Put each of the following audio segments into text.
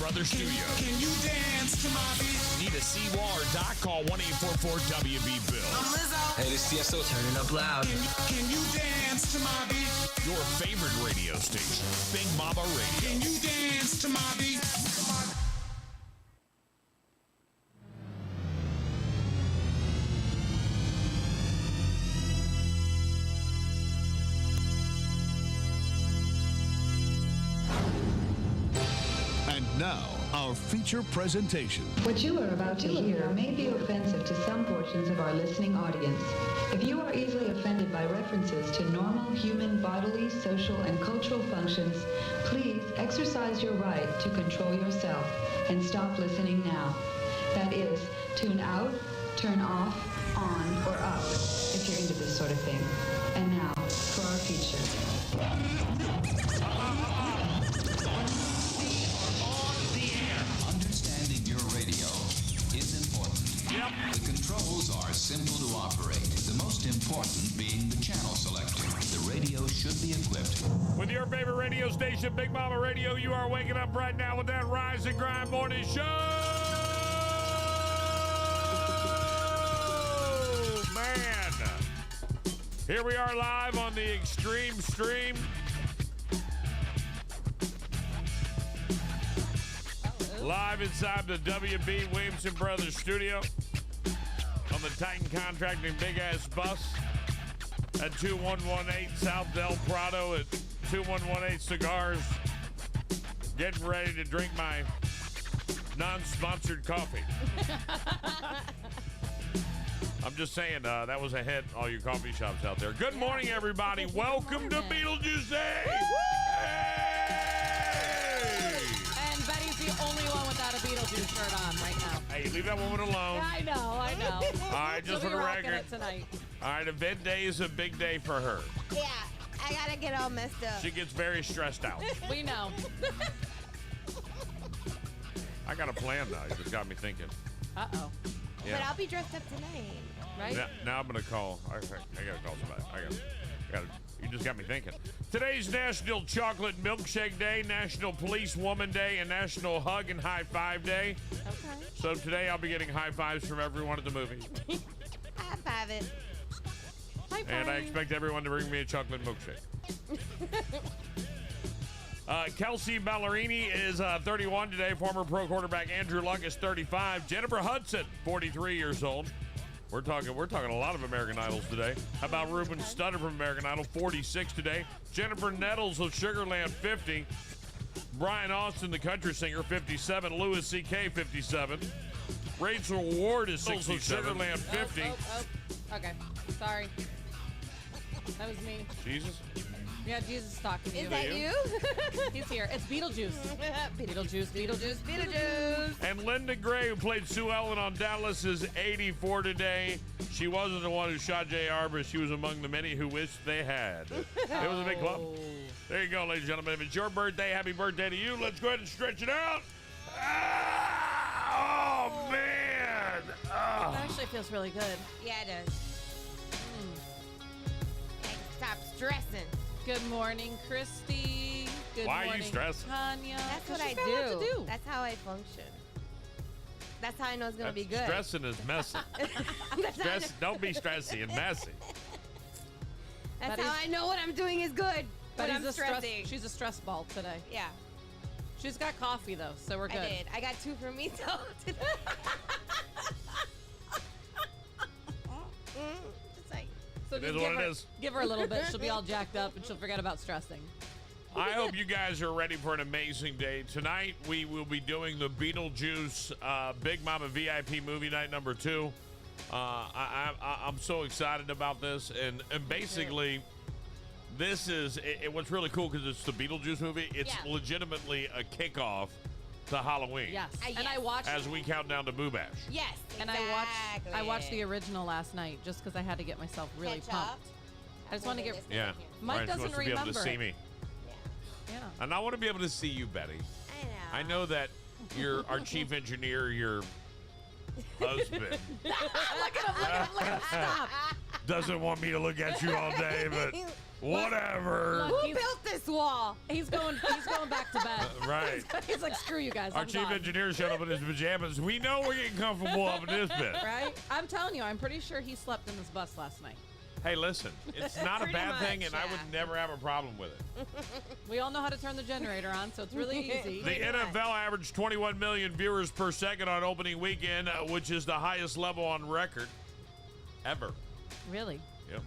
Brothers Studio. Can you dance to my beat? Need a C-Wall or Doc? Call 1-844-WB-BILL. I'm Lizzo. Hey, this is Tiesto. Turn it up loud. Can you dance to my beat? Your favorite radio station, Big Mama Radio. Can you dance to my beat? And now, our feature presentation. What you are about to hear may be offensive to some portions of our listening audience. If you are easily offended by references to normal human bodily, social, and cultural functions, please exercise your right to control yourself and stop listening now. That is, tune out, turn off, on, or up, if you're into this sort of thing. And now, for our feature. Understanding your radio is important. Yep. The controls are simple to operate. The most important being the channel selector. The radio should be equipped. With your favorite radio station, Big Mama Radio, you are waking up right now with that Rise and Grind Morning Show. Man. Here we are live on the Extreme Stream. Live inside the WB Williamson Brothers studio on the Titan Contracting Big Ass Bus at 2118 South Del Prado at 2118 Cigars. Getting ready to drink my non-sponsored coffee. I'm just saying, that was a hit, all you coffee shops out there. Good morning, everybody. Welcome to Beetlejuice Day. And Betty's the only one without a Beetlejuice shirt on right now. Hey, leave that woman alone. I know. All right, just for the record. It tonight. All right, event day is a big day for her. Yeah, I gotta get all messed up. She gets very stressed out. We know. I got a plan now. You just got me thinking. Uh-oh. But I'll be dressed up tonight. Right? Now I'm gonna call. I gotta call somebody. I gotta. You just got me thinking. Today's National Chocolate Milkshake Day, National Police Woman Day, and National Hug and High Five Day. Okay. So today I'll be getting high fives from everyone at the movie. High five it. High five. And I expect everyone to bring me a chocolate milkshake. Kelsey Ballerini is 31 today. Former pro quarterback Andrew Luck is 35. Jennifer Hudson, 43 years old. We're talking a lot of American Idols today. How about Ruben Studdard from American Idol, 46 today. Jennifer Nettles of Sugarland, 50. Brian Austin, the country singer, 57. Louis C.K., 57. Rachel Ward is 67. Sugarland, 50. Oh. Okay. Sorry. That was me. Jesus. Yeah, Jesus is talking to you. Is that you? He's here. It's Beetlejuice. Beetlejuice. And Linda Gray, who played Sue Ellen on Dallas, is 84 today. She wasn't the one who shot JR, but she was among the many who wished they had. It was a big club. There you go, ladies and gentlemen. If it's your birthday, happy birthday to you. Let's go ahead and stretch it out. Oh, man. That actually feels really good. Yeah, it does. Stop stressing. Good morning, Christy. Good Why morning, are you stressing? Tanya. That's what I she's got a lot to do. That's how I function. That's how I know it's going to be good. Stressing is messy. Don't be stressy and messy. That's how I know what I'm doing is good. But I'm stressing. She's a stress ball today. Yeah. She's got coffee, though, so we're good. I did. I got 2 for me, though. Just like... So It is what it is. Give her a little bit. She'll be all jacked up, and she'll forget about stressing. I hope you guys are ready for an amazing day. Tonight, we will be doing the Beetlejuice Big Mama VIP movie night number 2. I'm so excited about this. And basically, this is what's really cool because it's the Beetlejuice movie. It's legitimately a kickoff to Halloween. Yes. Yes. And I watched... As we count down to Boo Bash. Yes, exactly. And I watched the original last night just because I had to get myself really Catch up. pumped. I just want to get... Yeah. Mike Ryan doesn't wants to be able to remember see it. me. Yeah. And I want to be able to see you, Betty. I know. I know that you're our chief engineer, your husband. Look at him, stop. Doesn't want me to look at you all day, but Whatever. Look, Who built this wall? He's going back to bed. Right. He's like, screw you guys. Our I'm chief gone. engineer showed up in his pajamas. We know we're getting comfortable up in this bit. Right? I'm telling you, I'm pretty sure he slept in this bus last night. Hey, listen, it's not a Pretty bad thing, much, and I would yeah. never have a problem with it. We all know how to turn the generator on, so it's really easy. The NFL averaged 21 million viewers per second on opening weekend, which is the highest level on record ever. Really? Yep.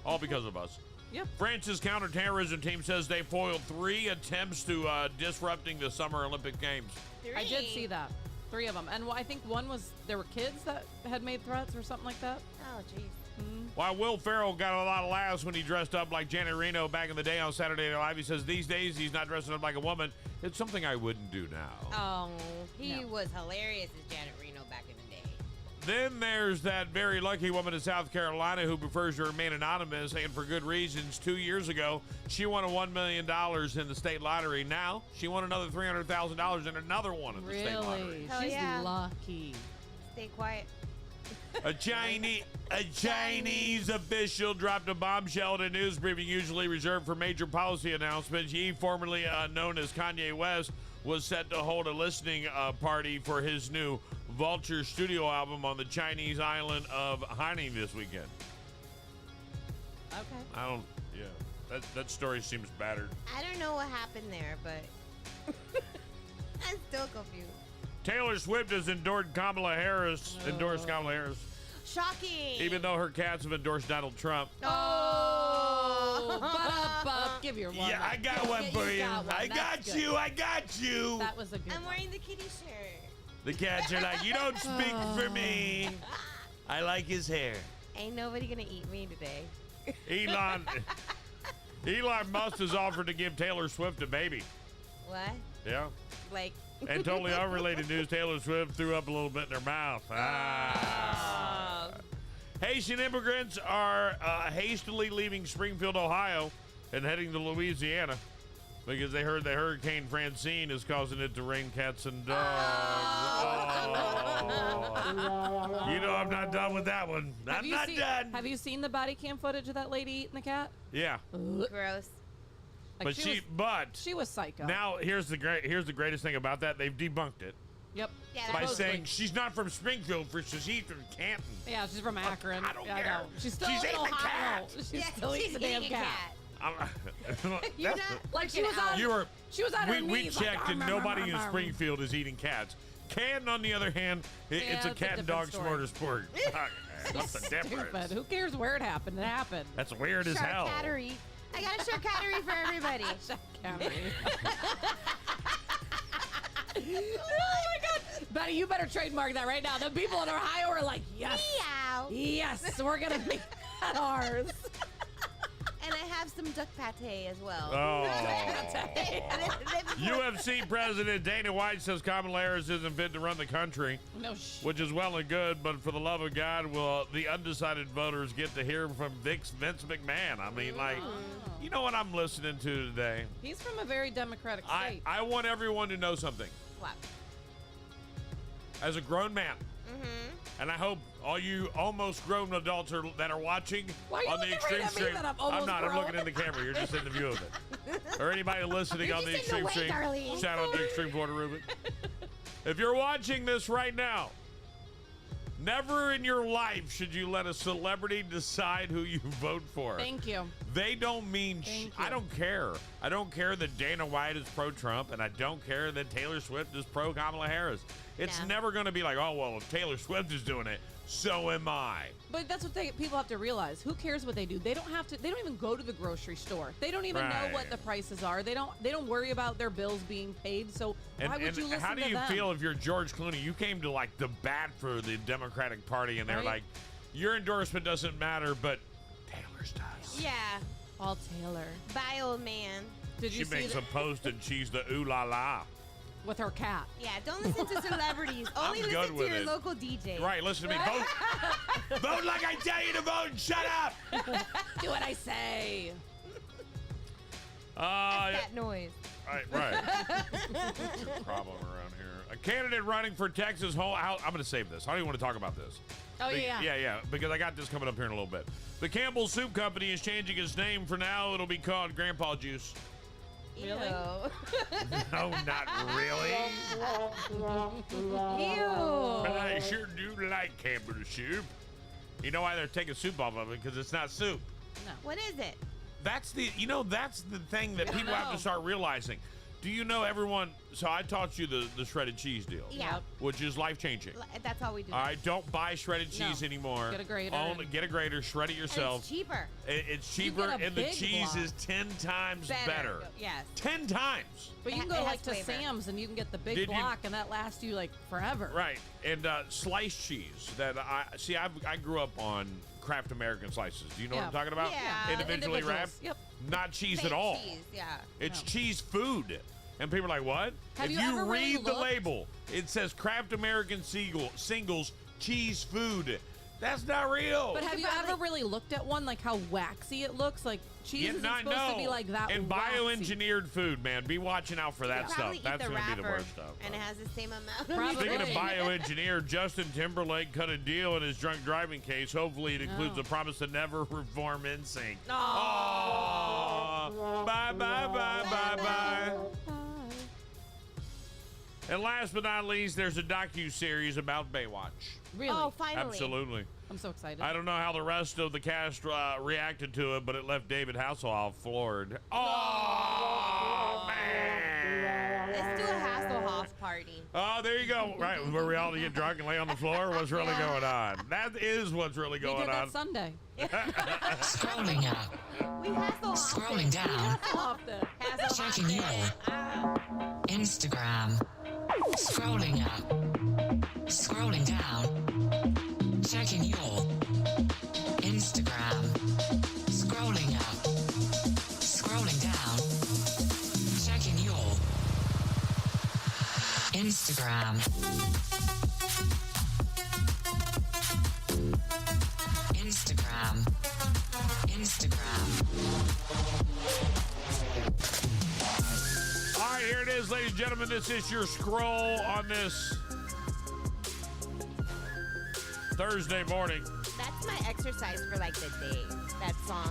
All because of us. Yep. France's counterterrorism team says they foiled 3 attempts to disrupting the Summer Olympic Games. I did see that. 3 of them. And I think one was there were kids that had made threats or something like that. Oh, jeez. While Will Ferrell got a lot of laughs when he dressed up like Janet Reno back in the day on Saturday Night Live, he says these days he's not dressing up like a woman. It's something I wouldn't do now. Oh, he No. was hilarious as Janet Reno back in the day. Then there's that very lucky woman in South Carolina who prefers to remain anonymous, and for good reasons. 2 years ago, she won a $1 million in the state lottery. Now, she won another $300,000 in another one in the state lottery. Really? Hell She's yeah. lucky. Stay quiet. A Chinese official dropped a bombshell at a news briefing usually reserved for major policy announcements. Ye, formerly known as Kanye West, was set to hold a listening party for his new Vulture studio album on the Chinese island of Hainan this weekend. Okay. That story seems battered. I don't know what happened there, but I'm still confused. Taylor Swift has endorsed Kamala Harris. Shocking. Even though her cats have endorsed Donald Trump. Oh, give your one. Yeah, I got one for you. got one. I got That's good. you. I got you. That was a good I'm one. wearing the kitty shirt. The cats are like, you don't speak for me. I like his hair. Ain't nobody gonna eat me today. Elon Musk has offered to give Taylor Swift a baby. What? Yeah. Like. And totally unrelated news, Taylor Swift threw up a little bit in her mouth. Haitian immigrants are hastily leaving Springfield, Ohio, and heading to Louisiana because they heard that Hurricane Francine is causing it to rain cats and dogs. Oh. You know I'm not done with that one. I'm not done. Have you seen the body cam footage of that lady eating the cat? Yeah. Gross. Like But she was psycho. now here's the greatest thing about that. They've debunked it Yep. Yeah, by that saying she's not from Springfield, she's from Canton. Yeah, she's from Akron. I don't Yeah, I care. know. She's still She's in eating the Ohio. cat. She's still eating the damn eating a cat. You're not Like she was on. You were. She was on her We knees. like, checked, and "Arr, nobody arr, in arr." Springfield is eating cats. Canton, on the other hand, it's a it's a cat and different dog story. smorgasbord. What's the Stupid. difference? Who cares where it happened? It happened. That's weird as hell. Charcuterie. I got a charcuterie for everybody. Oh my God, Betty, you better trademark that right now. The people in Ohio are like, yes, Meow. yes, we're gonna make that ours. And I have some duck pate as well. Oh. UFC President Dana White says Kamala Harris isn't fit to run the country, No which is well and good, but for the love of God, will the undecided voters get to hear from Vince McMahon? I mean, like, you know what I'm listening to today? He's from a very democratic state. I want everyone to know something. What? As a grown man, and I hope all you almost grown adults that are watching Why are you on the looking extreme right at me stream. that I'm almost not. I'm grown? looking in the camera. You're just in the view of it. Or anybody listening You're on the just in extreme the way, stream. darling. Shout out to Extreme Florida Ruben. If you're watching this right now, never in your life should you let a celebrity decide who you vote for. Thank you. They don't mean Thank I you. don't care. I don't care that Dana White is pro-Trump, and I don't care that Taylor Swift is pro-Kamala Harris. It's No. never going to be like, oh, well, if Taylor Swift is doing it, so am I. But that's what people have to realize. Who cares what they do? They don't have to. They don't even go to the grocery store. They don't even know Right. what the prices are. They don't worry about their bills being paid. So why would you listen how do to you them? feel if you're George Clooney? You came to, like, the bat for the Democratic Party, and they're Right. like, your endorsement doesn't matter, but Taylor's does. Yeah. Paul Taylor? Bye, old man. Did She you see makes a that post, and she's the ooh-la-la. with her cat? Yeah, don't listen to celebrities. Only I'm good listen to with your it. local DJ. Right, listen to me. Vote, vote like I tell you to vote, and shut up! Do what I say. That noise. Right. What's your problem around here? A candidate running for Texas I'm going to save this. I don't even want to talk about this. Oh, yeah. Yeah, because I got this coming up here in a little bit. The Campbell Soup Company is changing its name. For now, it'll be called Grandpa Juice. Ew. No, not really. Ew. But I sure do like Campbell Soup. You know why they're taking soup off of it? Because it's not soup. No. What is it? That's the thing that people have to start realizing. Do you know everyone? So I taught you the shredded cheese deal. Yeah. Which is life changing. That's all we do. All right, don't buy shredded cheese anymore. Get a grater. Get a grater, shred it yourself. And it's cheaper. It's cheaper, get a and the big cheese block. is 10 times better. Yes. 10 times. But you can It go has like to flavor. Sam's and you can get the big Did you- block, and that lasts you like forever. Right, and sliced cheese. That I grew up on Kraft American slices. Do you know what I'm talking about? Yeah. Individually Individuals. wrapped. Yep. Not cheese Fake at all. Cheese, yeah. It's cheese food. And people are like, what? Have if you you ever really read the looked? label, it says Kraft American Singles cheese food. That's not real. But have you ever really looked at one, like how waxy it looks? Like cheese isn't not supposed to be like that. And waxy. bioengineered food, man. Be watching out for that You stuff. probably eat That's the going to be the wrapper, worst stuff. and it has the same amount. Probably. Speaking of Right. bioengineered, Justin Timberlake cut a deal in his drunk driving case. Hopefully, it includes a promise to never reform NSYNC. Oh. Bye, bye, bye, bye, bye. And last but not least, there's a docu-series about Baywatch. Really? Oh, finally. Absolutely. I'm so excited. I don't know how the rest of the cast reacted to it, but it left David Hasselhoff floored. Oh, man. Let's do a Hasselhoff party. Oh, there you go. Right, where we all get drunk and lay on the floor. What's really going on? That is what's really We going did that on. Sunday. Scrolling up, We Hasselhoff. scrolling down, Off the. Hasselhoff. checking your Instagram. Scrolling up, scrolling down, checking your Instagram. Scrolling up, scrolling down, checking your Instagram. Instagram. All right, here it is, ladies and gentlemen. This is your scroll on this Thursday morning. That's my exercise for like the day. That song.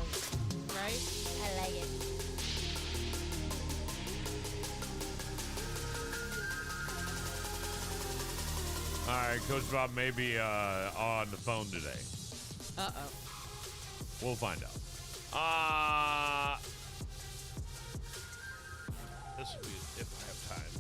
Right? I like it. All right, Coach Bob may be on the phone today. Uh-oh. We'll find out. This will be if I have time.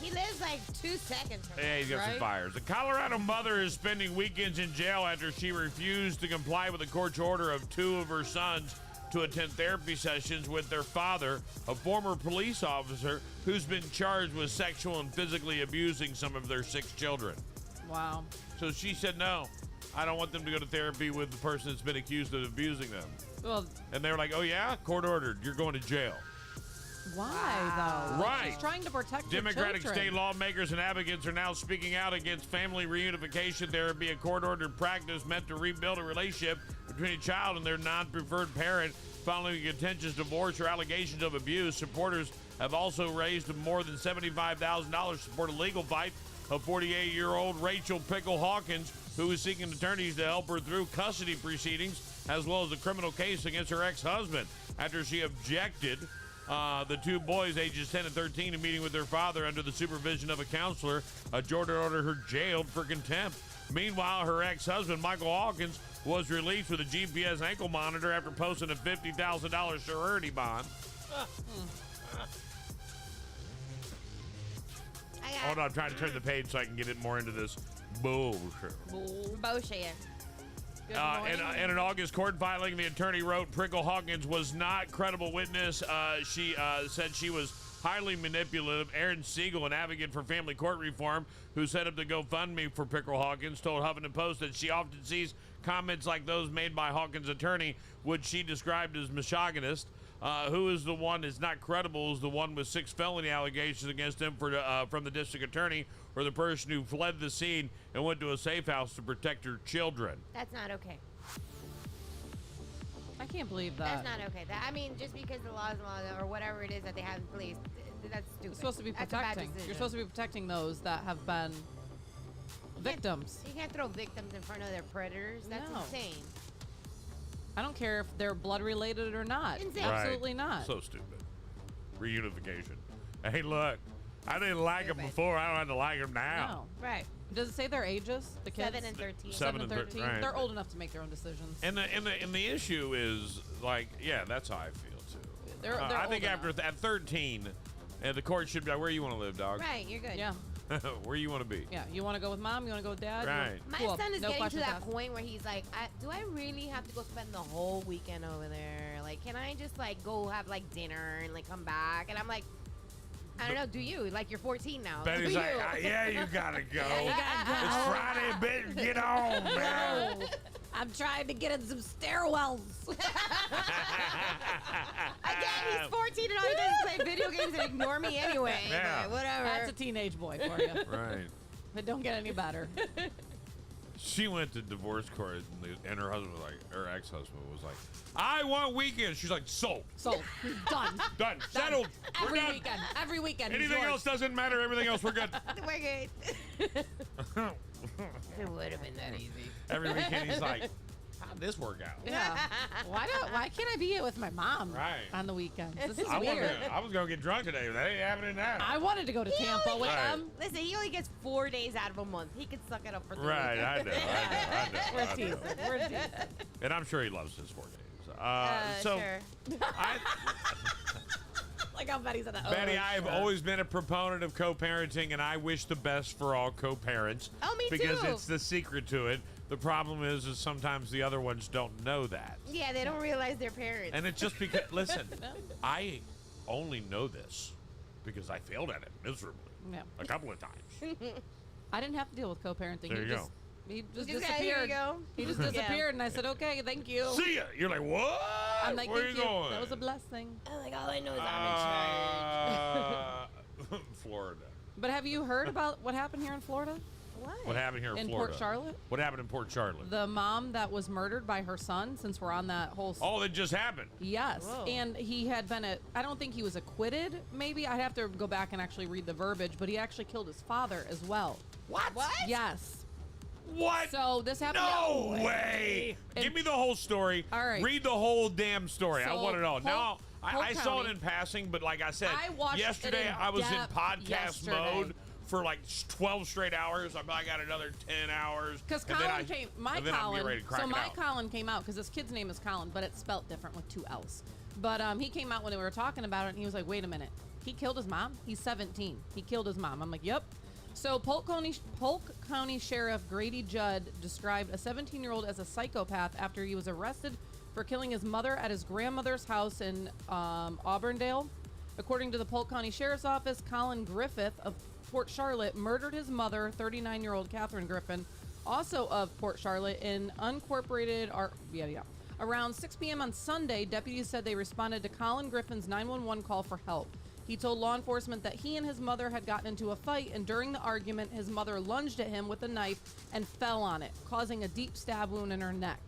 He lives like 2 seconds from Yeah, he's got some Right? fires. A Colorado mother is spending weekends in jail after she refused to comply with the court's order of 2 of her sons to attend therapy sessions with their father, a former police officer who's been charged with sexual and physically abusing some of their 6 children. Wow. So she said, no, I don't want them to go to therapy with the person that's been accused of abusing them. Well, And they were like, oh, yeah? Court ordered. You're going to jail. why though? Like, Right. she's trying to protect her Democratic children. state lawmakers and advocates are now speaking out against family reunification therapy, a court-ordered practice meant to rebuild a relationship between a child and their non-preferred parent following a contentious divorce or allegations of abuse. Supporters have also raised more than $75,000 to support a legal fight of 48-year-old Rachel Pickle Hawkins, who is seeking attorneys to help her through custody proceedings, as well as a criminal case against her ex-husband, after she objected the 2 boys, ages 10 and 13, to meeting with their father under the supervision of a counselor. A Georgia ordered her jailed for contempt. Meanwhile, her ex-husband, Michael Hawkins, was released with a GPS ankle monitor after posting a $50,000 surety bond. Hold on, I'm trying to turn the page so I can get it more into this bullshit. Bullshit. Good morning. In an August court filing, the attorney wrote Prickle Hawkins was not credible witness. She said she was highly manipulative. Aaron Siegel, an advocate for family court reform, who set up the GoFundMe for Prickle Hawkins, told Huffington Post that she often sees comments like those made by Hawkins' attorney, which she described as misogynist. Who is the one that's not credible is the one with 6 felony allegations against him from the district attorney, or the person who fled the scene and went to a safe house to protect her children. That's not okay. I can't believe that. That's not okay. I mean, just because the laws or whatever it is that they have in place, that's stupid. You're supposed to be That's a bad protecting. decision. You're supposed to be protecting those that have been victims. You can't throw victims in front of their predators. That's No. insane. I don't care if they're blood related or not. Insane. Absolutely Right. not. So stupid. Reunification. Hey, look, I didn't like them Stupid. before. I don't have to like them now. No. Right. Does it say their ages? The kids? 7 and 13. 7 and 13. right. They're old enough to make their own decisions. And the issue is like, yeah, that's how I feel too. They're I think old after enough. at 13, the court should be like, where you want to live, dog? Right, you're good. Yeah. Where you want to be? Yeah. You want to go with mom? You want to go with dad? Right. My Cool. son is No getting to questions that asked. point where he's like, do I really have to go spend the whole weekend over there? Like, can I just like go have like dinner and like come back? And I'm like, I don't know. Do you? Like, you're 14 now. Betty's do like, you? yeah, you gotta go. You gotta go. It's Friday, bitch. Get on, man. I'm trying to get in some stairwells. Again, he's 14 and all he does is play video games and ignore me anyway. Yeah. But whatever. That's a teenage boy for you. Right. It don't get any better. She went to divorce court, and her husband was like, her ex-husband was like, I want weekends. She's like, sold. So, done. Done. Settled. We're Every done. weekend. Every weekend. Anything yours. else doesn't matter. Everything else, we're good. We're good. It would have been that easy. Every weekend, he's like, how'd this work out? Yeah. Why can't I be with my mom Right. on the weekends? This is I weird. was going to get drunk today, but that ain't happening now. I wanted to go to Tampa with Right. them. Listen, he only gets 4 days out of a month. He could suck it up for 3 Right, weeks. I know. We're I know. teasing. We're teasing. And I'm sure he loves his 4 days. Sure. Like how Betty's at that. Betty, I have always been a proponent of co-parenting, and I wish the best for all co-parents. Oh, me because too. it's the secret to it. The problem is sometimes the other ones don't know that. Yeah, they don't realize they're parents. And it's just because, listen, I only know this because I failed at it miserably Yeah. a couple of times. I didn't have to deal with co-parenting. There you go. He just Just, disappeared. here you go. He just disappeared, and I said, "Okay, thank you." See ya. You're like, what? I'm like, Where "Thank you you. going? That was a blessing." I'm like, all I know is Florida. But have you heard about what happened here in Florida? What happened here in In Florida? Port Charlotte? What happened in Port Charlotte? The mom that was murdered by her son, since we're on that whole... Oh, that just happened. Yes. Whoa. And he had been I don't think he was acquitted, maybe. I'd have to go back and actually read the verbiage, but he actually killed his father as well. What? Yes. What? So this happened... No way. And- Give me the whole story. All right. Read the whole damn story. I So, want to know. Now, Polk I saw it County- in passing, but like I said, I watched it yesterday in I was in depth podcast yesterday. mode for like 12 straight hours. I got another 10 hours. Because and then Colin came, my and then I'm getting Colin, ready to crack so it my out. Colin came out because his kid's name is Colin, but it's spelt different with 2 L's. But he came out when we were talking about it, and he was like, "Wait a minute, he killed his mom? He's 17. He killed his mom." I'm like, "Yep." So Polk County Sheriff Grady Judd described a 17-year-old as a psychopath after he was arrested for killing his mother at his grandmother's house in Auburndale. According to the Polk County Sheriff's Office, Colin Griffith of Port Charlotte murdered his mother, 39-year-old Catherine Griffin, also of Port Charlotte, in unincorporated... Around 6 p.m. on Sunday, deputies said they responded to Colin Griffin's 911 call for help. He told law enforcement that he and his mother had gotten into a fight, and during the argument, his mother lunged at him with a knife and fell on it, causing a deep stab wound in her neck.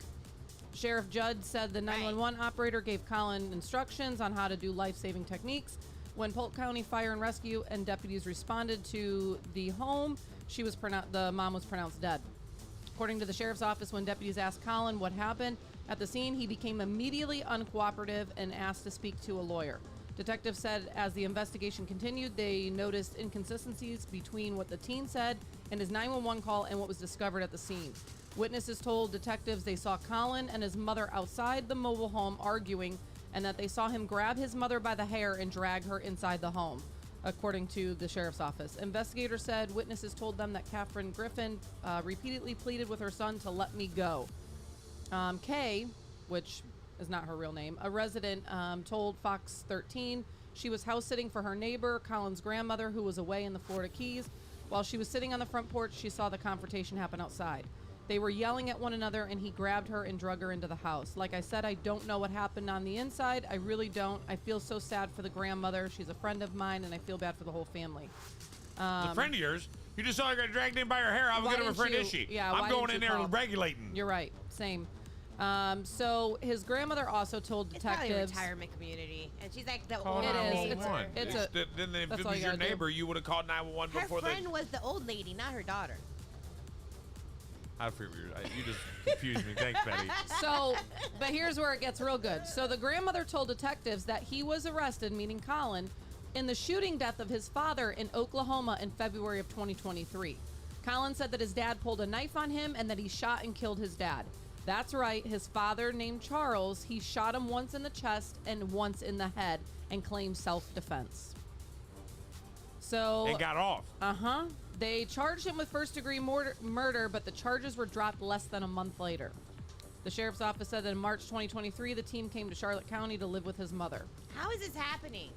Sheriff Judd said the 911 operator gave Colin instructions on how to do life-saving techniques. When Polk County Fire and Rescue and deputies responded to the home, the mom was pronounced dead. According to the sheriff's office, when deputies asked Colin what happened at the scene, he became immediately uncooperative and asked to speak to a lawyer. Detectives said as the investigation continued, they noticed inconsistencies between what the teen said in his 911 call and what was discovered at the scene. Witnesses told detectives they saw Colin and his mother outside the mobile home arguing, and that they saw him grab his mother by the hair and drag her inside the home, according to the sheriff's office. Investigators said witnesses told them that Catherine Griffin repeatedly pleaded with her son to let me go. Kay, which is not her real name, a resident told Fox 13 she was house sitting for her neighbor, Colin's grandmother, who was away in the Florida Keys. While she was sitting on the front porch, she saw the confrontation happen outside. They were yelling at one another, and he grabbed her and drug her into the house. Like I said, I don't know what happened on the inside. I really don't. I feel so sad for the grandmother. She's a friend of mine, and I feel bad for the whole family. A friend of yours? You just saw her get dragged in by her hair. How good of a friend is she? Yeah, I'm why going didn't in you there call? regulating. You're right. Same. So his grandmother also told It's probably a detectives. retirement community, and she's like the Call old It is. lady. It's One. it's a- Then if that's it all was you your gotta do. neighbor, you would have called 911 Her before friend was the old lady, not her daughter. I figured you just confused me. Thanks, Betty. So, but here's where it gets real good. So the grandmother told detectives that he was arrested, meaning Colin, in the shooting death of his father in Oklahoma in February of 2023. Colin said that his dad pulled a knife on him and that he shot and killed his dad. That's right, his father, named Charles, he shot him once in the chest and once in the head and claimed self-defense. So... And got off. Uh-huh. They charged him with first-degree murder, but the charges were dropped less than a month later. The sheriff's office said that in March 2023, the team came to Charlotte County to live with his mother. How is this happening?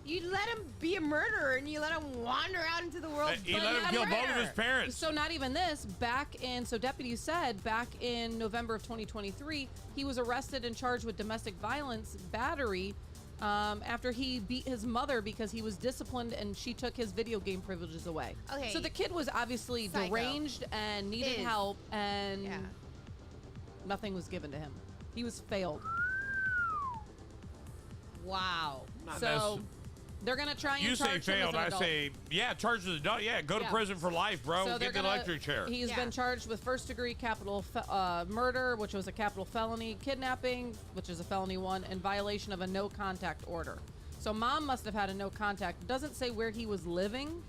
You let him be a murderer and you let him wander out into the world. He let him kill both of his parents. So not even this. So deputies said back in November of 2023, he was arrested and charged with domestic violence battery after he beat his mother because he was disciplined and she took his video game privileges away. Okay. So the kid was obviously deranged and needed help, and nothing was given to him. He was failed. Wow. So they're going to try and you charge say failed, him as an I adult. say, charge as adult. Yeah, go to prison for life, bro. So Get the electric chair. He's been charged with first-degree capital murder, which was a capital felony, kidnapping, which is a felony 1, and violation of a no-contact order. So mom must have had a no-contact. It doesn't say where he was living.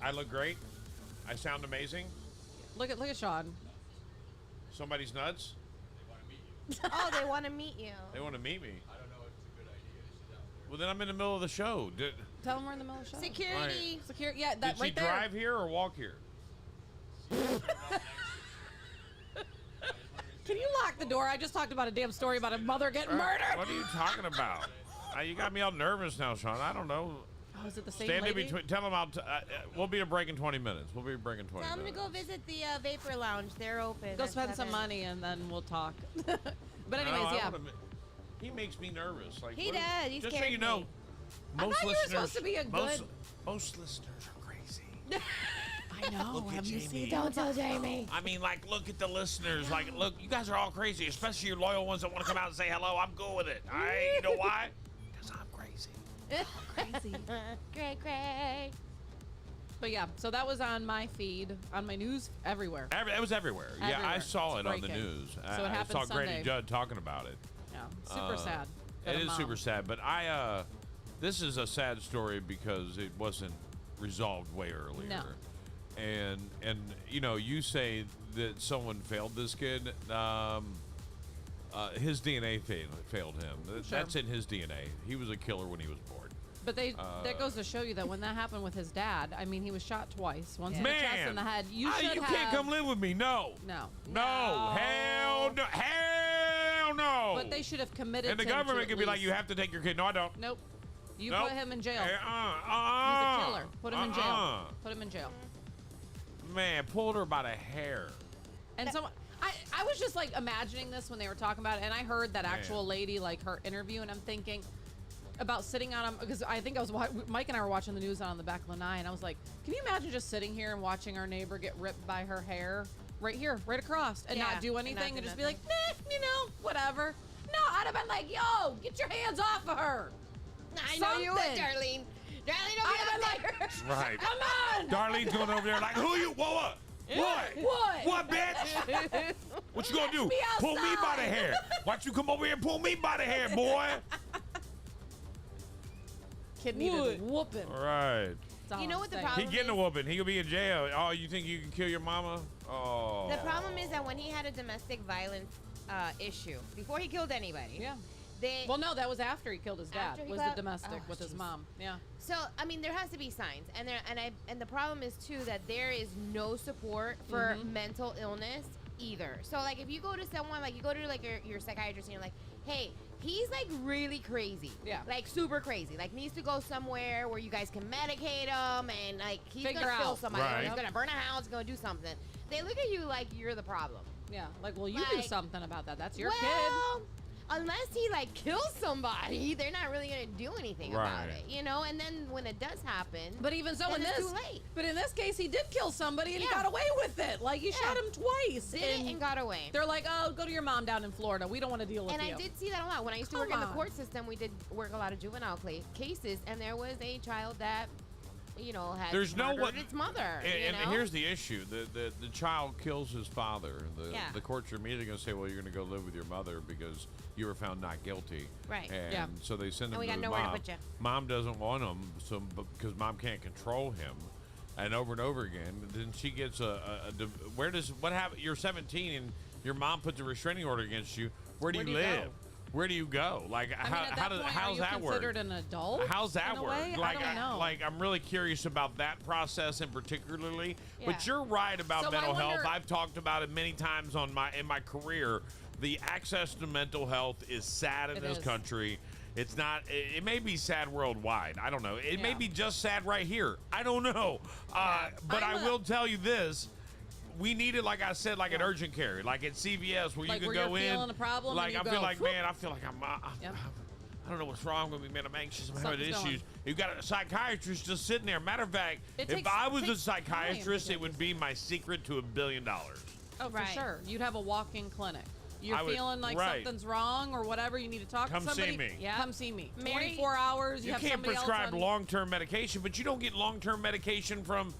I look great. I sound amazing. Look at Sean. Somebody's nuts. Oh, they want to meet you. They want to meet me. Well, then I'm in the middle of the show. Tell him we're in the middle of the show. Security. Security. Yeah, that Did right she there. drive here or walk here? Can you lock the door? I just talked about a damn story about a mother getting murdered. What are you talking about? You got me all nervous now, Sean. I don't know. Oh, is it the same Stand lady? in between. Tell them we'll be a break in 20 minutes. We'll be a break in 20 Tell them to minutes. go visit the Vapor Lounge. They're open. Go at spend some 7. money and then we'll talk. But anyways, No, yeah. He makes me nervous. Like He does. He just so scared you know, me. I most thought you were listeners, supposed to be a good- most listeners are crazy. I know. Look at Have you Jamie. seen Don't tell Jamie. I mean, like, look at the listeners. Like, look, you guys are all crazy, especially your loyal ones that want to come out and say hello. I'm cool with it. You know why? Because I'm crazy. crazy? Great. But yeah, so that was on my feed, on my news, everywhere. It was everywhere. Yeah, I Everywhere. saw It's it on the breaking. news. So it I happened saw Grady Sunday. Judd talking about it. Yeah, super sad. It is super sad, but this is a sad story because it wasn't resolved way earlier. No. And you know, you say that someone failed this kid. His DNA failed him. Sure. That's in his DNA. He was a killer when he was born. But that goes to show you that when that happened with his dad, I mean, he was shot twice. Once in the chest and the head. You should you have... can't come live with me. No. No. Hell no. Hell no. But they should have committed And the him to government at could be like, least- you have to take your kid. No, I don't. Nope. You Nope. put him in jail. He's He's a killer. Put him in jail. Put him in jail. Man, pulled her by the hair. And so I was just like imagining this when they were talking about it, and I heard that actual lady, like her interview, and I'm thinking about sitting on him because I think Mike and I were watching the news on the back of the eye, and I was like, can you imagine just sitting here and watching our neighbor get ripped by her hair right here, right across, and not do anything, and just be like, you know, whatever. No, I'd have been like, yo, get your hands off of her. I know you would, Darlene. Darlene, I'd have been like, Right. come on. Darlene's going over there like, who you? What? What, bitch? What you gonna do? Me Pull me by the outside. hair. Why don't you come over here and pull me by the hair, boy? Kid needed whooping. All right. That's all You know I'm what the saying. problem He getting a whooping. He could be in jail. Oh, you think you can kill your mama? Oh. The problem is that when he had a domestic violence issue, before he killed anybody, Yeah. they... Well, no, that was after he killed his dad. After he Was got- the domestic oh, with his jeez. mom? Yeah. So I mean, there has to be signs, and the problem is too that there is no support for mental illness either. So like, if you go to someone, like you go to like your psychiatrist, and you're like, hey, he's like really crazy, like super crazy, like needs to go somewhere where you guys can medicate him, and like he's Figure gonna kill out. somebody, or Right. he's gonna burn a house, gonna do something. They look at you like you're the problem. Yeah. Like, well, you do Like, something about that. That's your well, unless he like kills somebody, they're not really gonna do anything about Right. it, you know. And then when it does happen, kid. But even so, then in it's this, too late. but in this case, he did kill somebody and he Yeah. got away with it. Like, he shot him twice. did it and got away. They're like, oh, go to your mom down in Florida. We don't want to deal with And you. I did see that a lot. When I used to work Come in the on. court system, we did work a lot of juvenile cases, and there was a child that had There's no murdered one- its mother. And here's the issue: the child kills his father. Yeah. The courts are immediately going to say, "Well, you're going to go live with your mother because you were found not guilty." Right. And Yeah. so they send him And we to got his nowhere to mom. put you. Mom doesn't want him, because mom can't control him, and over again. Then she gets what happened? You're 17 and your mom puts a restraining order against you. Where do you live? go? Where do you go? Like, I mean, at that point, how's are that you work? considered an adult? How's that in a work? way? Like, I don't know. I'm really curious about that process in particularly. Yeah. But you're right about So I mental health. wonder- I've talked about it many times in my career. The access to mental health is sad in It this is. country. It's not. It may be sad worldwide. I don't know. It may Yeah. be just sad right here. I don't know. But I will tell you this. We need it, like I said, like at urgent care, like at CVS, where Like you can where go you're in. feeling a problem like and you I go, feel like, whoop. man, I feel like I'm. Yep. I don't know what's wrong with me, man. I'm anxious. I'm having Something's issues. going. You've got a psychiatrist just sitting there. Matter of fact, It if takes- I was a takes time to psychiatrist, get it would be my secret to $1 billion. Oh, for Right. sure. You'd have a walk-in clinic. You're I would- feeling like right. something's wrong or whatever. You need to talk Come to see somebody. me. Yeah. Come see me. Mary- 24 hours. You, You have can't somebody prescribe else on. long-term medication, but you don't get long-term medication from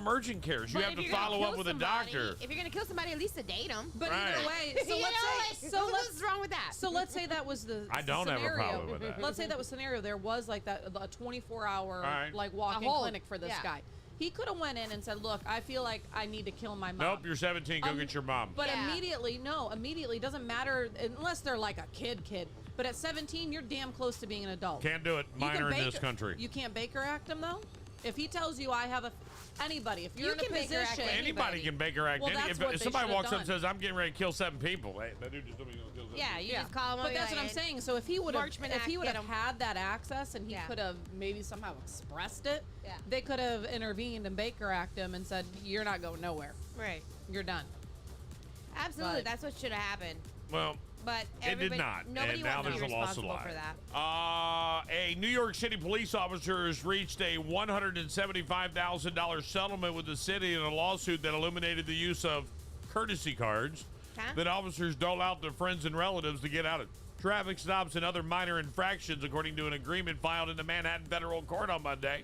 urgent cares. You But have if to you're gonna follow up kill with a somebody- doctor. If you're gonna kill somebody, at least sedate them. But Right. either way, so You let's know, say, like, so what's wrong with that? So let's say that was the I don't have a scenario. problem with that. Let's say that was scenario. There was like that a 24-hour right. like walk-in hold. clinic for this Yeah. guy. He could have went in and said, "Look, I feel like I need to kill my mom." Nope, you're 17. Go get your mom. But Yeah. immediately doesn't matter unless they're like a kid. But at 17, you're damn close to being an adult. Can't do it. You can Minor in Baker- this country. You can't Baker Act him though. If he tells you anybody, if you're You in a can Baker Act position, Anybody can Baker Act. Well, that's if what they somebody should've walks up done. and says, "I'm getting ready to kill 7 people," hey, that dude just told me he's gonna kill 7 Yeah, people. you just call them. But that's what I'm saying. So if he would have, Marchman if Act, he would get have 'em. had that access and he Yeah. could have maybe somehow expressed it, Yeah. they could have intervened and Baker Act him and said, "You're not going nowhere. Right. You're done." Absolutely, But- that's what should have happened. Well, But it did everybody- not. Nobody And now wants to be there's a lawsuit responsible for that. A New York City police officer has reached a $175,000 settlement with the city in a lawsuit that illuminated the use of courtesy cards Huh? that officers dole out to friends and relatives to get out of traffic stops and other minor infractions, according to an agreement filed in the Manhattan Federal Court on Monday.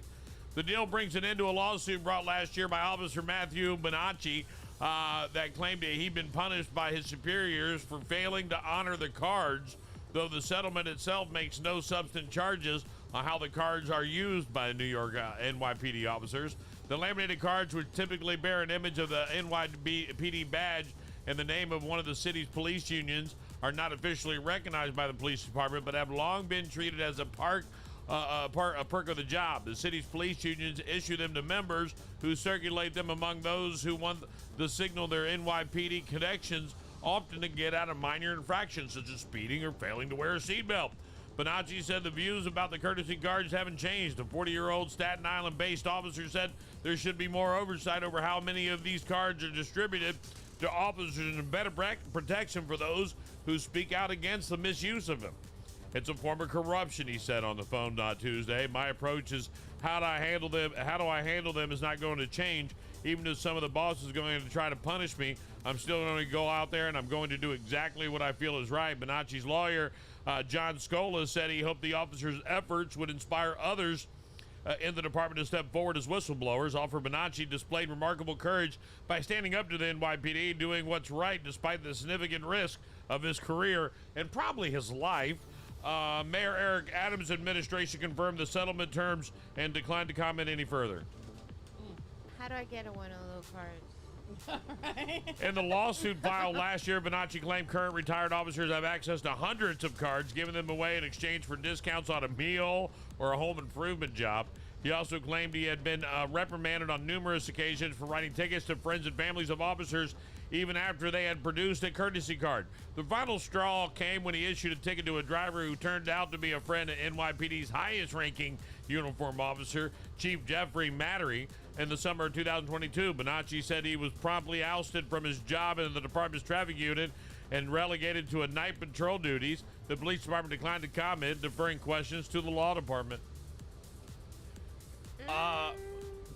The deal brings an end to a lawsuit brought last year by Officer Matthew Bonacci that claimed that he'd been punished by his superiors for failing to honor the cards, though the settlement itself makes no substantive charges on how the cards are used by New York NYPD officers. The laminated cards, which typically bear an image of the NYPD badge and the name of one of the city's police unions, are not officially recognized by the police department, but have long been treated as a perk of the job. The city's police unions issue them to members who circulate them among those who want to signal their NYPD connections, often to get out of minor infractions such as speeding or failing to wear a seatbelt. Bonacci said the views about the courtesy cards haven't changed. The 40-year-old Staten Island-based officer said there should be more oversight over how many of these cards are distributed to officers and better protection for those who speak out against the misuse of them. It's a form of corruption, he said on the phone Tuesday. My approach is how do I handle them is not going to change. Even if some of the bosses are going to try to punish me, I'm still going to go out there and I'm going to do exactly what I feel is right. Bonacci's lawyer, John Scola, said he hoped the officers' efforts would inspire others in the department to step forward as whistleblowers. Officer Bonacci displayed remarkable courage by standing up to the NYPD, doing what's right despite the significant risk of his career and probably his life. Mayor Eric Adams' administration confirmed the settlement terms and declined to comment any further. How do I get one of those cards? In the lawsuit filed last year, Bonacci claimed current retired officers have access to hundreds of cards, giving them away in exchange for discounts on a meal or a home improvement job. He also claimed he had been reprimanded on numerous occasions for writing tickets to friends and families of officers even after they had produced a courtesy card. The final straw came when he issued a ticket to a driver who turned out to be a friend of NYPD's highest-ranking uniform officer, Chief Jeffrey Mattery, in the summer of 2022. Bonacci said he was promptly ousted from his job in the department's traffic unit and relegated to a night patrol duties. The police department declined to comment, deferring questions to the law department.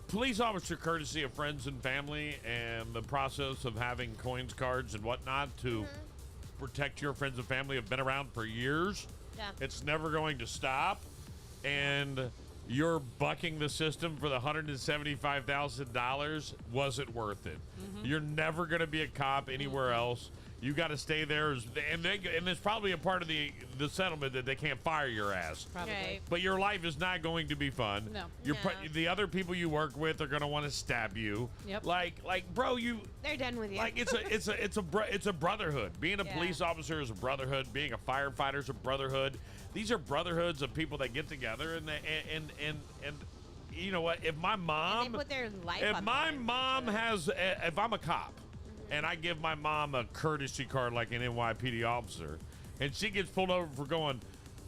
Police officer courtesy of friends and family and the process of having coins, cards, and whatnot to protect your friends and family have been around for years. Yeah. It's never going to stop. And you're bucking the system for the $175,000 wasn't worth it. You're never going to be a cop anywhere else. You got to stay there, and it's probably a part of the settlement that they can't fire your ass. Probably. Right. But your life is not going to be fun. No. The other people you work with are going to want to stab you. Yep. Like, bro, They're done with you. like it's a brotherhood. Being a police officer is a brotherhood. Being a firefighter is a brotherhood. These are brotherhoods of people that get together and you know what? If my mom, and they put their life if on my the line. mom has, if I'm a cop, and I give my mom a courtesy card like an NYPD officer, and she gets pulled over for going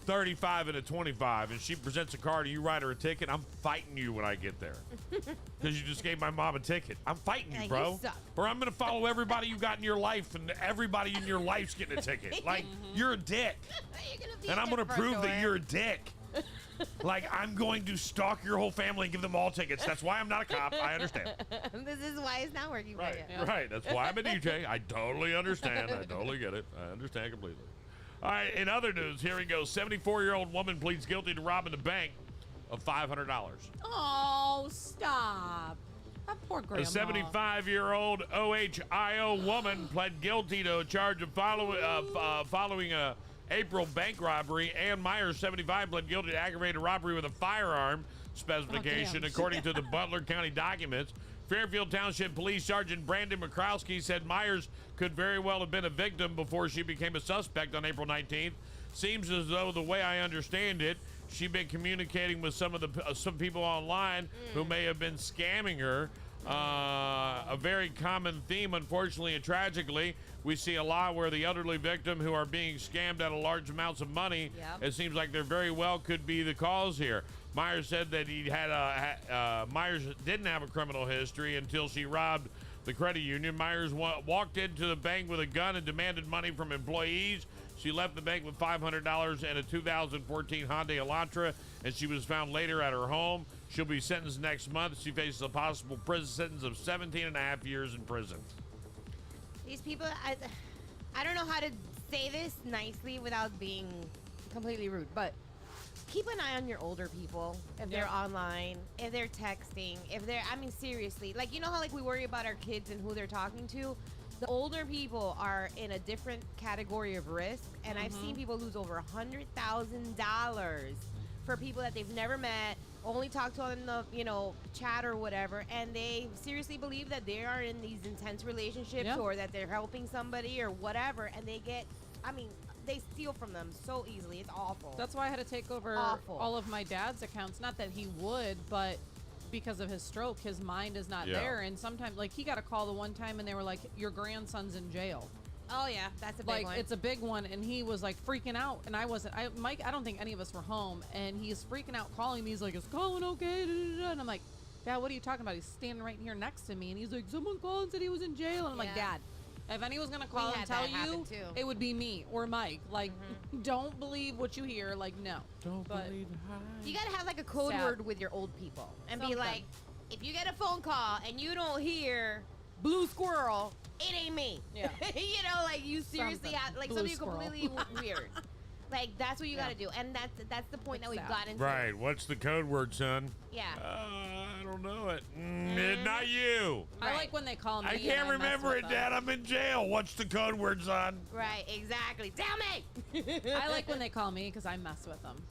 35 and a 25, and she presents a card and you write her a ticket, I'm fighting you when I get there. Because you just gave my mom a ticket. I'm fighting you, Yeah, bro. you suck. Or I'm going to follow everybody you got in your life, and everybody in your life's getting a ticket. Like, you're a dick. You're gonna be And at I'm the going to front prove door. that you're a dick. Like, I'm going to stalk your whole family and give them all tickets. That's why I'm not a cop. I understand. This is why it's not working for Right, you. right. That's why I'm a DJ. I totally understand. I totally get it. I understand completely. All right, in other news, here we go. 74-year-old woman pleads guilty to robbing the bank of $500. Oh, stop. That poor A grandma. 75-year-old OHIO woman pled guilty to a charge of following a April bank robbery. Ann Myers, 75, pled guilty to aggravated robbery with a firearm specification, damn. according to the Butler County documents. Fairfield Township Police Sergeant Brandon McCrowski said Myers could very well have been a victim before she became a suspect on April 19th. Seems as though, the way I understand it, she'd been communicating with some people online who may have been scamming her. A very common theme, unfortunately and tragically. We see a lot where the elderly victim who are being scammed out of large amounts of money. Yep. It seems like there very well could be the cause here. Myers said that he Myers didn't have a criminal history until she robbed the credit union. Myers walked into the bank with a gun and demanded money from employees. She left the bank with $500 and a 2014 Hyundai Elantra, and she was found later at her home. She'll be sentenced next month. She faces a possible prison sentence of 17 and a half years in prison. These people, I don't know how to say this nicely without being completely rude, but keep an eye on your older people. If they're online, if they're texting, I mean, seriously. Like, you know how, like, we worry about our kids and who they're talking to? The older people are in a different category of risk, and I've seen people lose over $100,000 for people that they've never met, only talked to on the, chat or whatever, and they seriously believe that they are in these intense relationships or that they're helping somebody or whatever, and they steal from them so easily. It's awful. That's why I had to take over all of my dad's accounts. Not that he would, but because of his stroke, his mind is not there. And sometimes, like, he got a call the one time and they were like, your grandson's in jail. Oh, yeah. That's a big one. It's a big one. And he was, like, freaking out. And Mike, I don't think any of us were home. And he's freaking out, calling me. He's like, is Colin okay? And I'm like, Dad, what are you talking about? He's standing right here next to me. And he's like, someone called and said he was in jail. And I'm like, Dad, if anyone's going to call and tell you, it would be me or Mike. Like, don't believe what you hear. Like, no. Don't believe the hype. You got to have, like, a code word with your old people. And be like, if you get a phone call and you don't hear blue squirrel, it ain't me. Yeah. Like, you seriously have, like, something completely weird. Like, that's what you got to do. And that's the point that we've gotten to. Right. What's the code word, son? Yeah. I don't know it. Not you. I like when they call me. I can't remember it, Dad. I'm in jail. What's the code word, son? Right, exactly. Tell me. I like when they call me because I mess with them.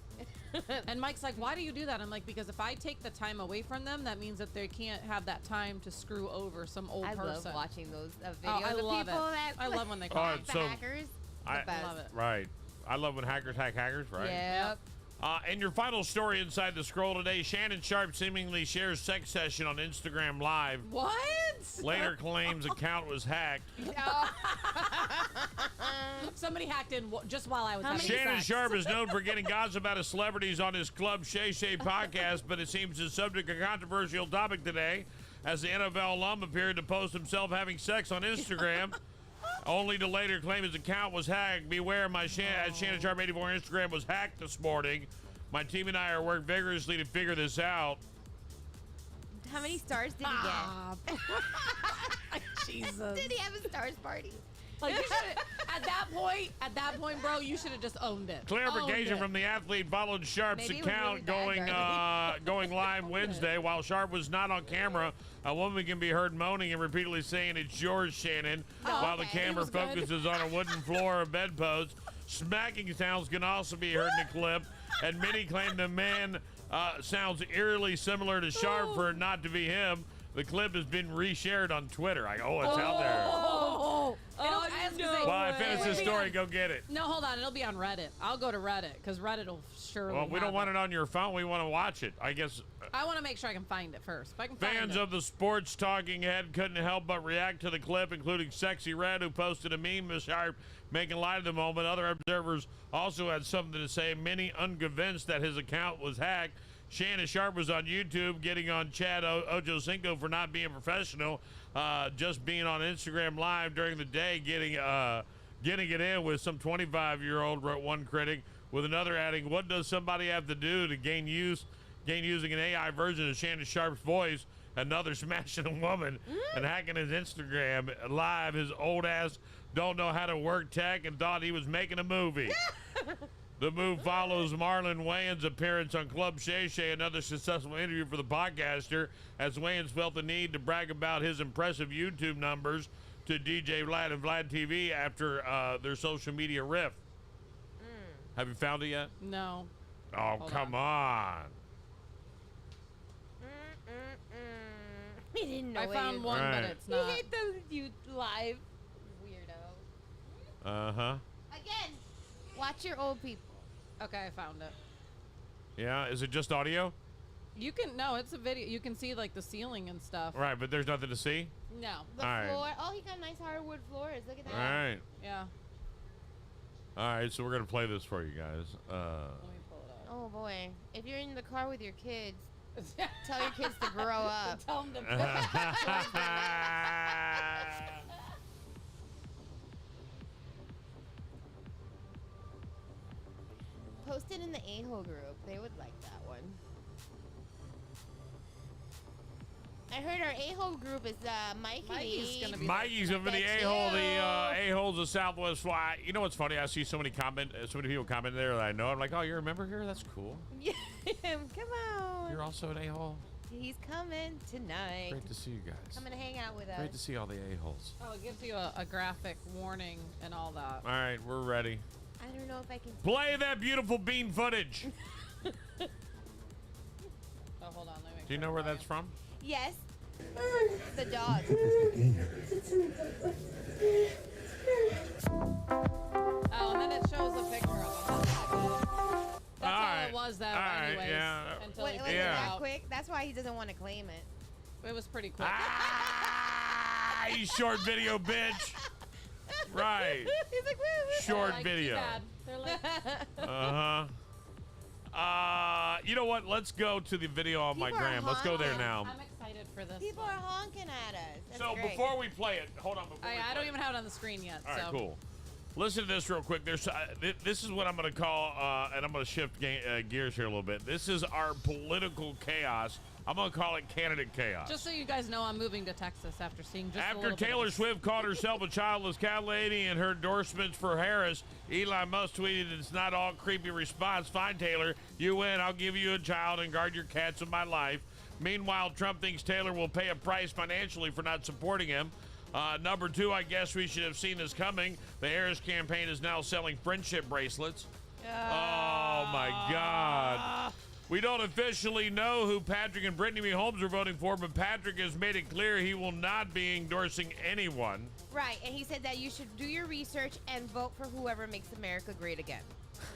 And Mike's like, why do you do that? I'm like, because if I take the time away from them, that means that they can't have that time to screw over some old person. I love watching those videos I of love people it. that I love when they call the hackers. I love it. Right. I love when hackers hack hackers, right? Yep. And your final story inside the scroll today, Shannon Sharp seemingly shares sex session on Instagram Live. What? Later claims account was hacked. Somebody hacked in just while I was having Shannon sex. Sharp is known for getting gossip about his celebrities on his Club Shay Shay podcast, but it seems the subject of a controversial topic today, as the NFL alum appeared to post himself having sex on Instagram, only to later claim his account was hacked. Beware, my Shannon Sharp 84 Instagram was hacked this morning. My team and I are working vigorously to figure this out. How many stars did he get? Jesus. Did he have a stars party? Like, you should at that point, bro, you should have just owned it. Clarification from the athlete followed Sharp's Maybe it was account really bad, Live Wednesday. While Sharp was not on camera, a woman can be heard moaning and repeatedly saying, "It's yours, Shannon," while the camera focuses on a wooden floor or bedpost. Smacking sounds can also be heard in the clip, and many claim the man sounds eerily similar to Sharp for it not to be him. The clip has been reshared on Twitter. It's out there. While I finish this story, go get it. No, hold on. It'll be on Reddit. I'll go to Reddit because Reddit will surely. Well, we don't want it on your phone. We want to watch it. I guess. I want to make sure I can find it first. If I can Fans find it. of the sports talking head couldn't help but react to the clip, including Sexy Red, who posted a meme of Sharp making light of the moment. Other observers also had something to say, many unconvinced that his account was hacked. Shannon Sharp was on YouTube getting on Chad Ochocinco for not being professional, just being on Instagram Live during the day, getting it in with some 25-year-old, wrote one critic, with another adding, "What does somebody have to do to gain using an AI version of Shannon Sharp's voice?" Another smashing a woman and hacking his Instagram Live. His old ass don't know how to work tech and thought he was making a movie. The move follows Marlon Wayans' appearance on Club Shay Shay, another successful interview for the podcaster, as Wayans felt the need to brag about his impressive YouTube numbers to DJ Vlad and Vlad TV after their social media riff. Have you found it yet? No. Oh, come on. He didn't know I found one, Right. but it's not. He hit the you live weirdo. Uh-huh. Again, watch your old people. Okay, I found it. Yeah, is it just audio? You can it's a video. You can see like the ceiling and stuff. Right, but there's nothing to see? No. The All right. floor. Oh, he got nice hardwood floors. Look at that. All right. Yeah. All right, so we're going to play this for you guys. Let me pull it up. Oh boy. If you're in the car with your kids, tell your kids to grow up. Tell them to. Post it in the a-hole group. They would like that one. I heard our a-hole group is Mikey. Mikey's gonna be Mikey's over the That's a-hole. you. The a-holes of Southwest Fly. You know what's funny? I see so many people comment there that I know. I'm like, oh, you're a member here? That's cool. Yeah, come on. You're also an a-hole? He's coming tonight. Great to see you guys. Coming to hang out with us. Great to see all the a-holes. Oh, it gives you a graphic warning and all that. All right, we're ready. I don't know if I can. Play that beautiful bean footage. Oh, hold on. Let me make Do you sure know where for you. that's from? Yes. The dog. Oh, and then it shows a picture of him. That's all right. it was, though, All right, anyways. yeah. Until Wait, he was figured it it that out. quick? That's why he doesn't want to claim it. It was pretty quick. Ah, you short video bitch. Right. He's like, woo, Short Like, video. too bad. They're like, You know what? Let's go to the video on my People are gram. Let's go there honking. now. I'm excited for this. People one. are honking at us. That's So great. before we play it, hold on. Before we I play don't it. even have it on the screen yet. All right, so. cool. Listen to this real quick. There's this is what I'm going to call, and I'm going to shift gears here a little bit. This is our political chaos. I'm going to call it candidate chaos. Just so you guys know, I'm moving to Texas after seeing just a After little bit of Taylor this. Swift called herself a childless cat lady and her endorsements for Harris, Elon Musk tweeted, "It's not all creepy response. Fine, Taylor, you win. I'll give you a child and guard your cats in my life." Meanwhile, Trump thinks Taylor will pay a price financially for not supporting him. Number two, I guess we should have seen this coming. The Harris campaign is now selling friendship bracelets. Oh, my God. We don't officially know who Patrick and Brittany Holmes are voting for, but Patrick has made it clear he will not be endorsing anyone. Right, and he said that you should do your research and vote for whoever makes America great again.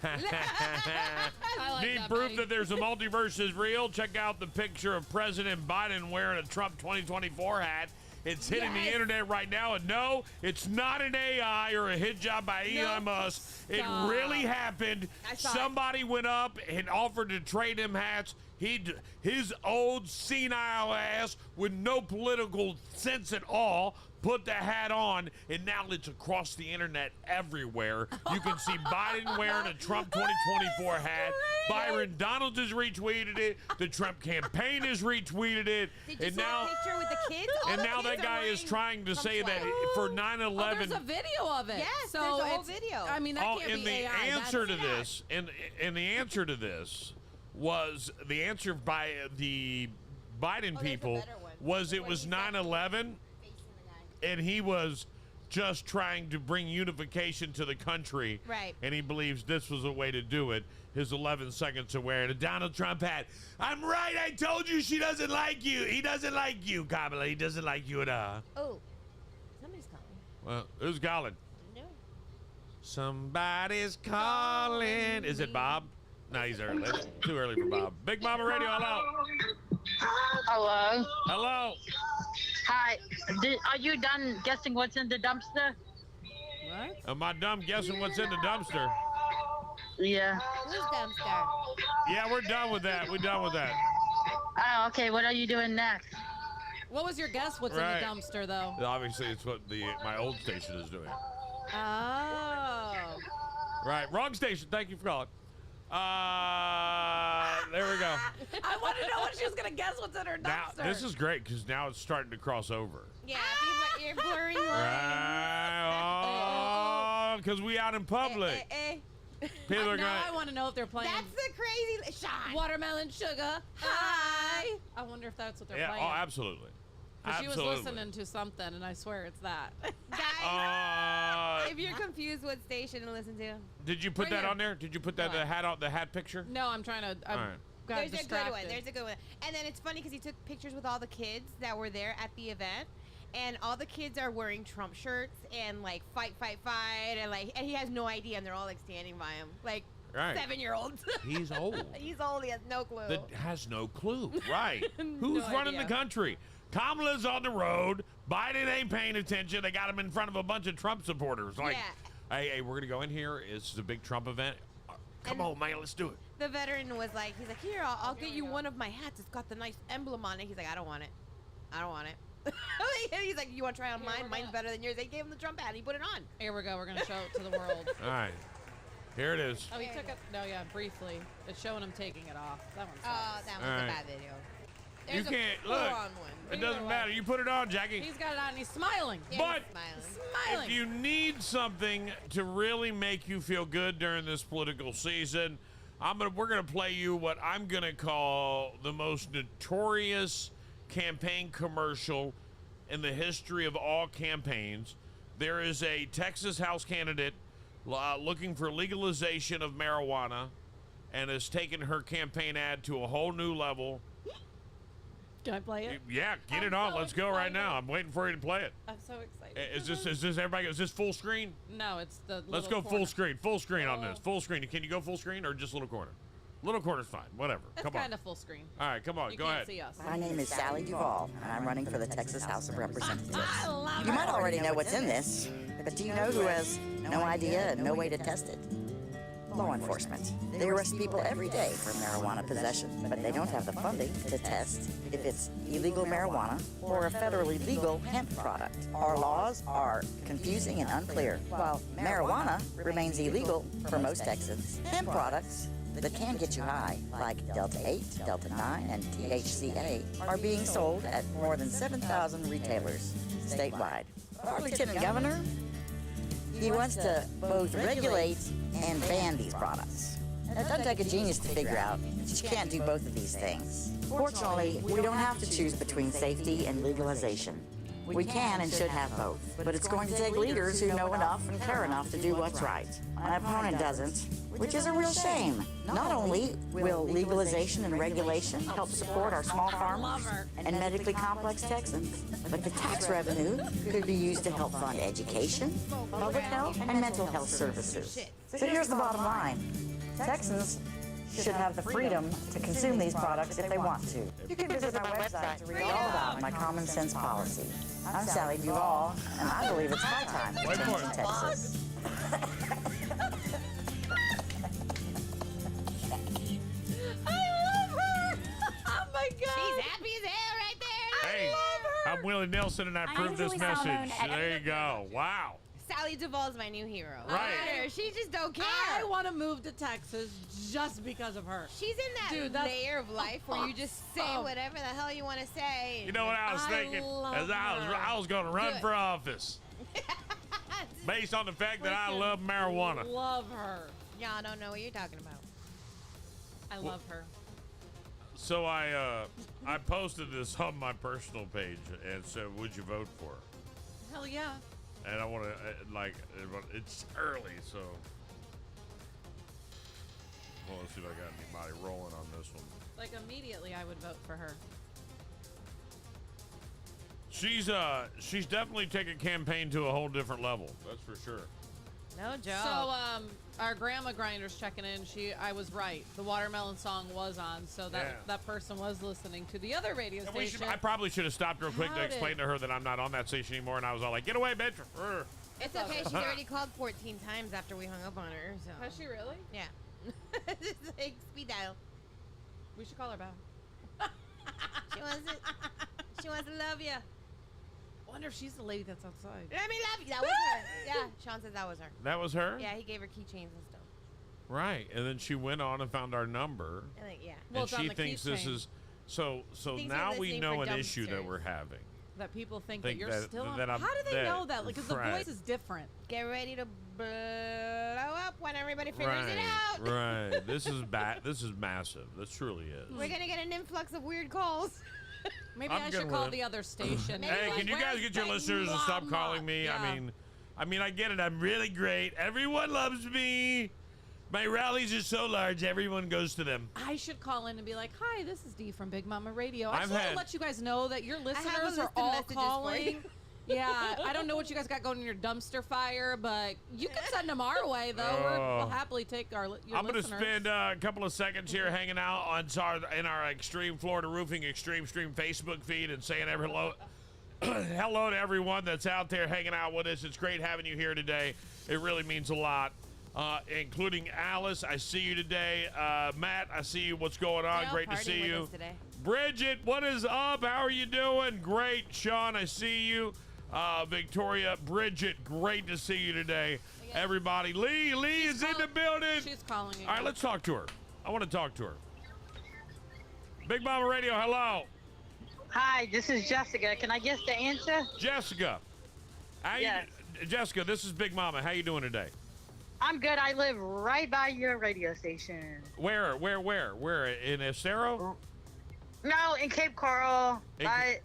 I like Need that, proof buddy. that there's a multiverse is real? Check out the picture of President Biden wearing a Trump 2024 hat. It's hitting the Yes. internet right now, and no, it's not an AI or a hit job by Elon Musk. It Stop. really happened. I saw it. Somebody went up and offered to trade him hats. His old senile ass with no political sense at all put the hat on, and now it's across the internet everywhere. You can see Biden wearing a Trump 2024 hat. Byron Donalds has retweeted it. The Trump campaign has retweeted it. Did you And see now, the picture with the kids? All and the now kids that are guy is wearing trying to Trump say that flags. for Oh, 9/11. there's a video of it. Yes, so there's a whole it's- video. I mean, that can't in be the AI. answer to That's- this, in the answer to this, was the answer by the Biden people better one. was it was 9/11, and he was just trying to bring unification to the country. Right. And he believes this was a way to do it. His 11 seconds of wearing a Donald Trump hat. I'm right. I told you she doesn't like you. He doesn't like you, Kamala. He doesn't like you at all. Oh, somebody's calling. Well, who's calling? No. Somebody's calling. Is it Bob? No, he's early. It's too early for Bob. Big Mama Radio, hello. Hello. Hello. Hi. Are you done guessing what's in the dumpster? What? Am I dumb guessing what's in the dumpster? Yeah. Who's dumpster? Yeah, we're done with that. We're done with that. Oh, okay. What are you doing next? What was your guess? What's Right. in the dumpster, though? Obviously, it's what my old station is doing. Oh. Right. Wrong station. Thank you for calling. There we go. I want to know what she was gonna guess. What's in her Now, dumpster? this is great because now it's starting to cross over. Yeah, people, you're blurring lines. Right. Oh, because we out in public. People are now I going. want to know if they're playing That's the crazy shot. Watermelon Sugar. Hi. I wonder if that's what they're Yeah. playing. Oh, absolutely. 'Cause she was Absolutely. listening to something, and I swear it's that. Guys, if you're confused what station to listen to, Did you put Right that here. on there? Did you put that What? the hat picture? No, I'm trying to. All right. Got there's distracted. a good one. There's a good one. And then it's funny because he took pictures with all the kids that were there at the event. And all the kids are wearing Trump shirts and like fight, and he has no idea, and they're all like standing by him, like Right. 7-year-olds. He's old. He's old. He has no clue. That has no clue. Right. Who's running idea. the country? Kamala's on the road. Biden ain't paying attention. They got him in front of a bunch of Trump supporters. Like, Yeah. hey, we're gonna go in here. It's a big Trump event. Come on, man, let's do it. The veteran was like, he's like, here, I'll get you one of my hats. It's got the nice emblem on it. He's like, I don't want it. I don't want it. He's like, you want to try on mine? Mine's better than yours. They gave him the Trump hat. He put it on. Here we go. We're gonna show it to the world. All right. Here it is. Oh, he took it. No, yeah, briefly. It's showing him taking it off. That one's. Oh, that was All a right. bad video. You There's a can't look. full-on one. It doesn't matter. You put it on, Jackie. He's got it on. And he's smiling. Yeah, But he's smiling. Smiling. if you need something to really make you feel good during this political season, we're gonna play you what I'm gonna call the most notorious campaign commercial in the history of all campaigns. There is a Texas House candidate looking for legalization of marijuana and has taken her campaign ad to a whole new level. Can I play it? Yeah, get it I'm on. so Let's go right excited. now. I'm waiting for you to play it. I'm so excited. Is this everybody? Is this full screen? No, it's the. Let's little go corner. full screen on this. Full screen. Can you go full screen or just little corner? Little corner's fine. Whatever. It's Come on. kind of full screen. All right, come on. You Go can't ahead. see us. My name is Sally Duvall, and I'm running for the Texas House of Representatives. I love You her. might already know what's in this, but do you know who has no idea and no way to test it? Law enforcement. They arrest people every day for marijuana possession, but they don't have the funding to test if it's illegal marijuana or a federally legal hemp product. Our laws are confusing and unclear. While marijuana remains illegal for most Texans, hemp products that can get you high, like Delta 8, Delta 9, and THCA, are being sold at more than 7,000 retailers statewide. Our Lieutenant Governor, he wants to both regulate and ban these products. It doesn't take a genius to figure out that you can't do both of these things. Fortunately, we don't have to choose between safety and legalization. We can and should have both, but it's going to take leaders who know enough and care enough to do what's right. My opponent doesn't, which is a real shame. Not only will legalization and regulation help support our small farmers and medically complex Texans, but the tax revenue could be used to help fund education, public health, and mental health services. So here's the bottom line. Texans should have the freedom to consume these products if they want to. You can visit my website to read all about my common sense policy. I'm Sally Duvall, and I believe it's high time to Wait for change it. Texas. I love her. Oh my God. She's happy as hell right there. Hey, I'm Willie Nelson, and I approve this message. There you go. Wow. Sally Duvall's my new hero. Right. Look at her. She just don't care. I want to move to Texas just because of her. She's in that Dude, that's layer of life where you just say awesome. whatever the hell you want to say. You know what I was I thinking? love As her. I was going to run Good. for office based on the fact that I Freaking love marijuana. Love her. Y'all don't know what you're talking about. I love her. So I posted this on my personal page and said, "Would you vote for her?" Hell yeah. And I want to it's early, so well, let's see if I got anybody rolling on this one. Like immediately, I would vote for her. She's definitely taken campaign to a whole different level. That's for sure. No joke. So our grandma grinder's checking in. I was right. The watermelon song was on, so that person was listening to the other radio station. I probably should have stopped real quick to explain to her that I'm not on that station anymore, and I was all like, "Get away, bitch!" It's okay. She's already called 14 times after we hung up on her. So. Has she really? Yeah. It's like speed dial. We should call her back. She wants to love you. I wonder if she's the lady that's outside. Let me love you. That was her. Yeah, Sean says that was her. That was her? Yeah, he gave her keychains and stuff. Right, and then she went on and found our number. And like, yeah. Well, And it's on she the thinks this keychain. is so thinks now we're we listening know for an issue that dumpsters. we're having. That people think Think that you're that- still on. that I'm- How do they that- know that? Like, because the right. voice is different. Get ready to blow up when everybody figures it out. Right. This is this is massive. This truly is. We're gonna get an influx of weird calls. Maybe I'm I good should with call it. the other station. Hey, can you guys get your listeners to stop calling me? Yeah. I mean, I get it. I'm really great. Everyone loves me. My rallies are so large, everyone goes to them. I should call in and be like, "Hi, this is Dee from Big Mama Radio. I I've just want to had- let you guys know that your have a listeners list are of all messages for calling." you. Yeah, I don't know what you guys got going in your dumpster fire, but you can send them our way, though. We'll happily take your I'm going to listeners. spend a couple of seconds here hanging out on in our Extreme Florida Roofing Extreme Stream Facebook feed and saying hello to everyone that's out there hanging out with us. It's great having you here today. It really means a lot. Including Alice, I see you today. Matt, I see you. What's going on? They're all Great to partying see with you. us today. Bridget, what is up? How are you doing? Great. Sean, I see you. Victoria, Bridget, great to see you today. Everybody, Lee is in the building. She's calling you. All right, let's talk to her. I want to talk to her. Big Mama Radio, hello. Hi, this is Jessica. Can I guess the answer? Jessica. Yes. Jessica, this is Big Mama. How you doing today? I'm good. I live right by your radio station. Where? In Estero? No, in Cape Coral, by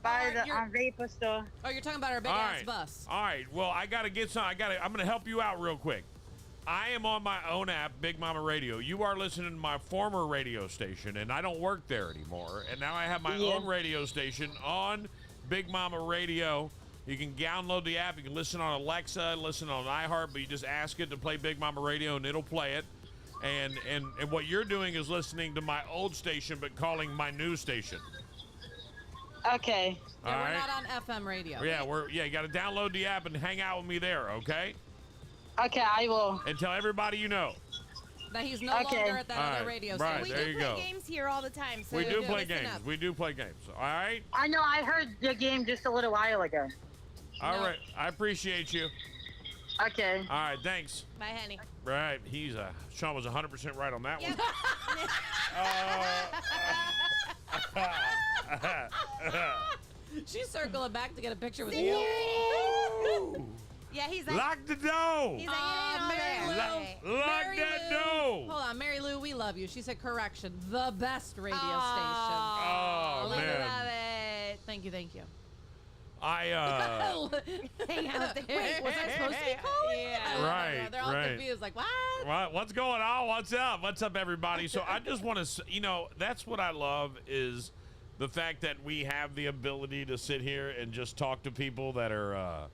the you're- vapor store. Oh, you're talking about our big All ass right. bus. All right. Well, I got to get some. I'm going to help you out real quick. I am on my own app, Big Mama Radio. You are listening to my former radio station, and I don't work there anymore. And now I have my own radio station on Big Mama Radio. You can download the app. You can listen on Alexa, listen on iHeart, but you just ask it to play Big Mama Radio, and it'll play it. And what you're doing is listening to my old station, but calling my new station. Okay. Yeah, All we're right. not on FM radio. Yeah, you got to download the app and hang out with me there, okay? Okay, I will. And tell everybody you know. That he's no longer at that All other right. radio Right. station. There We you do play go. games here all the time. So We do play listen games. up. We do play games. All right? I know. I heard the game just a little while ago. All right. I appreciate you. Okay. All right. Thanks. Bye, honey. Right. Sean was 100% right on that one. She's circling back to get a picture with you. Woo! Yeah, he's like, Lock the door. he's like, it ain't all Mary there. Lou. Lock Mary that Lou. door. Hold on, Mary Lou, we love you. She said correction. The best radio Oh, We man. love it. station. Thank you. I, Hang out with the Wait, was I supposed to be calling? Yeah. I don't Right, know. They're all right. confused. Like, what? what's going on? What's up? What's up, everybody? So I just want to, that's what I love is the fact that we have the ability to sit here and just talk to people that are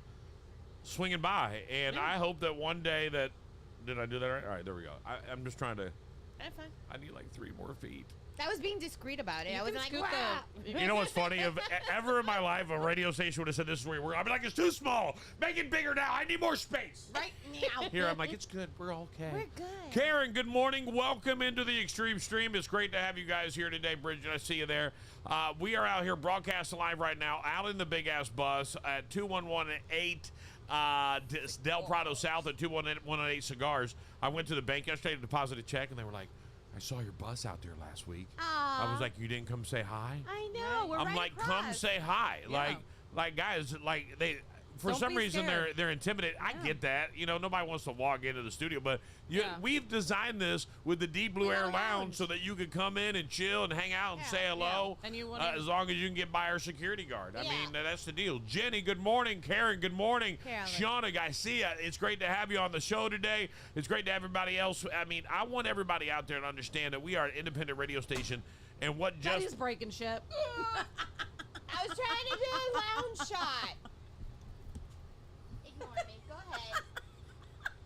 swinging by. And I hope that one day that, did I do that right? All right, there we go. I'm just trying to, That's fine. I need like 3 more feet. That was being discreet about it. You I can wasn't like, scoot "Rah!" You know what's funny? If ever in my life a radio station would have said this is where you were, I'd be like, it's too small. Make it bigger now. I need more space. Right now. Here, I'm like, it's good. We're okay. We're good. Karen, good morning. Welcome into the Extreme Stream. It's great to have you guys here today. Bridget, I see you there. We are out here broadcasting live right now, out in the big ass bus at 2118 Del Prado South at 2118 Cigars. I went to the bank yesterday to deposit a check, and they were like, I saw your bus out there last week. I was like, you didn't come say hi? I know. We're I'm right like, across. come say hi. Yeah. Like guys, like for Don't some be reason scared. they're intimidated. I get that. You know, nobody wants to walk into the studio, but we've designed this with the Deep Blue Air Lounge so that you could come in and chill and hang out and say hello. And you as long as you can get by our security guard. I mean, that's the deal. Jenny, good morning. Karen, good morning. Shauna, I see ya. It's great to have you on the show today. It's great to have everybody else. I mean, I want everybody out there to understand that we are an independent radio station, and what just He's breaking shit. I was trying to do a lounge shot. Ignore me. Go ahead.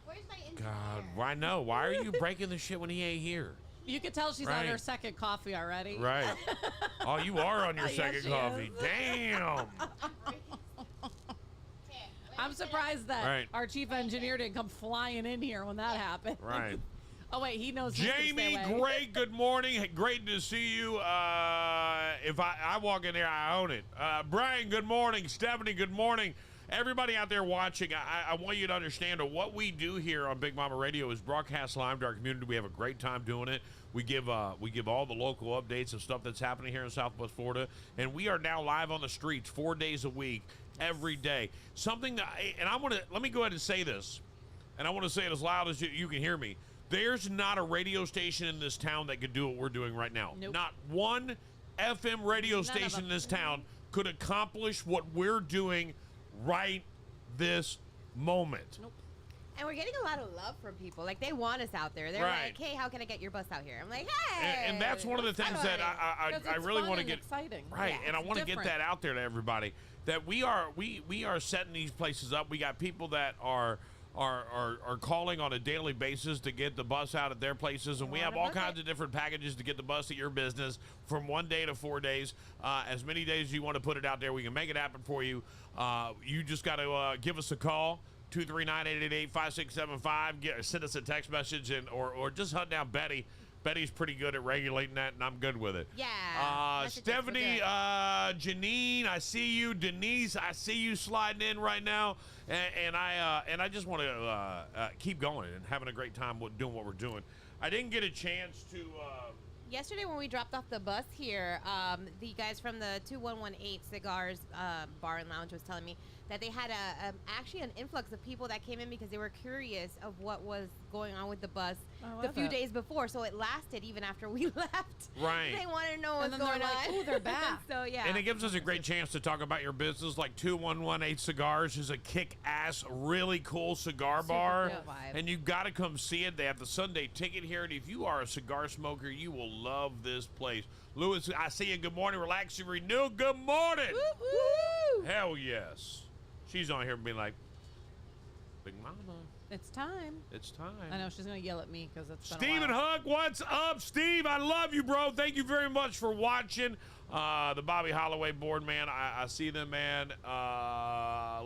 Where's my engineer? God, why no? Why are you breaking the shit when he ain't here? You can tell she's on her second coffee already. Right. Oh, you are on your Yes, second she coffee. is. Damn. I'm surprised that Right. our chief engineer didn't come flying in here when that happened. Right. Oh wait, he knows. he's gonna Jamie, stay away. great. Good morning. Hey, great to see you. If I walk in there, I own it. Brian, good morning. Stephanie, good morning. Everybody out there watching, I want you to understand that what we do here on Big Mama Radio is broadcast live to our community. We have a great time doing it. We give all the local updates of stuff that's happening here in Southwest Florida, and we are now live on the streets 4 days a week, every day. Something that, and let me go ahead and say this, and I want to say it as loud as you can hear me. There's not a radio station in this town that could do what we're doing right now. Nope. Not one FM radio station in this town could accomplish what we're doing right this moment. Nope. And we're getting a lot of love from people. Like, they want us out there. They're Right. like, hey, how can I get your bus out here? I'm like, hey. And that's one of the things that I really want to get exciting. right, Yeah, and I it's want to get different. that out there to everybody that we are setting these places up. We got people that are calling on a daily basis to get the bus out at their places, and we have all kinds of different packages to get the bus at your business from 1 day to 4 days. As many days as you want to put it out there, we can make it happen for you. You just got to give us a call. 239-888-5675. Send us a text message or just hunt down Betty. Betty's pretty good at regulating that, and I'm good with it. Yeah. Stephanie, Janine, I see you. Denise, I see you sliding in right now, and I just want to keep going and having a great time doing what we're doing. I didn't get a chance to. Yesterday when we dropped off the bus here, the guys from the 2118 Cigars Bar and Lounge was telling me that they had actually an influx of people that came in because they were curious of what was going on with the bus the few days before. So it lasted even after we left. Right. They wanted to know what's And then going they're like, on. "Ooh, they're back." So yeah. And it gives us a great chance to talk about your business. Like 2118 Cigars is a kick-ass, really cool cigar bar. cool vibe. And you got to come see it. They have the Sunday ticket here. And if you are a cigar smoker, you will love this place. Lewis, I see you. Good morning. Relax and renew. Good morning. Woo! Hell yes. She's on here being like, Big Mama, It's time. it's time. I know she's gonna yell at me because it's been a Steven while. Hook, what's up, Steve? I love you, bro. Thank you very much for watching. The Bobby Holloway board, man. I see them, man.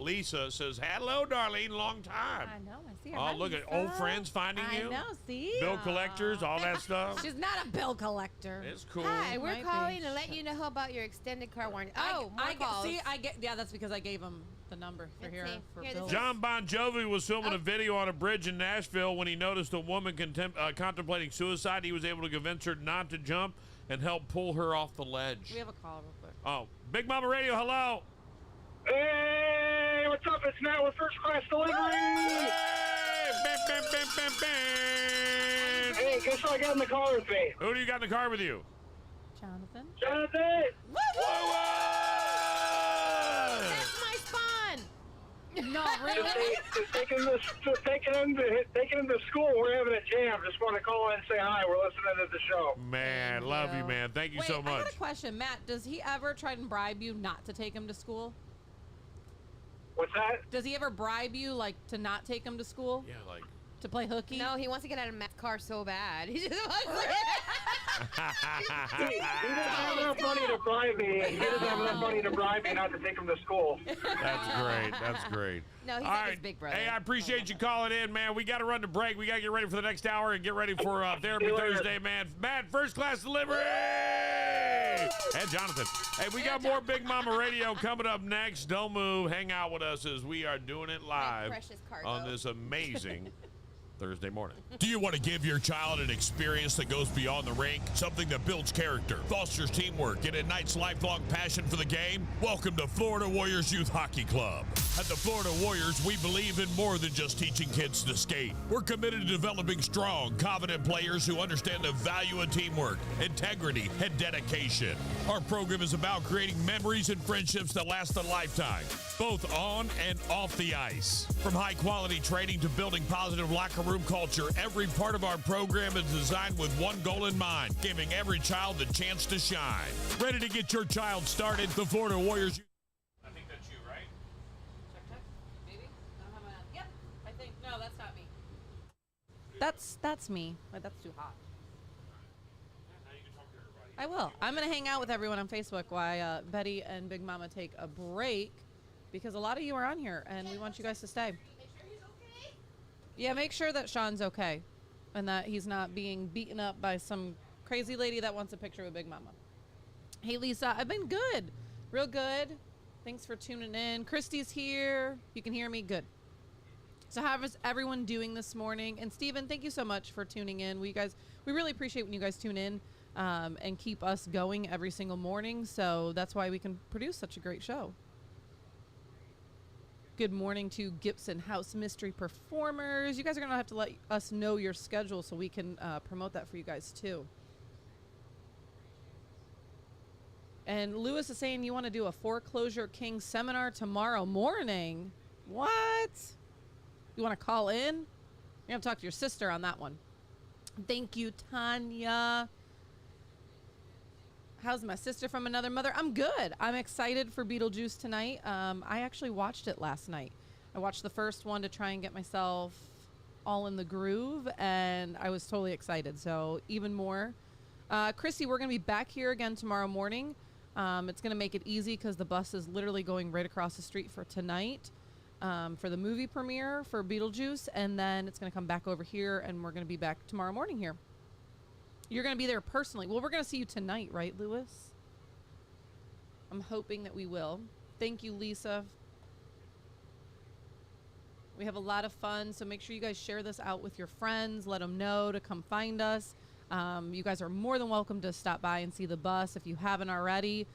Lisa says, hello, Darlene. Long time. I know. I see her. Oh, Hi, look at Lisa. old friends finding you. I know. See. Bill collectors, all that stuff. She's not a bill collector. It's cool. Hi, we're Might be. calling to let you know about your extended car warranty. Oh, more I calls. see. I get. Yeah, that's because I gave him the number for Let's here see. for Here, Bill. this John Bon Jovi was filming a video on a bridge in Nashville when he noticed a woman contemplating suicide. He was able to convince her not to jump and help pull her off the ledge. We have a call real quick. Oh, Big Mama Radio, hello. Hey, what's up? It's Matt with First Class Delivery. Hey, bam, bam, bam, bam, bam. Hey, guess who I got in the car with me? Who do you got in the car with you? Jonathan. Jonathan. That's my spawn. No, really? Just taking him to school. We're having a jam. Just want to call in and say hi. We're listening to the show. Man, love you, man. Thank you Wait, so I much. got a question, Matt. Does he ever try and bribe you not to take him to school? What's that? Does he ever bribe you, like, to not take him to school? Yeah, like. to play hooky? No, he wants to get out of Matt's car so bad. He just wants to. He doesn't have enough money to bribe me. He doesn't have enough money to bribe me not to take him to school. That's great. That's great. No, he's All like right. his big brother. Hey, I appreciate you calling in, man. We got to run to break. We got to get ready for the next hour and get ready for Therapy Thursday, man. Matt, First Class Delivery! And Jonathan. Hey, we got more Big Mama Radio coming up next. Don't move. Hang out with us as we are doing it live precious cargo. on this amazing Thursday morning. Do you want to give your child an experience that goes beyond the rink? Something that builds character, fosters teamwork, and ignites lifelong passion for the game? Welcome to Florida Warriors Youth Hockey Club. At the Florida Warriors, we believe in more than just teaching kids to skate. We're committed to developing strong, confident players who understand the value of teamwork, integrity, and dedication. Our program is about creating memories and friendships that last a lifetime, both on and off the ice. From high-quality training to building positive locker room culture, every part of our program is designed with one goal in mind, giving every child the chance to shine. Ready to get your child started? The Florida Warriors. I think that's you, right? Check. Maybe? I don't have my... Yep. I think... No, that's not me. That's me. But that's too hot. Now you can talk to everybody. I will. I'm going to hang out with everyone on Facebook while Betty and Big Mama take a break because a lot of you are on here and we want you guys to stay. Make sure he's okay. Yeah, make sure that Sean's okay and that he's not being beaten up by some crazy lady that wants a picture with Big Mama. Hey, Lisa, I've been good. Real good. Thanks for tuning in. Christy's here. You can hear me? Good. So how is everyone doing this morning? And Steven, thank you so much for tuning in. We really appreciate when you guys tune in and keep us going every single morning. So that's why we can produce such a great show. Good morning to Gibson House Mystery Performers. You guys are going to have to let us know your schedule so we can promote that for you guys too. And Lewis is saying you want to do a Foreclosure King seminar tomorrow morning. What? You want to call in? You have to talk to your sister on that one. Thank you, Tanya. How's my sister from another mother? I'm good. I'm excited for Beetlejuice tonight. I actually watched it last night. I watched the first one to try and get myself all in the groove, and I was totally excited. So even more. Chrissy, we're going to be back here again tomorrow morning. It's going to make it easy because the bus is literally going right across the street for tonight for the movie premiere for Beetlejuice, and then it's going to come back over here, and we're going to be back tomorrow morning here. You're going to be there personally. Well, we're going to see you tonight, right, Lewis? I'm hoping that we will. Thank you, Lisa. We have a lot of fun, so make sure you guys share this out with your friends. Let them know to come find us. You guys are more than welcome to stop by and see the bus if you haven't already.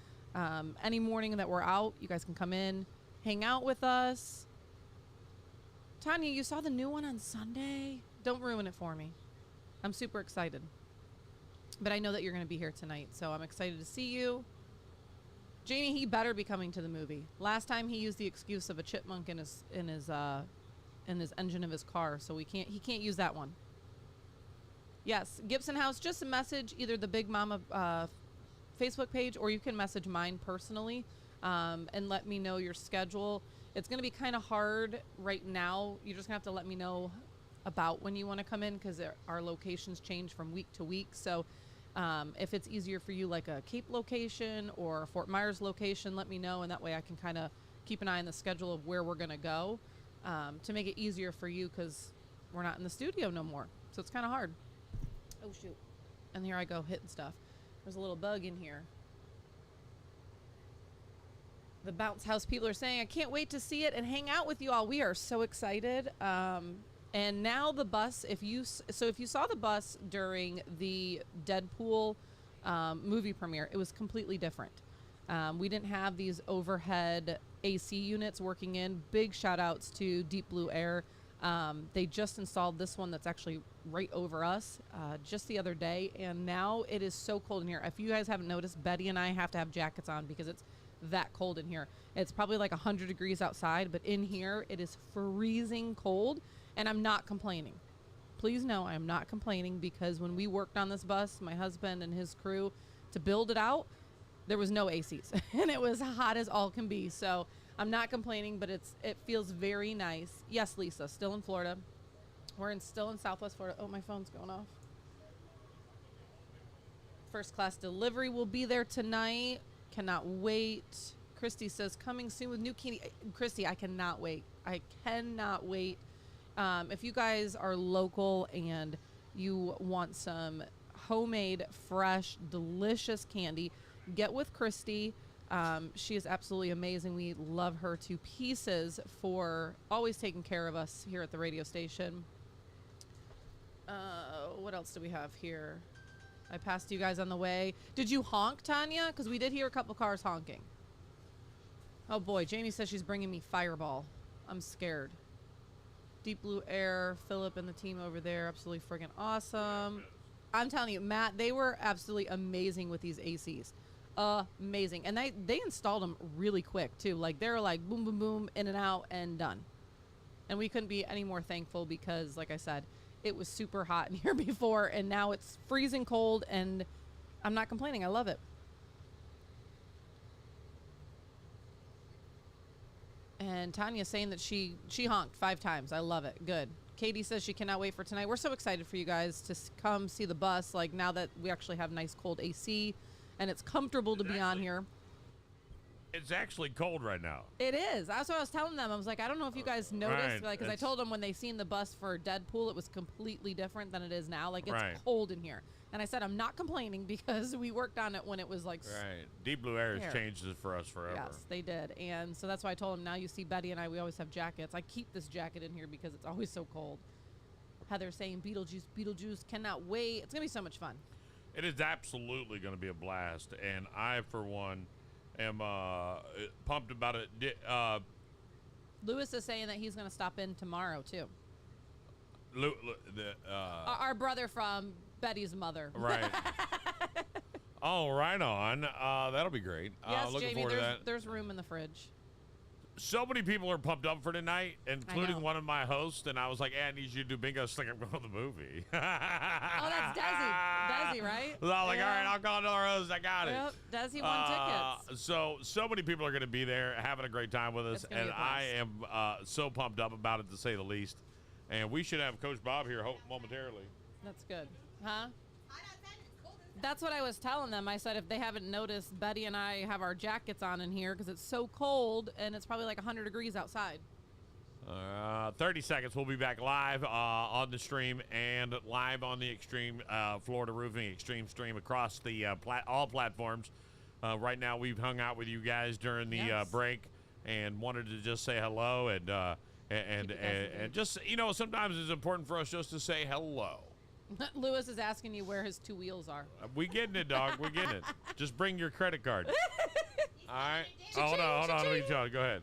Any morning that we're out, you guys can come in, hang out with us. Tanya, you saw the new one on Sunday? Don't ruin it for me. I'm super excited. But I know that you're going to be here tonight, so I'm excited to see you. Jamie, he better be coming to the movie. Last time he used the excuse of a chipmunk in his engine of his car, so he can't use that one. Yes, Gibson House, just a message, either the Big Mama Facebook page, or you can message mine personally and let me know your schedule. It's going to be kind of hard right now. You're just going to have to let me know about when you want to come in because our locations change from week to week. So if it's easier for you, like a Cape location or a Fort Myers location, let me know, and that way I can kind of keep an eye on the schedule of where we're going to go to make it easier for you because we're not in the studio no more. So it's kind of hard. Oh, shoot. And here I go hitting stuff. There's a little bug in here. The Bounce House people are saying, I can't wait to see it and hang out with you all. We are so excited. And now the bus, if you saw the bus during the Deadpool movie premiere, it was completely different. We didn't have these overhead AC units working in. Big shout outs to Deep Blue Air. They just installed this one that's actually right over us just the other day, and now it is so cold in here. If you guys haven't noticed, Betty and I have to have jackets on because it's that cold in here. It's probably like 100 degrees outside, but in here it is freezing cold, and I'm not complaining. Please know I am not complaining because when we worked on this bus, my husband and his crew, to build it out, there was no ACs, and it was hot as all can be. So I'm not complaining, but it feels very nice. Yes, Lisa, still in Florida. We're still in Southwest Florida. Oh, my phone's going off. First class delivery will be there tonight. Cannot wait. Christy says, coming soon with new candy. Christy, I cannot wait. I cannot wait. If you guys are local and you want some homemade, fresh, delicious candy, get with Christy. She is absolutely amazing. We love her to pieces for always taking care of us here at the radio station. What else do we have here? I passed you guys on the way. Did you honk, Tanya? Because we did hear a couple cars honking. Oh boy, Jamie says she's bringing me Fireball. I'm scared. Deep Blue Air, Philip and the team over there, absolutely freaking awesome. I'm telling you, Matt, they were absolutely amazing with these ACs. Amazing. And they installed them really quick too. Like they were like boom, boom, boom, in and out and done. And we couldn't be any more thankful because, like I said, it was super hot in here before and now it's freezing cold and I'm not complaining. I love it. And Tanya's saying that she honked 5 times. I love it. Good. Katie says she cannot wait for tonight. We're so excited for you guys to come see the bus. Like now that we actually have nice cold AC and it's comfortable to be on here. It's actually cold right now. It is. That's what I was telling them. I was like, I don't know if you guys noticed, Right. like, because I told them when they seen the bus for Deadpool, it was completely different than it is now. Like, it's Right. cold in here. And I said, I'm not complaining because we worked on it when it was like. Right. Deep Blue Air Here. has changed it for us forever. Yes, they did. And so that's why I told them now you see Betty and I, we always have jackets. I keep this jacket in here because it's always so cold. Heather saying Beetlejuice, cannot wait. It's going to be so much fun. It is absolutely going to be a blast. And I, for one, am pumped about it. Lewis is saying that he's going to stop in tomorrow, too. Our brother from Betty's mother. Right. Oh, right on. That'll be great. Yes, looking Jamie, forward to that. there's room in the fridge. So many people are pumped up for tonight, including one of my hosts, and I was like, I need you to do bingo. She's like, I'm going to the movie. Oh, that's Desi, right? So I'm like, all right, I'll call another host. I got it. Yep, Desi won tickets. So many people are going to be there having a great time with us, and I am so pumped up about it, to say the least. And we should have Coach Bob here momentarily. That's good. Huh? That's what I was telling them. I said if they haven't noticed, Betty and I have our jackets on in here because it's so cold and it's probably like 100 degrees outside. 30 seconds. We'll be back live on the stream and live on the Extreme Florida Roofing Extreme stream across the all platforms. Right now, we've hung out with you guys during the break and wanted to just say hello and just, you know, sometimes it's important for us just to say hello. Lewis is asking you where his 2 wheels are. We getting it, dog. We getting it. Just bring your credit card. All right. Hold on. Let me tell you. Go ahead.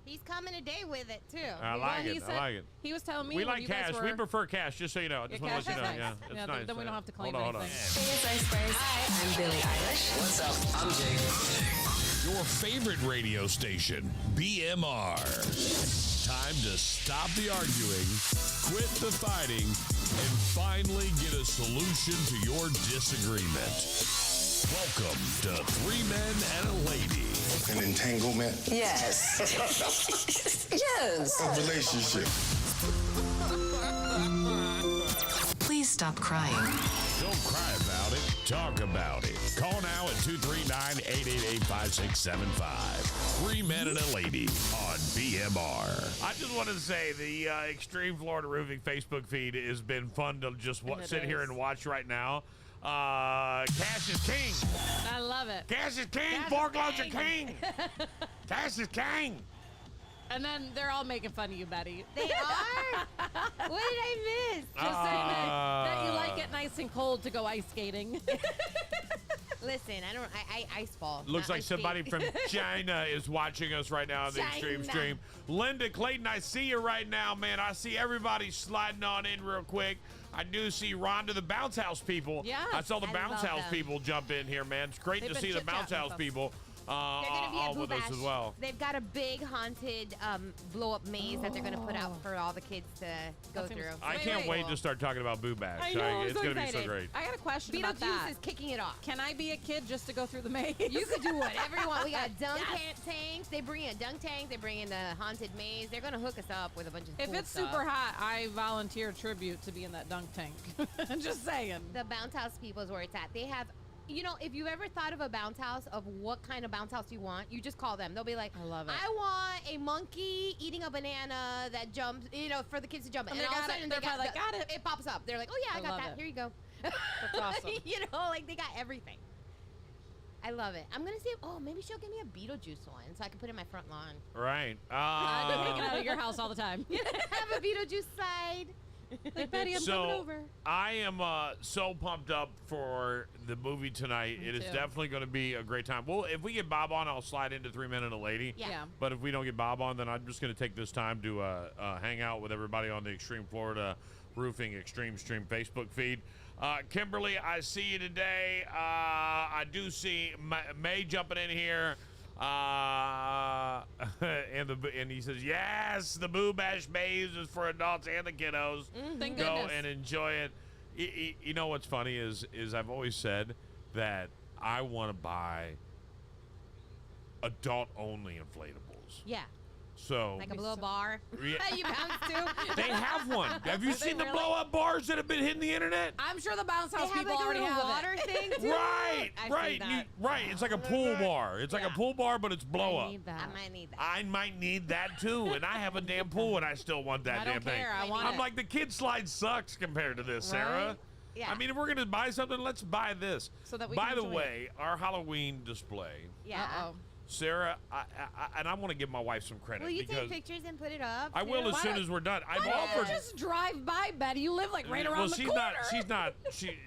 He's coming today with it too. I like it. He was telling me we when like you cash. guys were, We prefer cash. Just so you know. I just want to let you know. nice. Yeah, it's nice. Then we don't have to claim hold on. anything. Hey, it's Ice Spice. Hi, I'm Billie Eilish. What's up? I'm Jake. Your favorite radio station, BMR. Time to stop the arguing, quit the fighting, and finally get a solution to your disagreement. Welcome to 3 Men and a Lady. An entanglement. Yes. Yes. A relationship. Please stop crying. Don't cry about it. Talk about it. Call now at 239-888-5675. 3 Men and a Lady on BMR. I just wanted to say the Extreme Florida Roofing Facebook feed has been fun to just sit here and watch right now. Cash is king. I love it. Cash is king. Foreclosure king. Cash is king. And then they're all making fun of you, Betty. They are? What did I miss? Just saying that you like it nice and cold to go ice skating. Listen, I ice ball. Looks not like ice somebody skate. from China is watching us right now on the Extreme China. stream. Linda Clayton, I see you right now, man. I see everybody sliding on in real quick. I do see Rhonda, the Bounce House people. Yes, I saw the I Bounce love House them. people jump in here, man. It's great They've to been see the Bounce chit-chatting House with us. people They're gonna be at Boo with us Bash. as well. They've got a big haunted blow-up maze that they're gonna put out for all the kids to go That seems- through. I can't wait to start talking about Boo Bash. I know, I'm It's so going to be excited. so great. I got a question about that. Beetlejuice is kicking it off. Can I be a kid just to go through the maze? You could do whatever you want. We got dunk Yes. tanks. They bring in dunk tanks. They bring in the haunted maze. They're gonna hook us up with a bunch of If cool it's stuff. super hot, I volunteer tribute to be in that dunk tank. Just saying. The bounce house people is where it's at. They have, you know, if you've ever thought of a bounce house, of what kind of bounce house you want, you just call them. They'll be like, I love it. I want a monkey eating a banana that jumps, you know, for the kids to jump. And And they all of a got it. sudden, They're probably like, got it. It pops up. They're like, oh yeah, I got love that. it. Here you go. That's awesome. You know, like they got everything. I love it. I'm gonna see. Oh, maybe she'll give me a Beetlejuice one so I can put it in my front lawn. Right. I've been hanging out at your house all the time. Have a Beetlejuice side. Like, Betty, I'm so coming over. I am so pumped up for the movie tonight. Me It is too. definitely going to be a great time. Well, if we get Bob on, I'll slide into 3 Men and a Lady. Yeah. But if we don't get Bob on, then I'm just going to take this time to hang out with everybody on the Extreme Florida Roofing Extreme Stream Facebook feed. Kimberly, I see you today. I do see May jumping in here. And he says, yes, the Boo Bash Bays is for adults and the kiddos. Thank Go goodness. and enjoy it. You know what's funny is I've always said that I want to buy adult-only inflatables. Yeah. So Like a blow-up bar. Yeah. You bounce to. they have one. Have you seen the blow-up bars that have been hitting the internet? I'm sure the bounce They house have people like a already little have water it. thing too. Right, I've right, seen that. right. It's like a pool bar. It's like a pool bar, but it's blow I up. need that. I might need that. I might need that too, and I have a damn pool, and I still want that I damn don't thing. care. I want I'm it. like, the kid slide sucks compared to this, Sarah. Right? Yeah. I mean, if we're gonna buy something, let's buy this. So that we By can the enjoy way, our Halloween display, Yeah. Uh-oh. Sarah, and I want to give my wife some credit Will you because take pictures and put it up? I will too? as soon as we're done. I've Why don't offered. you just drive by, Betty? You live like right around well, the she's corner. not.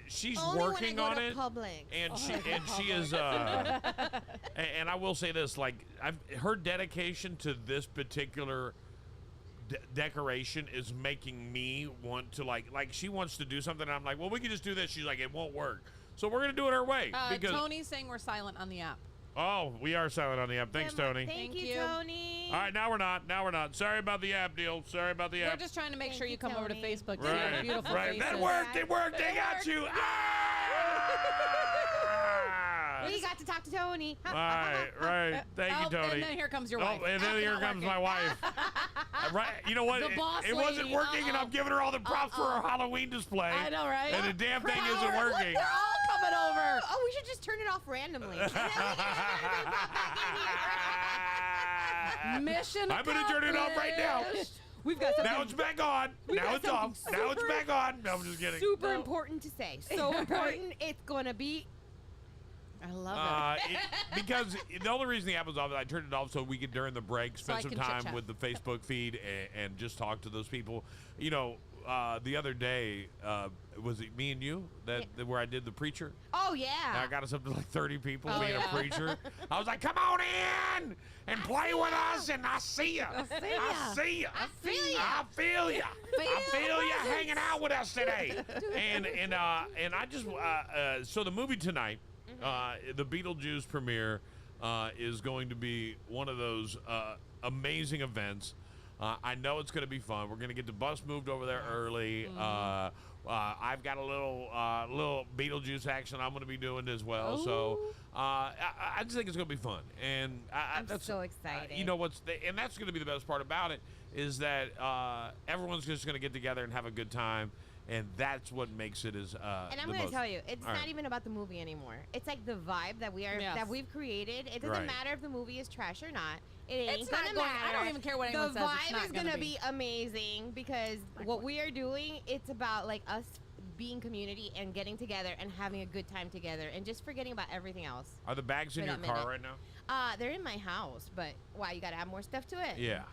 She's Only working when I on go to it. Publix. And she is and I will say this, like, her dedication to this particular decoration is making me want to like she wants to do something, and I'm like, well, we can just do this. She's like, it won't work, so we're gonna do it her way. Because Tony's saying we're silent on the app. oh, we are silent on the app. Thanks, Tony. Thank Thank you, you. Tony. All right, now we're not. Sorry about the app deal. Sorry about the We're app. just trying to make Thank sure you, you come over to Tony. Facebook to see our Right, beautiful right. faces. That worked. It worked. They got you. Ah! We got to talk to Tony. Right. Thank you, Tony. And then here comes your wife. Oh, and then here Not comes working. my wife. Right. You know what? The boss it wasn't lady. working, and I'm giving her all the props for her Halloween display. I know, right? And the damn thing Look, isn't working. They're all coming over. Oh, we should just turn it off randomly. And then we can everybody Mission I'm gonna turn it off right now. accomplished. We've got something Now it's back on. Now it's off. Now it's back on. No, I'm just kidding. super important to say. So important, it's gonna be. I love it. Because the only reason the app was off, I turned it off so we could, during the break, So I spend some can time chit-chat. with the Facebook feed and just talk to those people. You know, the other day, was it me and you that where I did the preacher? Oh yeah. I got us up to like 30 people Oh, being yeah. a preacher. I was like, come on in and play with us, and I see you. I see you. I feel ya. I feel you. I feel you hanging out with us today. And I just so the movie tonight, the Beetlejuice premiere, is going to be one of those amazing events. I know it's going to be fun. We're going to get the bus moved over there early. I've got a little Beetlejuice action I'm going to be doing as well. So I just think it's going to be fun. And I'm that's so excited. You know and that's going to be the best part about it is that everyone's just going to get together and have a good time. And that's what makes it as And I'm the gonna most- tell you, it's All not right. even about the movie anymore. It's like the vibe that Yes. that we've created. It doesn't Right. matter if the movie is trash or not. It ain't It's gonna not going- I matter. don't even care what anyone the says, it's vibe not is gonna gonna be. be amazing because what we are doing, it's about like us being community and getting together and having a good time together and just forgetting about everything else. Are the bags in For your that car minute. right now? They're in my house, but why you gotta add more stuff to it? Yeah.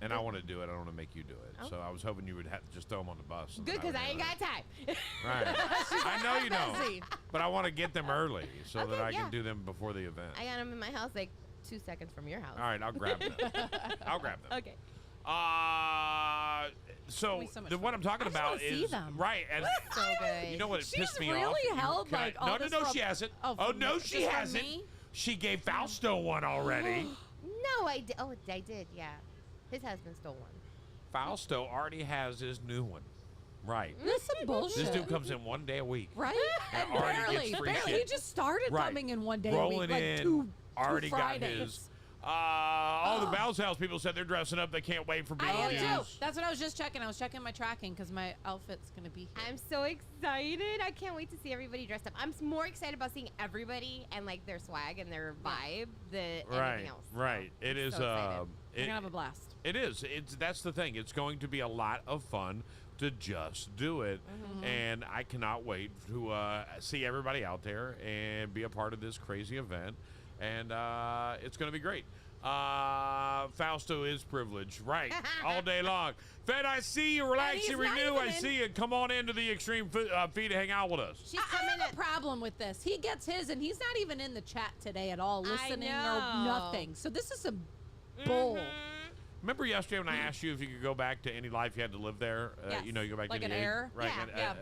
And I want to do it. I don't want to make you do it. So I was hoping you would just throw them on the bus. and Good, then because I would ain't handle got time. it. Right. I know you don't. Busy. But I want to get them early so that Okay, I yeah. can do them before the event. I got them in my house like 2 seconds from your house. All right, I'll grab them. I'll grab them. Okay. So be so much what I'm talking I just about wanna see is them. right, and So good. you know what? It She's pissed me off. really held, Can I- like, all no, this no, from- she hasn't. Oh, Oh from no, me? she Just from hasn't. me? She gave Fausto one already. No, I did. Oh, I did. Yeah, his husband stole one. Fausto already has his new one. Right. This is some bullshit. This dude comes in one day a week. Right? And already barely. gets free Barely. shit. He just started Right. coming in one day Rolling a week. Like in, two already got Fridays. his. The Bounce House people said they're dressing up. They can't wait for I am Beetlejuice. too. That's what I was just checking. I was checking my tracking because my outfit's going to be here. I'm so excited. I can't wait to see everybody dressed up. I'm more excited about seeing everybody and like their swag and their vibe than Right, anything else. right. It is. so excited. We're it- going to have a blast. It is. That's the thing. It's going to be a lot of fun to just do it, and I cannot wait to see everybody out there and be a part of this crazy event, and it's going to be great. Fausto is privileged, right? All day long. Fed, I see you. Relax and renew. I see you. Come on into the Extreme feed to hang out with us. I have a problem with this. He gets his, and he's not even in the chat today at all, listening or nothing. So this is some bull. Remember yesterday when I asked you if you could go back to any life you had to live there? Yes. You know, you go back like to an any error? right? Yeah.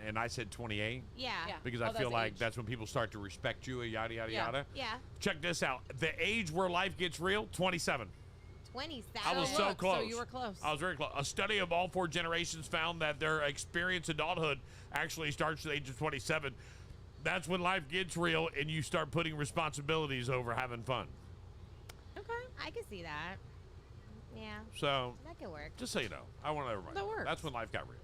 And I said 28. Yeah. Because I feel like that's when people start to respect you, yada, yada, yada. Yeah. Check this out. The age where life gets real, 27. 27. I was so close. So you were close. I was very close. A study of all 4 generations found that their experience adulthood actually starts at the age of 27. That's when life gets real and you start putting responsibilities over having fun. Okay. I can see that. Yeah. So that could work. Just so you know, I want everybody. That works. That's when life got real.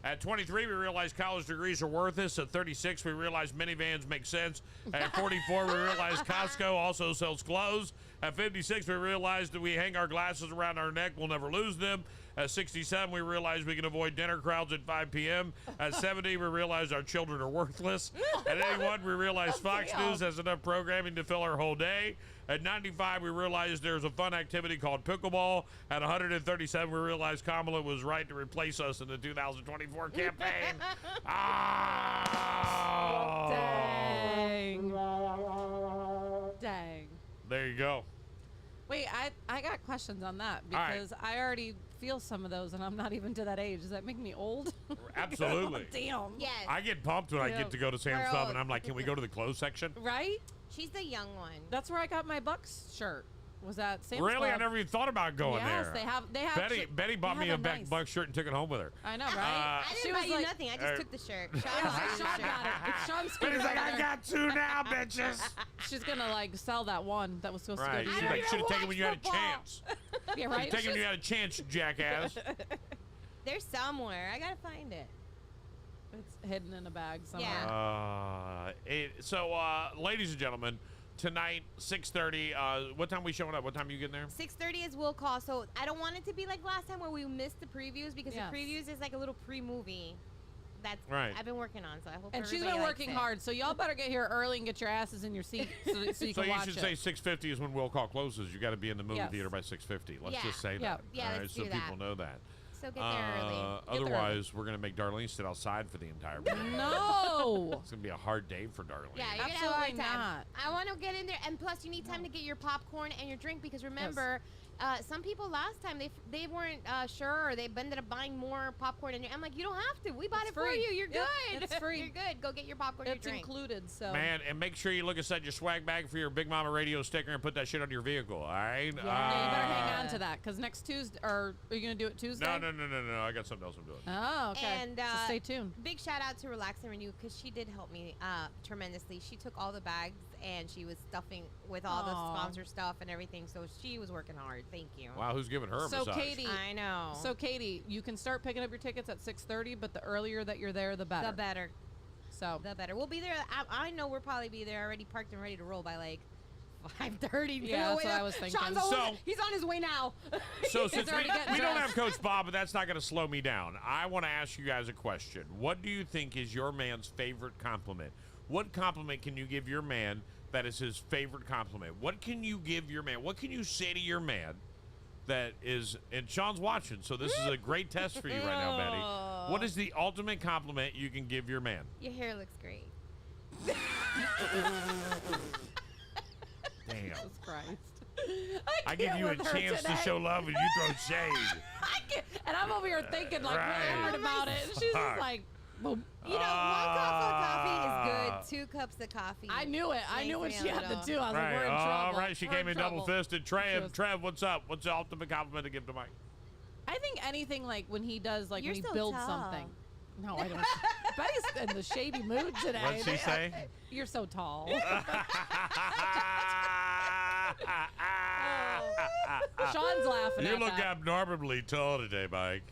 At 23, we realized college degrees are worthless. At 36, we realized minivans make sense. At 44, we realized Costco also sells clothes. At 56, we realized that we hang our glasses around our neck, we'll never lose them. At 67, we realized we can avoid dinner crowds at 5 p.m. At 70, we realized our children are worthless. At 81, we realized Fox News has enough programming to fill our whole day. At 95, we realized there's a fun activity called pickleball. At 137, we realized Kamala was right to replace us in the 2024 campaign. Dang. Dang. There you go. Wait, I got questions on that because I already feel some of those and I'm not even to that age. Does that make me old? Absolutely. Damn. Yes. I get pumped when I get to go to Sam's Club and I'm like, can we go to the clothes section? Right? She's the young one. That's where I got my Bucks shirt. Was that Sam's Really? Club. I never even thought about going there. Yes, they have. Betty bought me a nice. Buck shirt and took it home with her. I know, right? I didn't buy you nothing. I just took the shirt. Sean got it. It's Sean's Betty's like, I got 2 now, bitches. She's gonna like sell that one that was supposed Right. to go. She's like, should have taken when you had a chance. Yeah, right. Should have taken when you had a chance, jackass. They're somewhere. I gotta find it. It's hidden in a bag somewhere. Yeah. Ladies and gentlemen, tonight 6:30. What time are we showing up? What time are you getting there? 6:30 is will call. So I don't want it to be like last time where we missed the previews because the previews is like a little pre-movie. That's right. I've been working on, so I hope. And she's everybody been likes working it. hard, so y'all better get here early and get your asses in your seat so you So can you watch should it. say 6:50 is when will call closes. You got to be in the movie Yes. theater by 6:50. Let's Yeah. just say that. Yeah, all right, let's so do people that. know that. So get there early. Otherwise, we're gonna make Darlene sit outside for the entire movie. No. It's gonna be a hard day for Darlene. Yeah, you're Absolutely gonna have a hard time. not. I want to get in there, and plus you need time to get your popcorn and your drink because remember, some people last time they weren't sure or they ended up buying more popcorn and I'm like, you don't have to. We bought It's it for free. you. You're Yep, good. it's free. You're good. Go get your popcorn. It's your drink. included, so. Man, and make sure you look inside your swag bag for your Big Mama radio sticker and put that shit on your vehicle. All right. Yeah, you better hang on to that because next Tuesday, or are you gonna do it Tuesday? No. I got something else I'm doing. Oh, okay. And so stay tuned. Big shout out to Relax and Renew because she did help me tremendously. She took all the bags and she was stuffing with all the Aw. sponsor stuff and everything. So she was working hard. Thank you. Wow, who's giving her a So massage? Katie, I know. So Katie, you can start picking up your tickets at 6:30, but the earlier that you're there, the better. The better. So The better. We'll be there. I know we'll probably be there already parked and ready to roll by like 5:30. Yeah, that's what I was thinking. Sean's he's on his way now. So since already getting we don't dressed. have Coach Bob, but that's not going to slow me down. I want to ask you guys a question. What do you think is your man's favorite compliment? What compliment can you give your man that is his favorite compliment? What can you give your man? What can you say to your man that is, and Sean's watching, so this is a great test for you right now, Betty. What is the ultimate compliment you can give your man? Your hair looks great. Damn. Jesus Christ. I give can't you a with her chance to today. show love and you throw shade. And I'm over here thinking like Right. really hard about it. And she's just like, boom. You know, 1 cup of coffee is good. 2 cups of coffee. I knew it. I knew when makes she me a had the little- 2. I was like, Right. we're in trouble. All right. She We're came in trouble. double-fisted. Trev, Just- Trev, what's up? What's the ultimate compliment to give to Mike? I think anything like when he does, like You're when he so builds tall. something. No, I don't. Betty's in the shady mood today. What'd she say? You're so tall. Sean's laughing You at look that. abnormally tall today, Mike.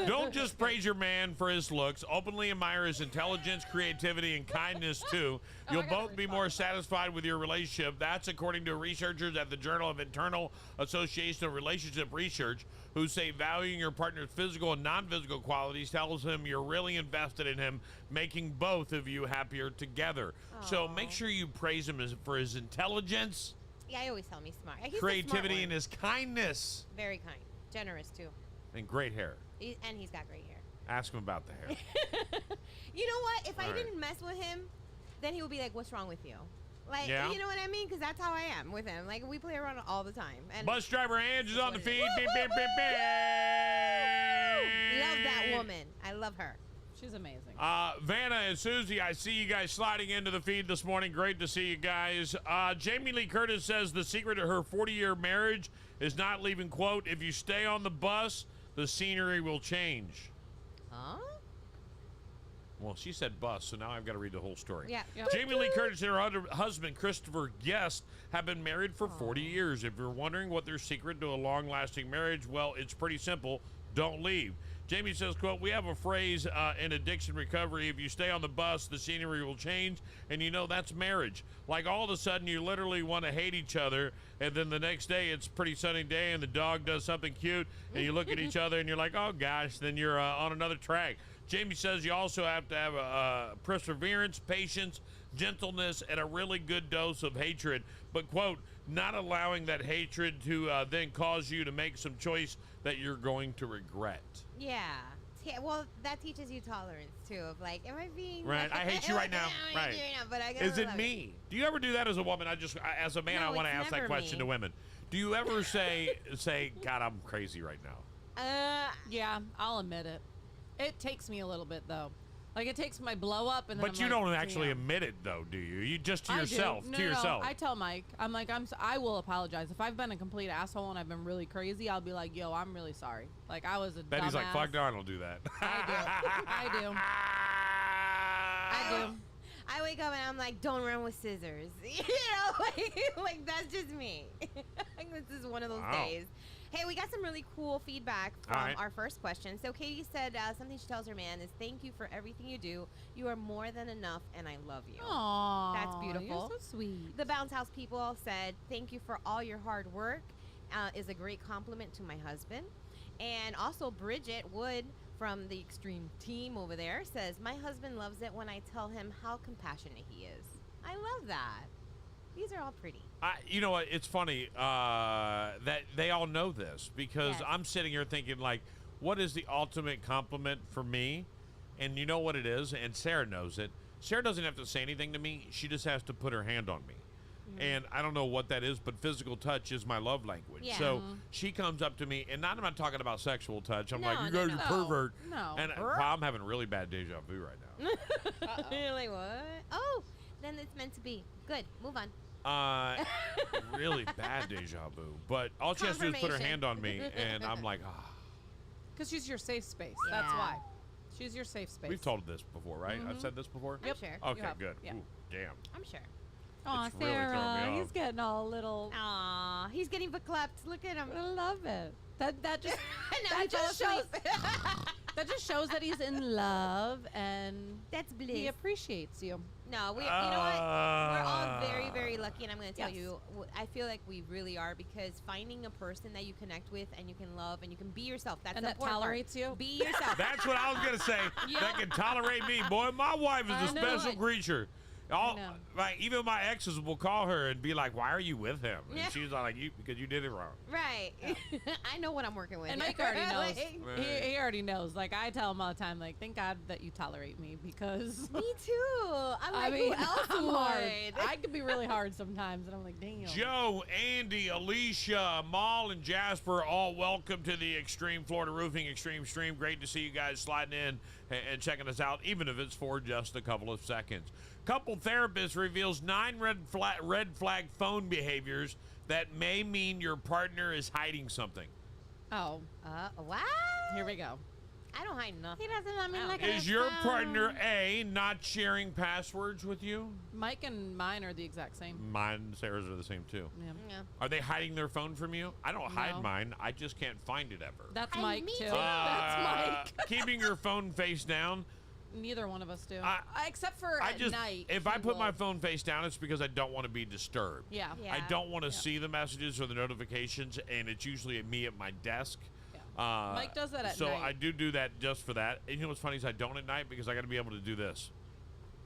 Don't just praise your man for his looks. Openly admire his intelligence, creativity, and kindness, too. You'll both be more satisfied with your relationship. That's according to researchers at the Journal of Internal Association of Relationship Research, who say valuing your partner's physical and non-physical qualities tells him you're really invested in him, making both of you happier together. So make sure you praise him for his intelligence Yeah, I always tell him he's smart. He's the smart Creativity one. and his kindness. Very kind. Generous, too. And great hair. And he's got great hair. Ask him about the hair. You know what? If I All right. didn't mess with him, then he would be like, what's wrong with you? Like, Yeah. you know what I mean? Because that's how I am with him. Like, we play around all the time. And Bus driver Ange is on the feed. Beep, beep, beep, beep. love that woman. I love her. She's amazing. Vanna and Susie, I see you guys sliding into the feed this morning. Great to see you guys. Jamie Lee Curtis says the secret of her 40-year marriage is not leaving, quote, if you stay on the bus, the scenery will change. Huh? Well, she said bus, so now I've got to read the whole story. Yeah. Jamie Lee Curtis and her husband, Christopher Guest, have been married for 40 years. If you're wondering what their secret to a long-lasting marriage, well, it's pretty simple. Don't leave. Jamie says, quote, we have a phrase in addiction recovery, if you stay on the bus, the scenery will change, and you know that's marriage. Like all of a sudden you literally want to hate each other, and then the next day it's a pretty sunny day and the dog does something cute, and you look at each other and you're like, oh gosh, then you're on another track. Jamie says you also have to have perseverance, patience, gentleness, and a really good dose of hatred, but, quote, not allowing that hatred to then cause you to make some choice that you're going to regret. Yeah. Well, that teaches you tolerance, too, of like, am I being... Right, I hate you right now. Right. But I Is it me? Do you ever do that as a woman? As a man, No, I want to it's ask that never question me. to women. Do you ever say, God, I'm crazy right now? Yeah, I'll admit it. It takes me a little bit, though. Like, it takes my blow up, and then But I'm you like, don't actually damn. admit it, though, do you? You just to I do. yourself. No, To no, yourself. I tell Mike, I'm like, I will apologize. If I've been a complete asshole and I've been really crazy, I'll be like, yo, I'm really sorry. Like, I was a Betty's like, dumbass. fuck no, I don't do that. I do. I do. I wake up and I'm like, don't run with scissors. You know, like that's just me. This is one of those Wow. days. Hey, we got some really cool feedback from All right. our first question. So Katie said something she tells her man is, thank you for everything you do. You are more than enough, and I love you. Aww, That's beautiful. You're so sweet. The Bounce House people said, thank you for all your hard work. Is a great compliment to my husband. And also Bridget Wood from the Extreme Team over there says, my husband loves it when I tell him how compassionate he is. I love that. These are all pretty. You know what? It's funny that they all know this because Yes. I'm sitting here thinking, like, what is the ultimate compliment for me? And you know what it is? And Sarah knows it. Sarah doesn't have to say anything to me. She just has to put her hand on me. And I don't know what that is, but physical touch is my love language. Yeah. So she comes up to me, and I'm not talking about sexual touch. I'm No, like, you no, guys no. are pervert. No. And I'm having really bad deja vu right now. You're like, what? Oh, then it's meant to be. Good. Move on. Really bad deja vu. But all she has to do is put her hand on me, and I'm like, ah. Because she's your safe space. That's Yeah. why. She's your safe space. We've told this before, right? I've said this before? I'm sure. Okay, You have. good. Yeah. Ooh, damn. I'm sure. Aw, It's really throwing me Sarah, off. he's getting all little. Aw, he's getting verklempt. Look at him. I love it. That just Now he that just fell shows that just shows that he's in love and That's bliss. he appreciates you. No, you know what? We're all very, very lucky, and I'm going to tell Yes. you, I feel like we really are, because finding a person that you connect with and you can love and you can be yourself, that's And the that important part. tolerates you. Be yourself. That's what I was going to say. Yep. That can tolerate me. Boy, my wife is I a know special it. creature. know. Like, even my exes will call her and be like, why are you with him? And Yeah. she's like, because you did it wrong. Right. I know what I'm working with. And Mike already knows. Like, Right. He already knows. Like, I tell him all the time, like, thank God that you tolerate me because Me too. I'm like, I mean, who else I'm hard. would? I could be really hard sometimes, and I'm like, damn. Joe, Andy, Alicia, Maul, and Jasper, all welcome to the Extreme Florida Roofing Extreme Stream. Great to see you guys sliding in and checking us out, even if it's for just a couple of seconds. Couple therapist reveals 9 red flag phone behaviors that may mean your partner is hiding something. Oh, What? here we go. I don't hide nothing. He doesn't let me like Is your partner A, not sharing passwords with you? Mike and mine are the exact same. Mine and Sarah's are the same too. Yeah. Yeah. Are they hiding their phone from you? I don't hide No. mine. I just can't find it ever. That's Hi, Mike me too. too. That's Mike. Keeping your phone face down. Neither one of us do. I- Except for I at just, night. if he I put my will. phone face down, it's because I don't want to be disturbed. Yeah. Yeah. I don't want to see the messages or the notifications, and it's usually at me at my desk. Yeah. Mike does that at so night. I do that just for that. And you know what's funny is I don't at night because I got to be able to do this.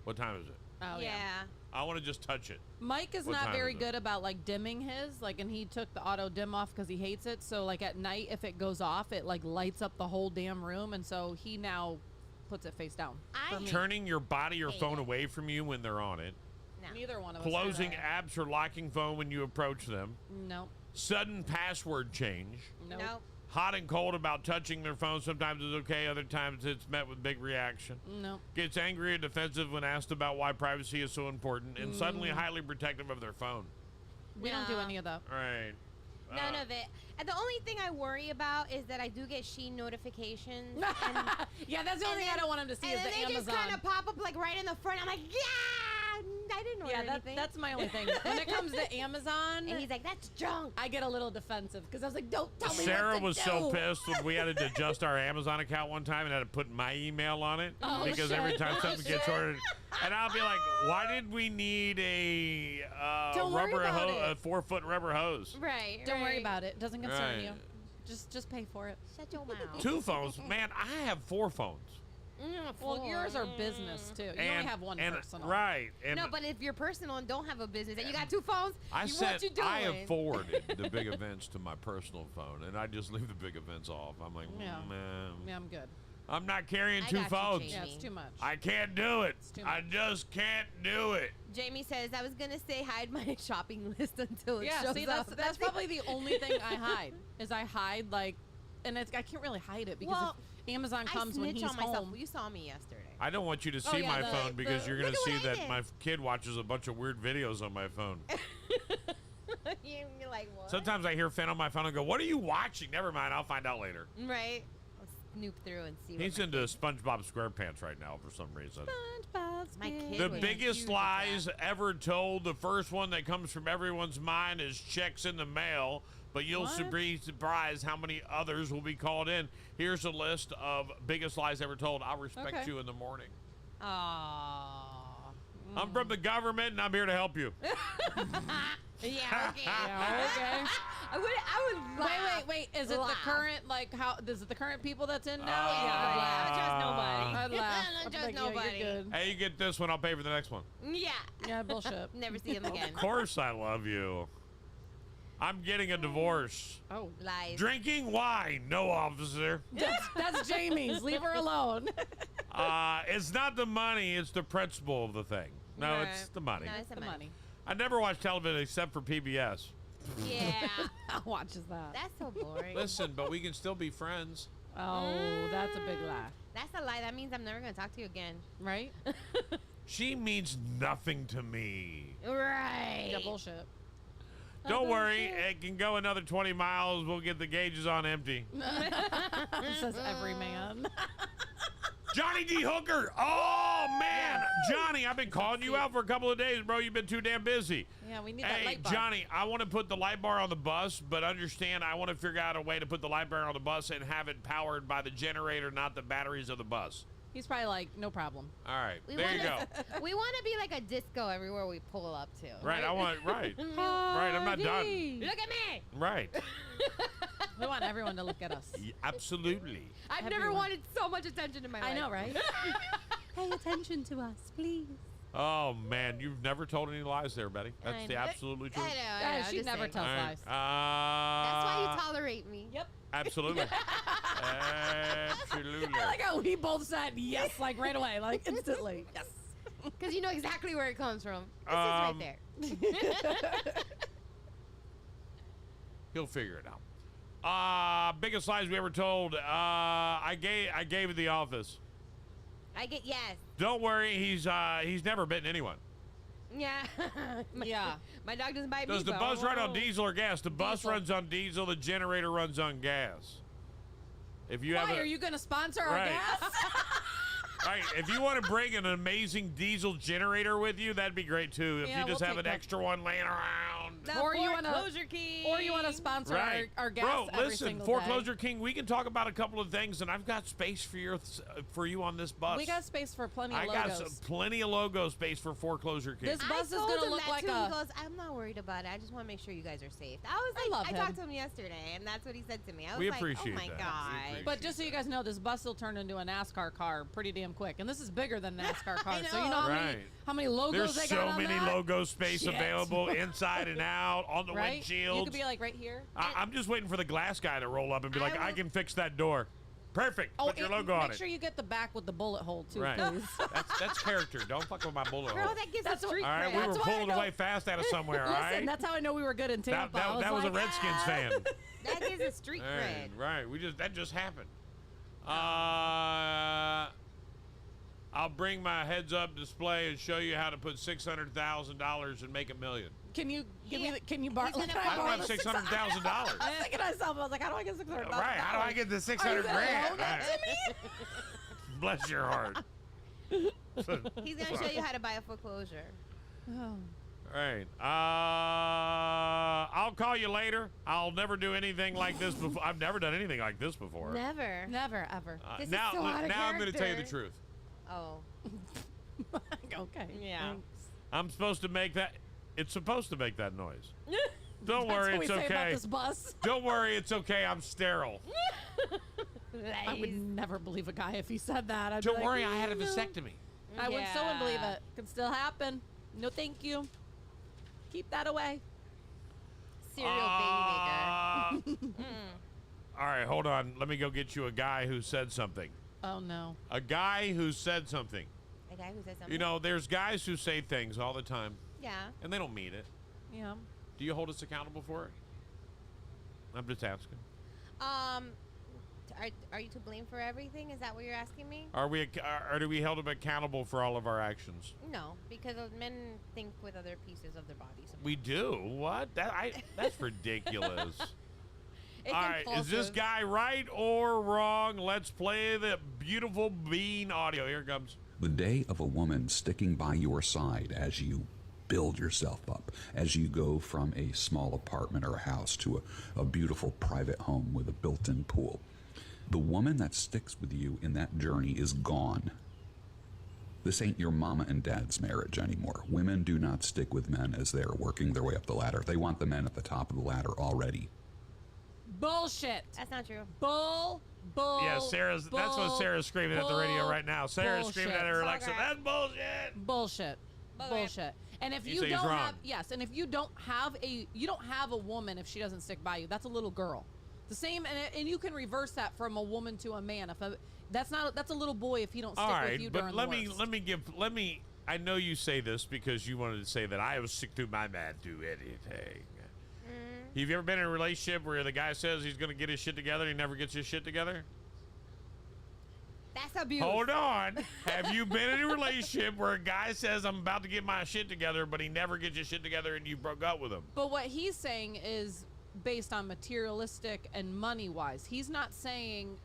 What time is it? Oh, yeah. I want to just touch it. Mike is What not time very is it? good about like dimming his, like, and he took the auto dim off because he hates it. So like at night, if it goes off, it like lights up the whole damn room, and so he now puts it face down. for me. Turning your body or hate phone it. away from you when they're on it. No. Neither one of us. Closing do that. apps or locking phone when you approach them. Nope. Sudden password change. Nope. Nope. Hot and cold about touching their phone. Sometimes it's okay, other times it's met with big reaction. Nope. Gets angry and defensive when asked about why privacy is so important, and suddenly highly protective of their phone. We don't do No. any of that. Right. None of it. And the only thing I worry about is that I do get Shein notifications. And, Yeah, that's the only thing I don't want him to see and is the then they Amazon. just kind of pop up like right in the front. I'm like, yeah, I didn't order Yeah, anything. that's my only thing. When it comes to Amazon, and he's like, that's junk. I get a little defensive because I was like, don't tell me Sarah what to was do. so pissed when we had to adjust our Amazon account one time and had to put my email on it Oh, because shit. every time something gets ordered, and I'll be like, why did we need a Don't worry rubber about a it. 4-foot rubber hose? Right. Don't worry right. about it. Doesn't concern Right. you. Just pay for it. Shut your mouth. 2 phones, man. I have 4 phones. Well, yours are business too. You only have one personal. Right. And No, but if you're personal and don't have a business and you got 2 phones, I what said you doing? I have forwarded the big events to my personal phone, and I just leave the big events off. I'm like, Yeah. man, Yeah, I'm good. I'm not carrying I 2 got you, phones. Jamie. Yeah, it's too much. I can't do it. too I much. just can't do it. Jamie says, I was going to say hide my shopping list until it Yeah, shows see, up. that's probably the only thing I hide. Is I hide like, and I can't really hide it because Well, if Amazon comes I when snitch he's on myself. home. You saw me yesterday. I don't want you to see yeah, my the- phone because you're going to Look see at what I that did. my kid watches a bunch of weird videos on my phone. You're like, what? Sometimes I hear Finn on my phone and go, "What are you watching?" Never mind, I'll find out later. Right. I'll snoop through and see He's what into SpongeBob SquarePants right now for some reason. my kid The was biggest huge lies ever told, the first one that comes from everyone's mind is checks in the mail, but you'll What? be surprised how many others will be called in. Here's a list of biggest lies ever told. I'll respect Okay. you in the morning. Aww. I'm from the government and I'm here to help you. Yeah, okay. Yeah, okay. I would laugh. Wait. Is it the Laugh. current is it the current people that's in now? I don't trust nobody. I'd laugh. I don't I'd be trust like, yeah, you're nobody. good. Hey, you get this one, I'll pay for the next one. Yeah. Yeah, bullshit. Never see him again. Of course I love you. I'm getting a divorce. Oh, Lies. Drinking wine, no officer. that's Jamie's. Leave her alone. It's not the money, it's the principle of the thing. No, Right. it's the money. No, it's the money. I never watch television except for PBS. Yeah. Watches that. That's so boring. Listen, but we can still be friends. Oh, that's a big lie. That's a lie. That means I'm never going to talk to you again. Right? She means nothing to me. Right. Yeah, bullshit. Don't worry, it can go another 20 miles. We'll get the gauges on empty. Says every man. Johnny D. Hooker. Oh, man. Johnny, I've been calling you out for a couple of days, bro. You've been too damn busy. Yeah, we need that Hey, light bar. Johnny, I want to put the light bar on the bus, but understand I want to figure out a way to put the light bar on the bus and have it powered by the generator, not the batteries of the bus. He's probably like, no problem. All right, We there you go. wanna- We want to be like a disco everywhere we pull up to. Right, right, I'm not done. Look at me. Right, We want everyone to look at us. absolutely. I've never Everyone. wanted so much attention in my life. I know, right? Pay attention to us, please. Oh, man, you've never told any lies there, Betty. That's I the know. absolutely truth. I know. Yeah, she just never saying. tells All right, lies. That's why you tolerate me. Yep. Absolutely. Absolutely. I like how we both said yes, like right away, like instantly. Yes. Because you know exactly where it comes from. This is right there. He'll figure it out. Biggest lies we ever told. I gave it the office. I get yes. Don't worry, he's never bitten anyone. Yeah. Yeah. My dog doesn't bite me. Does the but bus run on oh. diesel or gas? The bus Diesel. runs on diesel. The generator runs on gas. If you Why have are you going to sponsor our Right. gas? right, if you want to bring an amazing diesel generator with you, that'd be great too. If Yeah, you just we'll have take an that. extra one laying around. around. Or you want Foreclosure King. Or you want to sponsor Right. our guests Bro, every listen, single Foreclosure day. King, we can talk about a couple of things, and I've got space for you on this bus. We got space for plenty of I logos. got plenty of logo space for Foreclosure King. This bus is going to look like He a... goes, I'm not worried about it. I just want to make sure you guys are safe. I was like, love I him. talked to him yesterday, and that's what he said to me. I was We like, appreciate oh my that. God. But just so you guys know, this bus will turn into a NASCAR car pretty damn quick. And this is bigger than NASCAR cars. So you know how many logos There's they so got on many that? logo space Shit. available inside and out on the Right? windshield. You could be like right here. I'm just waiting for the glass guy to roll up and be like, I can fix that door. Perfect. Put your and logo on make it. sure you get the back with the bullet hole too, Right. please. That's character. Don't fuck with my bullet Girl, hole. that gives That's us street All right, cred. we were That's why I pulled know- away fast out of somewhere, all Listen, right? that's how I know we were good in Tampa. That was a like, Redskins fan. That gives us street cred. Right. That just happened. I'll bring my heads-up display and show you how to put $600,000 and make $1 million. Can you give me? Can you borrow? He's gonna I don't borrow have the $600,000. I was thinking to myself, I was like, how do I get $600,000? Right? How do I get the 600 grand? Right. Bless your heart. He's gonna show you how to buy a foreclosure. Oh. All right. I'll call you later. I'll never do anything like this before. I've never done anything like this before. Never. Never, ever. This now, is so out of now I'm going to tell you the character. truth. Oh. Okay. Yeah. I'm supposed to make that. It's supposed to make that noise. Don't That's worry, what we it's say about okay. this bus. Don't worry, it's okay. I'm sterile. I would never believe a guy if he said that. I'd be Don't like, worry, I had a no. vasectomy. I would so Yeah. believe it. Could still happen. No, thank you. Keep that away. Serial baby maker. All right, hold on. Let me go get you a guy who said something. Oh no. A guy who said something. A guy who said something. You know, there's guys who say things all the time, Yeah. and they don't mean it. Yeah. Do you hold us accountable for it? I'm just asking. Are you to blame for everything? Is that what you're asking me? Are we, or do we hold him accountable for all of our actions? No, because men think with other pieces of their bodies. We do? What? That's ridiculous. It's All right, is this impulsive. guy right or wrong? Let's play the beautiful bean audio. Here it comes. The day of a woman sticking by your side as you build yourself up, as you go from a small apartment or a house to a beautiful private home with a built-in pool. The woman that sticks with you in that journey is gone. This ain't your mama and dad's marriage anymore. Women do not stick with men as they're working their way up the ladder. They want the men at the top of the ladder already. Bullshit. That's not true. Bull. Yeah, that's what Sarah's screaming at the radio right now. Sarah's screaming at her Alexa, that's bullshit. Bullshit. Bullshit. And if You you say he's don't wrong. have and if you don't have a woman if she doesn't stick by you, that's a little girl. The same, and you can reverse that from a woman to a man. That's a little boy if he don't stick All right, with you but during let the me worst. I know you say this because you wanted to say that I was sick through my man do anything. Have you ever been in a relationship where the guy says he's going to get his shit together and he never gets his shit together? That's abuse. Hold on. Have you been in a relationship where a guy says, I'm about to get my shit together, but he never gets his shit together and you broke up with him? But what he's saying is based on materialistic and money-wise. He's not saying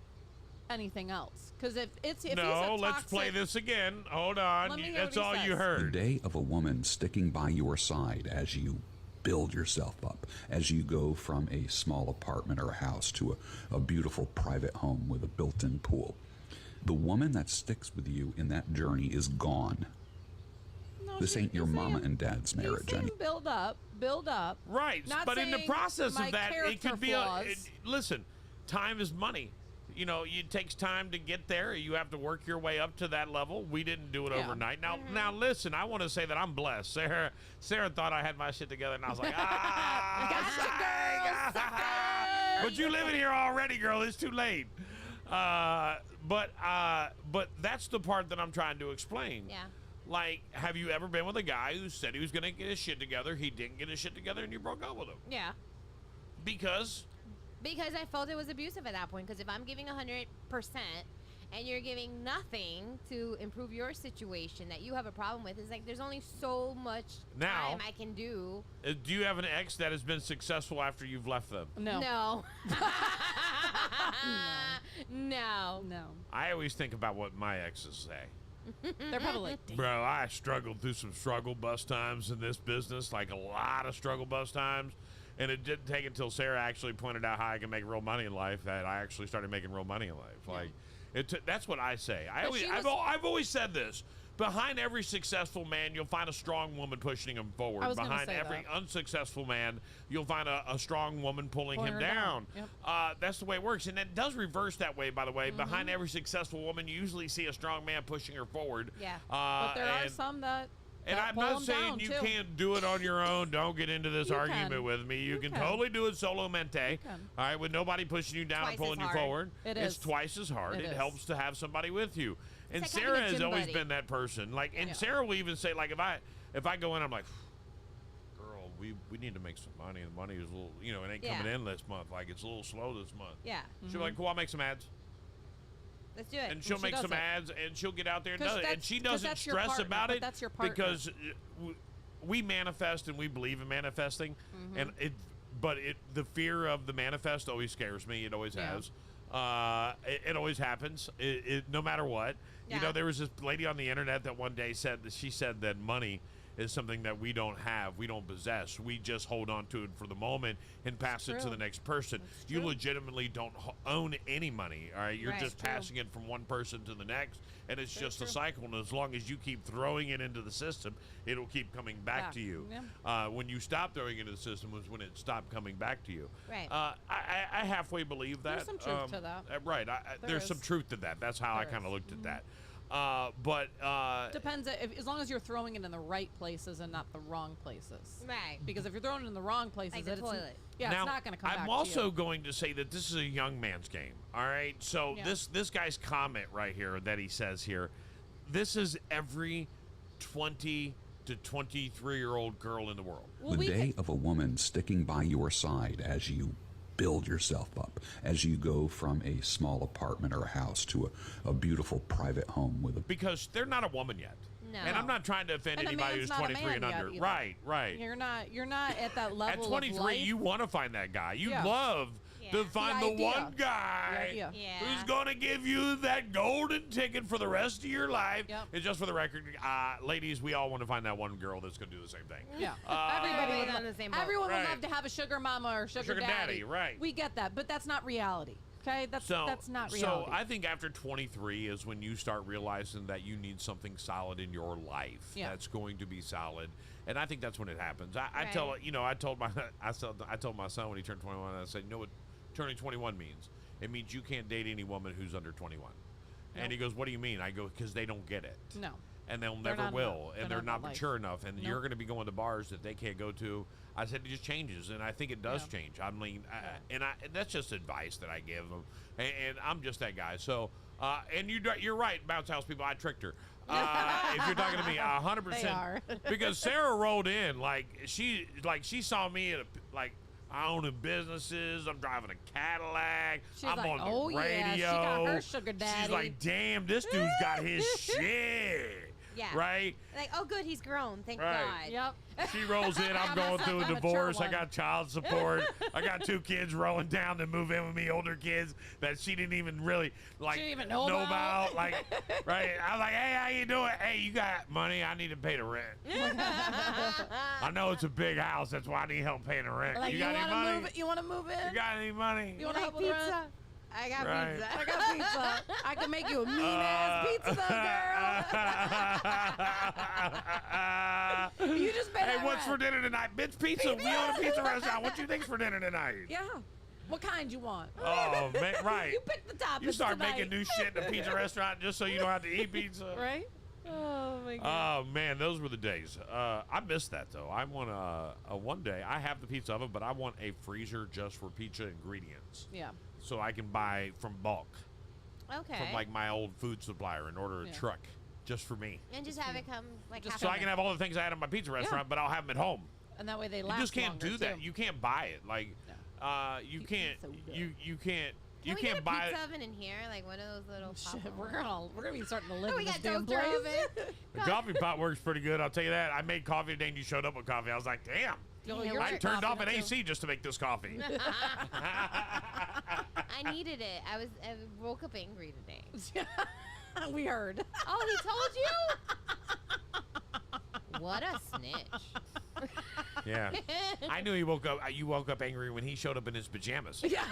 anything else. Because if he's a let's toxic- play this again. Hold on. Let me hear That's what he all you says. heard. The day of a woman sticking by your side as you build yourself up, as you go from a small apartment or a house to a beautiful private home with a built-in pool. The woman that sticks with you in that journey is gone. No, This ain't your mama and dad's marriage anymore. Build up. Right, Not but in the saying process my of that, it character could be flaws. listen, time is money. You know, it takes time to get there. You have to work your way up to that level. We didn't do it Yeah. overnight. Now listen, I want to say that I'm blessed. Sarah thought I had my shit together, and I was like, but you living here already, girl. It's too late. But that's the part that I'm trying to explain. Yeah. Like, have you ever been with a guy who said he was going to get his shit together, he didn't get his shit together, and you broke up with him? Yeah. Because I felt it was abusive at that point. Because if I'm giving 100% and you're giving nothing to improve your situation that you have a problem with, it's like there's only so much time I can do. Do you have an ex that has been successful after you've left them? No. No. No. No. I always think about what my exes say. They're probably like, damn. Bro, I struggled through some struggle bus times in this business, like a lot of struggle bus times. And it didn't take until Sarah actually pointed out how I can make real money in life that I actually started making real money in life. Like, that's what I say. I've always said this. Behind every successful man, you'll find a strong woman pushing him forward. Behind every unsuccessful man, you'll find a strong woman pulling him down. Yep. That's the way it works. And it does reverse that way, by the way. Behind every successful woman, you usually see a strong man pushing her forward. Yeah. But there are some that And I'm pull not them saying down, you too. can't do it on your own. Don't get into this argument with me. You can totally do it solo mente. All right, with nobody pushing you down and pulling you forward. It's twice as hard. It helps to have somebody with you. And like Sarah having a has gym always buddy. been that person. Like, and Sarah will even say, like, if I go in, I'm like, girl, we need to make some money. The money is a little, it ain't coming in this month. Like, it's a little slow this month. Yeah. She'll be like, cool, I'll make some ads. Let's do it. And she'll make some ads, and she'll get out there and do it. And she doesn't your stress partner, about but it that's your partner. because we manifest and we believe in manifesting, and the fear of the manifest always scares me. It always has. It always happens. No matter what. Yeah. There was this lady on the internet that one day said that money is something that we don't have, we don't possess. We just hold on to it for the moment and pass it to the next person. You legitimately don't own any money, all right? You're just passing it from one person to the next, and it's just a cycle. And as long as you keep throwing it into the system, it'll keep coming back to you. Yeah. When you stop throwing it into the system was when it stopped coming back to you. Right. I halfway believe that. There's some truth to that. Right. There's some truth to that. That's how I kind of looked at that. But depends as long as you're throwing it in the right places and not the wrong places. Right. Because if you're throwing it in the wrong places, Like the toilet. Now, now, it's not going to come back I'm to also you. going to say that this is a young man's game. All right. So this guy's comment right here that he says here, this is every 20 to 23-year-old girl in the world. The day of a woman sticking by your side as you build yourself up, as you go from a small apartment or a house to a beautiful private home with a... Because they're not a woman yet. No. And I'm not trying to offend And a anybody man's who's not a 23 and man yet under. either. Right. You're not at that level At 23, of life. you want to find that guy. You Yeah. love to find the idea. one guy The idea. who's going to give you that golden ticket for the rest of your life. And just for the record, ladies, we all want to find that one girl that's going to do the same thing. Yeah. Everybody's on the same boat. Everyone Right. would love to have a sugar mama or sugar daddy, right. We get that, but that's not reality. Okay? That's not reality. So I think after 23 is when you start realizing that you need something solid in your life that's going to be solid. And I think that's when it happens. I told my son when he turned 21, I said, you know what turning 21 means? It means you can't date any woman who's under 21. And he goes, what do you mean? I go, because they don't get it. No. And they'll They're never not will. enough. And they're not mature enough. And you're going to be going to bars that they can't go to. I said it just changes. And I think it does change. I mean, and that's just advice that I give them. And I'm just that guy. So, and you're right, Bounce House people. I tricked her. If you're talking to me, 100%. They are. Because Sarah rolled in she saw me at I own businesses. I'm driving a Cadillac. She's I'm like, on the oh, radio. yeah, she got her sugar daddy. She's like, damn, this dude's got his shit. Yeah. Right? Like, oh, good, he's grown. Thank Right. God. Yep. She rolls in. I'm going through a divorce. I got child support. I got 2 kids rolling down to move in with me, older kids that she didn't even really She didn't even know about. Right? I was like, hey, how you doing? Hey, you got money? I need to pay the rent. I know it's a big house. That's why I need help paying the rent. Like, you got any money? You want to move in? You got any money? You want to Like help with rent? pizza? I got Right. pizza. I got pizza. I can make you a mean-ass pizza, though, girl. You just pay Hey, that what's for rent. dinner tonight? Bitch, pizza. We own a pizza restaurant. What you think's for dinner tonight? Yeah. What kind you want? Oh, man, right. You pick the toppings You start tonight. making new shit in a pizza restaurant just so you don't have to eat pizza. Right? Oh, my God. Oh, man, those were the days. I missed that, though. I want one day, I have the pizza oven, but I want a freezer just for pizza ingredients. Yeah. So I can buy from bulk. Okay. From, my old food supplier and order a truck just for me. And just have it come, half So I can have all the things I had in my pizza restaurant, but I'll have them at home. And that way they You last just can't longer, do that. too. You can't buy it. You can't. so good. You can't. Can You we can't get a buy pizza oven in here? Like one of those little Shit, pop-up we're gonna be starting to live we in this got damn toaster place. oven. The coffee pot works pretty good. I'll tell you that. I made coffee today and you showed up with coffee. I was like, damn. Yo, you're I turned off an confident, AC just to make this coffee. I needed it. I woke up angry today. We heard. Oh, he told you? What a snitch. Yeah. I knew he woke up. You woke up angry when he showed up in his pajamas. Yeah.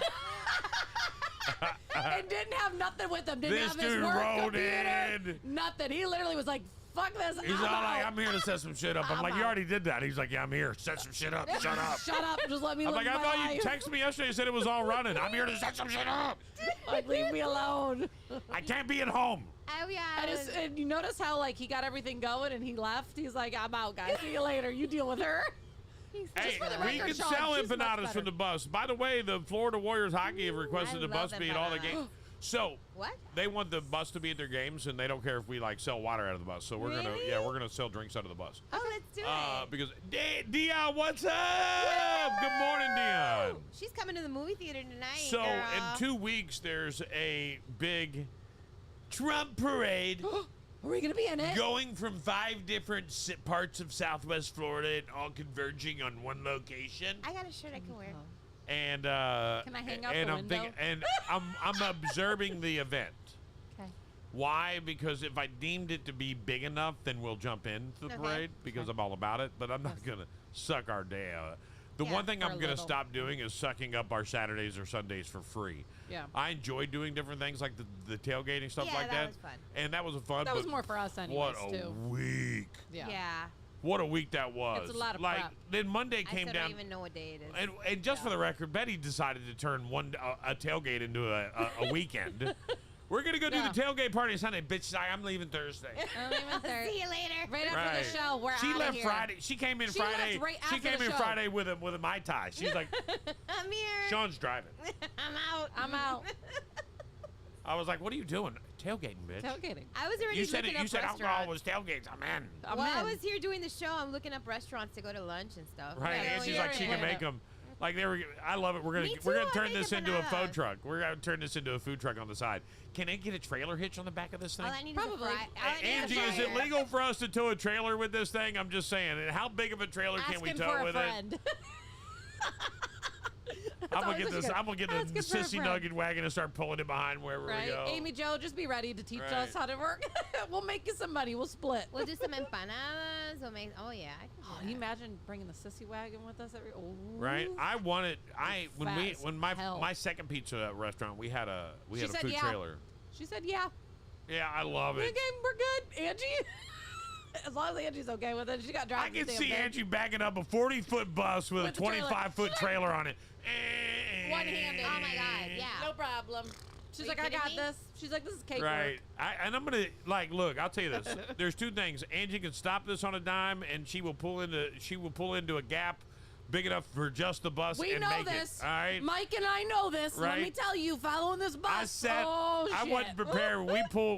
And didn't have nothing with him. Didn't This have his dude work rode computer. in. Nothing. He literally was like, fuck this. He's all like, I'm here to set some shit up. I'm I'm like, you out. already did that. He's like, yeah, I'm here. Set some shit up. Shut up. Shut up. Just let me I'm live like, I my thought you life. texted me yesterday and said it was all running. I'm here to set some shit up. Like, leave me alone. I can't be at home. Oh, yeah. And you notice how, like, he got everything going and he left? He's like, I'm out, guys. See you later. You deal with her. Hey, for the we record, can Sean, sell she's much empanadas better. from the bus. By the way, the Florida Warriors hockey have requested the bus be at all the games. So What? they want the bus to be at their games, and they don't care if we like sell water out of the bus. So we're gonna sell drinks out of the bus. Oh, let's do it. Because Dion, what's up? Good morning, Dion. She's coming to the movie theater tonight. So girl. in 2 weeks, there's a big Trump parade. Are we going to be in it? Going from 5 different parts of Southwest Florida and all converging on one location. I got a shirt I can wear. And Can I hang out and the I'm window? thinking, and I'm observing the event. Okay. Why? Because if I deemed it to be big enough, then we'll jump into the Okay. parade because I'm all about it. But I'm not gonna suck our day out. The Yeah, one thing for I'm a gonna little. stop doing is sucking up our Saturdays or Sundays for free. Yeah. I enjoy doing different things like the tailgating stuff Yeah, like that that. was fun. And that was fun. That was but more for us anyways, what a too. week! Yeah. What a week that was. It's a lot of like prep. then Monday I came still down. don't even know what day it is. And just for the record, Betty decided to turn a tailgate into a weekend. We're gonna go do Yeah. the tailgate party Sunday, bitch. I'm leaving Thursday. See you later. Right after Right. the show, we're She outta left here. Friday. She came in She Friday. left right She after came the in show. Friday with a Mai Tai. She's like, I'm here. Sean's driving. I'm out. I'm out. I was like, what are you doing? Tailgating, bitch. Tailgating. I was already You said looking it. You up said alcohol restaurants. was tailgates. I'm in. I'm Well, I in. was here doing the show. I'm looking up restaurants to go to lunch and stuff. Right, Yeah, and she's you're like, she in can it. make them. Like they were, I love it. We're Me gonna too, turn I this make into a food empanadas. truck. We're gonna turn this into a food truck on the side. Can it get a trailer hitch on the back of this thing? All I need Probably. is a fry. All I need Angie, is it legal for us to tow a trailer with this thing? I'm just saying. And how big of a trailer can we Asking tow for a with friend. I'm gonna always get what you this. get. I'm gonna get the Asking for a sissy friend. nugget wagon and start pulling it behind wherever Right? we go. Amy Jo, just be ready to teach Right. us how to work. We'll make you some money. We'll split. We'll do some empanadas. We'll make. Oh yeah. I can do Oh, that. you imagine bringing the sissy wagon with us every? Oh. Right? I wanted. Fast When hell. my second pizza restaurant, we had a She said food yeah. trailer. She said yeah. Yeah, I love We're it. good. We're good, Angie. As long as Angie's okay with it, she got I dropped. can see Angie backing up a 40-foot bus with a With the trailer. 25-foot trailer on it. One-handed. Oh my God. Yeah. No problem. She's Are like, you I kidding got me? this. She's like, this is cake Right. work. And I'm going to, look, I'll tell you this. There's 2 things. Angie can stop this on a dime, and she will pull into a gap big enough for just the bus We and know make this. it. All right? Mike and I know this. Let me Right. tell you, following this bus. I said oh, I shit. wasn't prepared.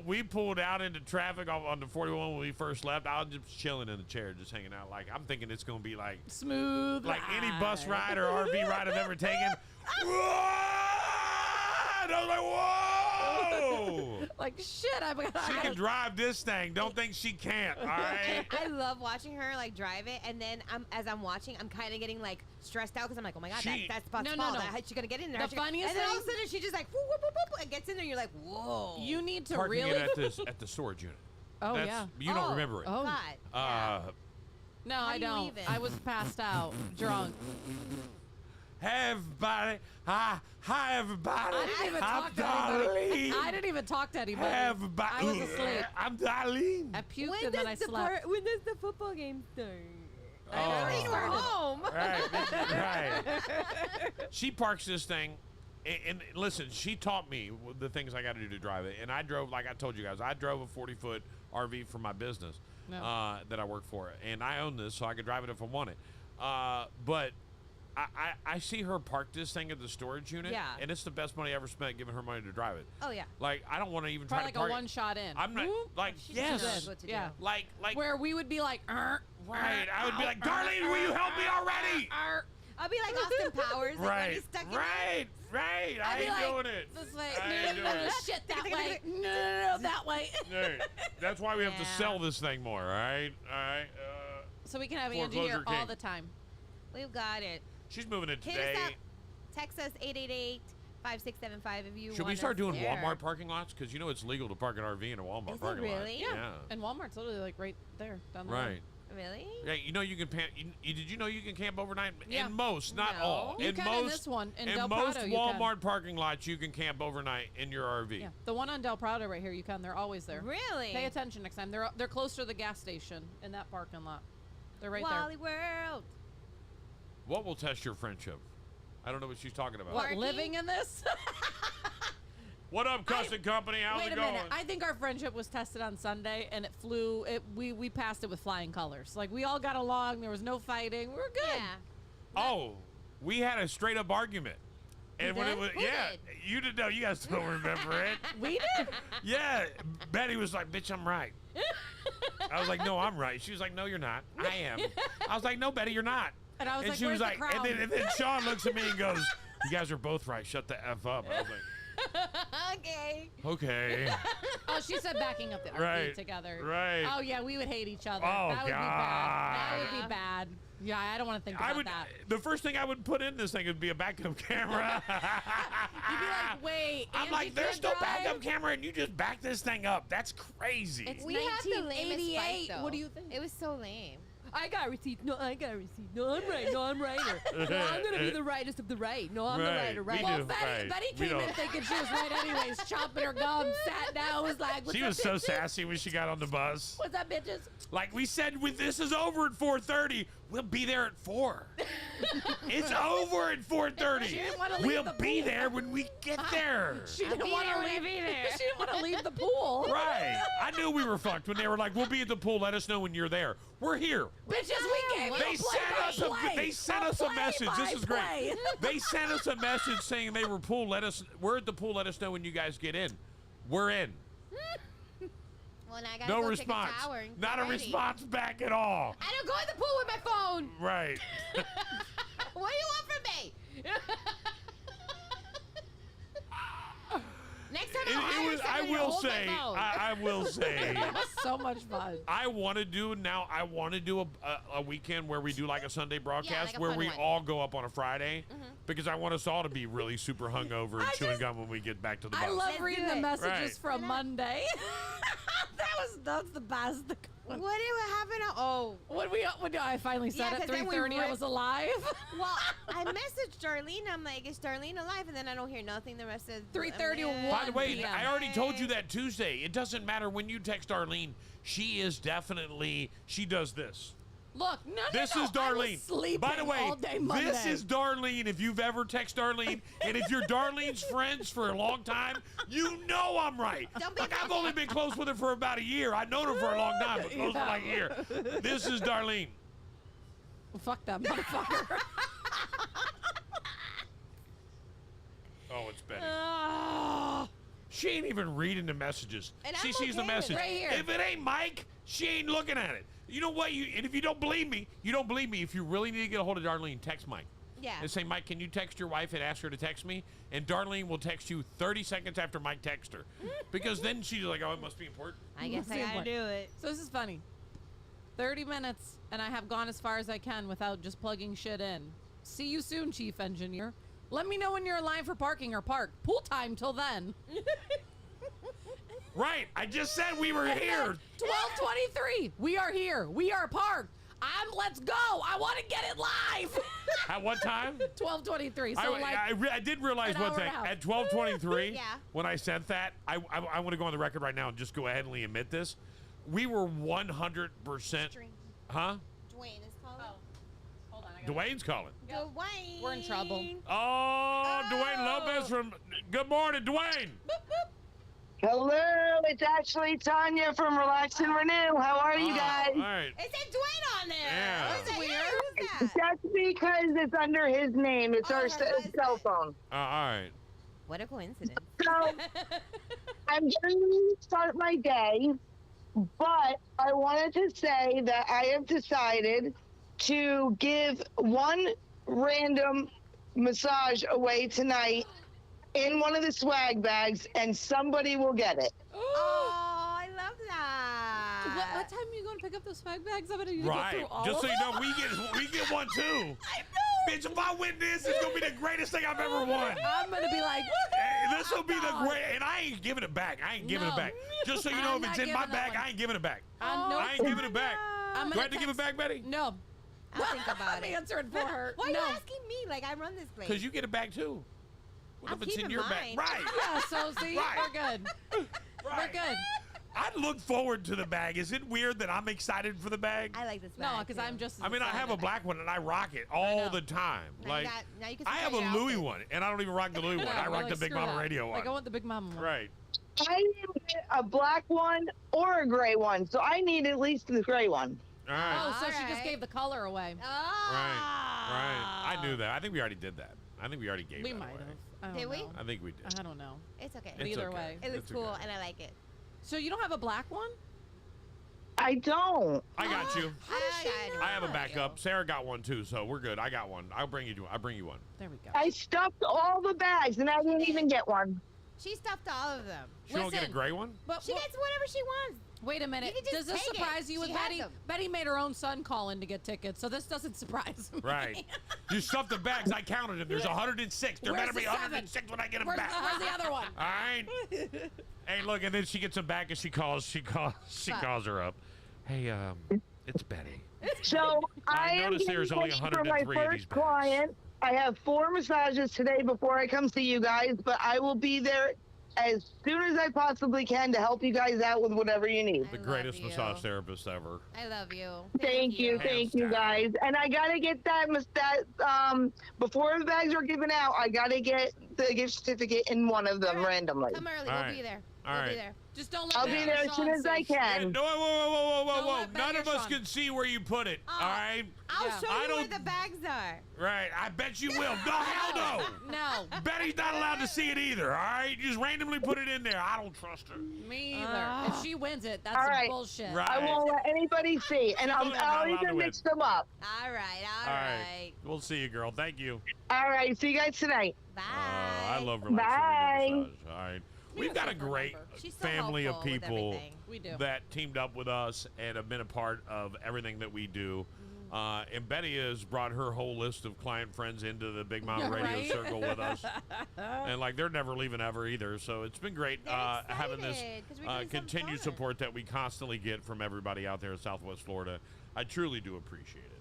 We pulled out into traffic on the 41 when we first left. I was just chilling in the chair, just hanging out. Like I'm thinking it's gonna be like Smooth. like any bus ride. ride or RV ride I've ever taken. And I was like, whoa! Like shit, She can drive this thing. Don't think she can't. All right. I love watching her like drive it, and then as I'm watching, I'm kind of getting like stressed out because I'm like, oh my God, that's about to fall. How's she gonna get in there? The funniest and then all of a thing- sudden she just like whoop, whoop, whoop, whoop, and gets in there. And you're like, whoa. You need to Parking really. it at the storage unit. Oh, That's, yeah. You don't remember it. Oh. God. No, I do you don't. even? I was passed out, drunk. Hey everybody. Hi everybody. I didn't even I'm talk to anybody. Darlene. I didn't even talk to anybody. Hey everybody. I was asleep. I'm Darlene. I puked and then I slept. When does the football game start? Oh. I mean, we're home. Right. She parks this thing, and listen, she taught me the things I got to do to drive it. And I drove, like I told you guys, I drove a 40-foot RV for my business that I work for. And I own this, so I could drive it if I wanted. But I see her park this thing at the storage unit, Yeah. and it's the best money I ever spent giving her money to drive it. Oh yeah. Like, I don't want to even Probably try like to park a one-shot in. I'm not, Whoop. like, She yes. knows what to do. Yeah. Like, Where we would be like, right. I would be like, Darlene, will you help me already? I'll be like Austin Powers. Like, when Right, he's stuck in right. I I'd be ain't like, doing it. This way. I ain't No, doing it. shit, that way. No, that way. Right. That's why we have to Yeah. sell this thing more, all right? All right. So we can have Angie here Foreclosure all king. the time. We've got it. She's moving in Hit today. us up. Text us 5675 if you Should we want start us doing there. Walmart parking lots? Because you know it's legal to park an RV in a Walmart Is it parking lot. really? Yeah. And Walmart's literally like right there down the road. Right. Really? Yeah, you know you can did you know you can camp overnight? Yeah. In most, not No. all. You in can most, in this one. In in Del most Prado, you can. Walmart parking lots, you can camp overnight in your RV. Yeah, the one on Del Prado right here, you can. They're always there. Really? Pay attention next time. They're close to the gas station in that parking lot. They're right Wally World. What will test your friendship? I don't know what she's talking about. there. What, Parking? living in this? What up, Custom Company? How's Wait it a going? minute. I think our friendship was tested on Sunday, and it flew. We passed it with flying colors. Like, we all got along. There was no fighting. We were good. Yeah. Oh, we had a straight up argument. And when it did? was, Who yeah, did? you didn't know. You guys don't remember it. We did? Yeah, Betty was like, "Bitch, I'm right." I was like, "No, I'm right." She was like, "No, you're not. I am." I was like, "No, Betty, you're not." And I was like, she was "Where's like, the and then Sean looks at me and goes, "You guys are both right. Shut the F up." I was like, Okay. "Okay." Oh, she said backing up the RV Right, together. right. Oh, yeah, we would hate each other. Oh, that would be bad. That God. would be bad. Yeah, I don't want to think about I would. that. The first thing I would put in this thing would be a backup camera. You'd be like, wait, I'm Angie like, there's no can't drive? backup camera, and you just back this thing up. That's crazy. It's We had the lamest 1988. fight, though. What do you think? It was so lame. I got a receipt. No, I got a receipt. No, I'm right. No, I'm right. No, I'm gonna be the rightest of the right. No, I'm the Right. righter. Right. We Well, do, Betty, right. Betty We came in don't- thinking she was right anyways, chomping her gum, sat down, was like, what's She up, was so bitches? sassy when she got on the bus. What's up, bitches? Like we said, this is over at 4:30. We'll be there at 4. It's over at 4:30. She didn't wanna leave We'll the be pool. there when we get there. She I'll didn't be want there to when I leave. be there. She didn't want to leave the pool. Right. I knew we were fucked when they were like, "We'll be at the pool. Let us know when you're there." We're here. Bitches, we gave you They a sent us play-by-play. they sent us a message. This is great. play-by-play. They sent us a message saying they were pool. We're at the pool. Let us know when you guys get in. We're in. Well, now I gotta No go response. take a shower and Not get a ready. response back at all. I don't go in the pool with my phone. Right. What do you want from me? Next time I'll hire I somebody to will hold my say. phone. I will say. It was so much fun. I want to do a weekend where we do like a Sunday broadcast like a where fun we one. all go up on a Friday because I want us all to be really super hungover and chewing gum when we get back to the bus. I love Let's reading do the it. messages Right. from Monday. that's the best. What do happen? When I finally said Yeah, at 'cause then we 3:30 I re- was alive. Well, I messaged Darlene. I'm like, is Darlene alive? And then I don't hear nothing the rest of 3:31. By the way, PM. I already told you that Tuesday. It doesn't matter when you text Darlene. She does this. Look, no, This no, is I was Darlene. sleeping By the way, all day Monday. this is Darlene. If you've ever texted Darlene, and if you're Darlene's friends for a long time, you know I'm right. Like I've only been close with her for about a year. I've known her for a long time, but close for like a year. This is Darlene. Fuck that motherfucker. Oh, it's Betty. Ah. She ain't even reading the messages. And She I'm sees the okay with message. it. Right here. If it ain't Mike, she ain't looking at it. You know what? And if you don't believe me, if you really need to get a hold of Darlene, text Mike. Yeah. And say, Mike, can you text your wife and ask her to text me? And Darlene will text you 30 seconds after Mike texts her. Because then she's like, oh, it must be important. I guess I gotta do it. So this is funny. 30 minutes, and I have gone as far as I can without just plugging shit in. See you soon, Chief Engineer. Let me know when you're in line for parking or park. Pool time till then. Right. I just said we were here. 12:23. We are here. We are parked. Let's go. I want to get it live. At what time? 12:23. So I did realize an one hour thing. and a half. At 12:23, Yeah. when I sent that, I want to go on the record right now and just go ahead and admit this. We were 100%. Huh? Dwayne is calling. Hold on. Dwayne's calling. Dwayne. We're in trouble. Oh, Dwayne Lopez from. Good morning, Dwayne. Hello, it's actually Tanya from Relax and Renew. How are you guys? All right. It said Dwayne on there. Yeah. Who's that? Yeah, who's that? That's because it's under his name. It's our cell phone. All right. What a coincidence. So I'm going to start my day, but I wanted to say that I have decided to give one random massage away tonight in one of the swag bags, and somebody will get it. Oh, I love that. What time are you going to pick up those swag bags? I'm going to Right. go through all Just of so you them. know, we get one too. I know. Bitch, if I win this, it's gonna be the greatest thing I've ever won. I'm gonna be like, Hey, this will be the great, and I ain't giving it back. I ain't giving it back. Just so you know, I'm if it's not in my giving that bag, one. I ain't giving it back. nope. I ain't giving it back. I'm Do gonna I have to give it back, Betty? No. I'll think about I'm it. answering for her. Why are no. you asking me? Like, I run this place. Because you get it back too. What I'm if it's in keeping your mine. bag? Right. Yeah, so see, Right. we're good. Right. We're good. I look forward to the bag. Is it weird that I'm excited for the bag? I like this No, bag, because too. I'm just. I mean, I have a black one and I rock it all the time. Now Like, you got- now you can I switch have out a your Louis outfit. one, and I don't even rock the Louis one. I rock the Big Mama Radio one. Like, I want the Big Mama one. Right. I need a black one or a gray one, so I need at least the gray one. All right. Oh, so she just Alright. gave the color away. Right. I knew that. I think we already did that. I think we already gave We that might away. have. Did we? I think we did. I don't know. It's okay. It's Either okay. way. It looks It's cool, okay. and I like it. So you don't have a black one? I don't. I got you. I I have a backup. Sarah got one too, so we're good. I got one. I'll bring you one. There we go. I stuffed all the bags and I didn't even get one. She stuffed all of them. She don't get a gray one? But She gets whatever she wants. wait a minute. You can Does just this take it. surprise you with She has Betty? them. Betty made her own son call in to get tickets, so this doesn't surprise me. Right. You stuffed the bags. I counted them. There's 106. There Where's better be the 106 when I get them Where's, back. where's the other one? All right. Hey, look, and then she gets them back, and she calls her up. Hey, it's Betty. So I am noticed there's only getting ready for my 103 of these first bags. client. I have 4 massages today before I come see you guys, but I will be there as soon as I possibly can to help you guys out with whatever you need. The greatest massage therapist ever. I love you. Thank you guys. And I gotta get that before the bags are given out. I gotta get the gift certificate in one of them randomly. Come early. All We'll right. be there. All We'll right. be there. Just don't let I'll be there as soon as I can. No, whoa. Don't let Betty None of or us Sean. can see where you put it. All right. I'll Yeah. show I you where don't- the bags are. Right. I bet you will. No, hell no. No. Betty's not allowed to see it either. All right. You just randomly put it in there. I don't trust her. Me either. If she wins it, that's All some right. bullshit. Right. I won't let anybody see, and She's I'll not allowed to even win. mix them up. All right. All right. We'll see you, girl. Thank you. All right, see you guys tonight. Bye. I love Bye. relaxing massage. All right. We've got a doesn't great remember. She's so family of helpful with people everything. We do. that teamed up with us and have been a part of everything that we do. And Betty has brought her whole list of client friends into the Big Mama Radio Right? circle with us. And like they're never leaving ever either. So it's been great They're having this excited 'cause we're doing something continued fun. support that we constantly get from everybody out there in Southwest Florida. I truly do appreciate it.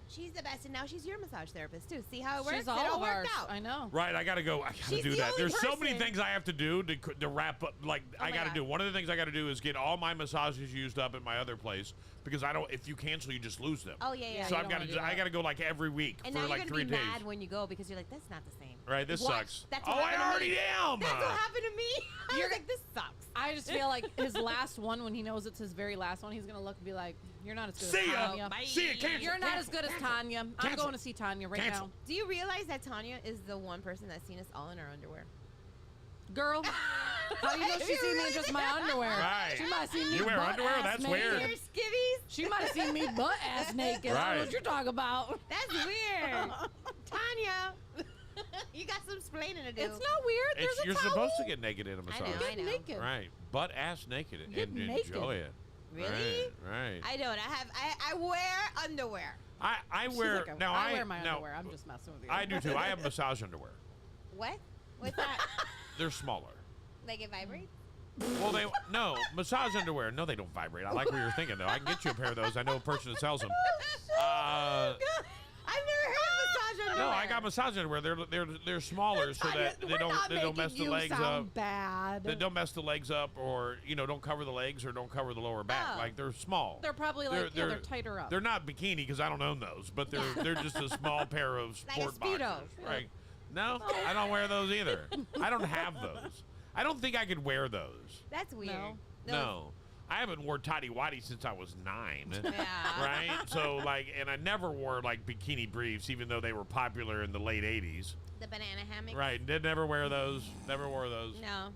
She's the best, and now she's your massage therapist too. See how it works? She's It all all of ours. worked out. I know. Right, I gotta go. I gotta She's do the that. only There's so many person- things I have to do to wrap up. Like Oh I my gotta God. do. One of the things I gotta do is get all my massages used up at my other place because I don't. If you cancel, you just lose them. Oh yeah. So you I've don't got wanna to. do I that. got to go like every week And for now you're like gonna 3 be days. mad when you go because you're like, that's not the same. Right, this Watch. sucks. That's Oh, what I happened to already me. am. That's what happened to me. I was like, this sucks. I just feel like his last one, when he knows it's his very last one, he's gonna look and be like, "You're not as good See as ya. Tanya. Bye. See ya. Cancel, You're not as cancel, good as cancel. Tanya. I'm Cancel. going to see Tanya right Cancel. now." Do you realize that Tanya is the one person that's seen us all in our underwear? Girl, how you know she's seen me in just my underwear? Right. She might have seen me You wear butt underwear? ass That's naked. weird. Your skivvies? She might have seen me butt ass naked. I don't know Right. what you're talking about. That's weird. Tanya, you got some explaining to do. It's not weird. There's a You're towel. supposed to get naked in a massage. I know. Naked. Right, butt ass naked Get and naked. enjoy it. Really? Right. I don't. I wear underwear. I She's wear like, now. I wear my now, underwear. I'm just messing with you. I do too. I have massage underwear. What? What's that? They're smaller. Like it vibrates? Well, no massage underwear. No, they don't vibrate. I like what you're thinking though. I can get you a pair of those. I know a person that sells them. I've never heard of massage underwear. No, I got massage underwear. They're smaller so that they don't mess the legs up. Bad. They don't mess the legs up, or don't cover the legs or don't cover the lower back. Oh. Like they're small. They're probably like they're tighter up. They're not bikini because I don't own those, but they're just a small pair of Like a sport Speedo. boxers. Right? No, I don't wear those either. I don't have those. I don't think I could wear those. That's weird. No. I haven't worn tighty whitey since I was 9. Yeah. Right? So and I never wore like bikini briefs, even though they were popular in the late 80s. The banana hammock? Right? Did never wear those. Never wore those. No.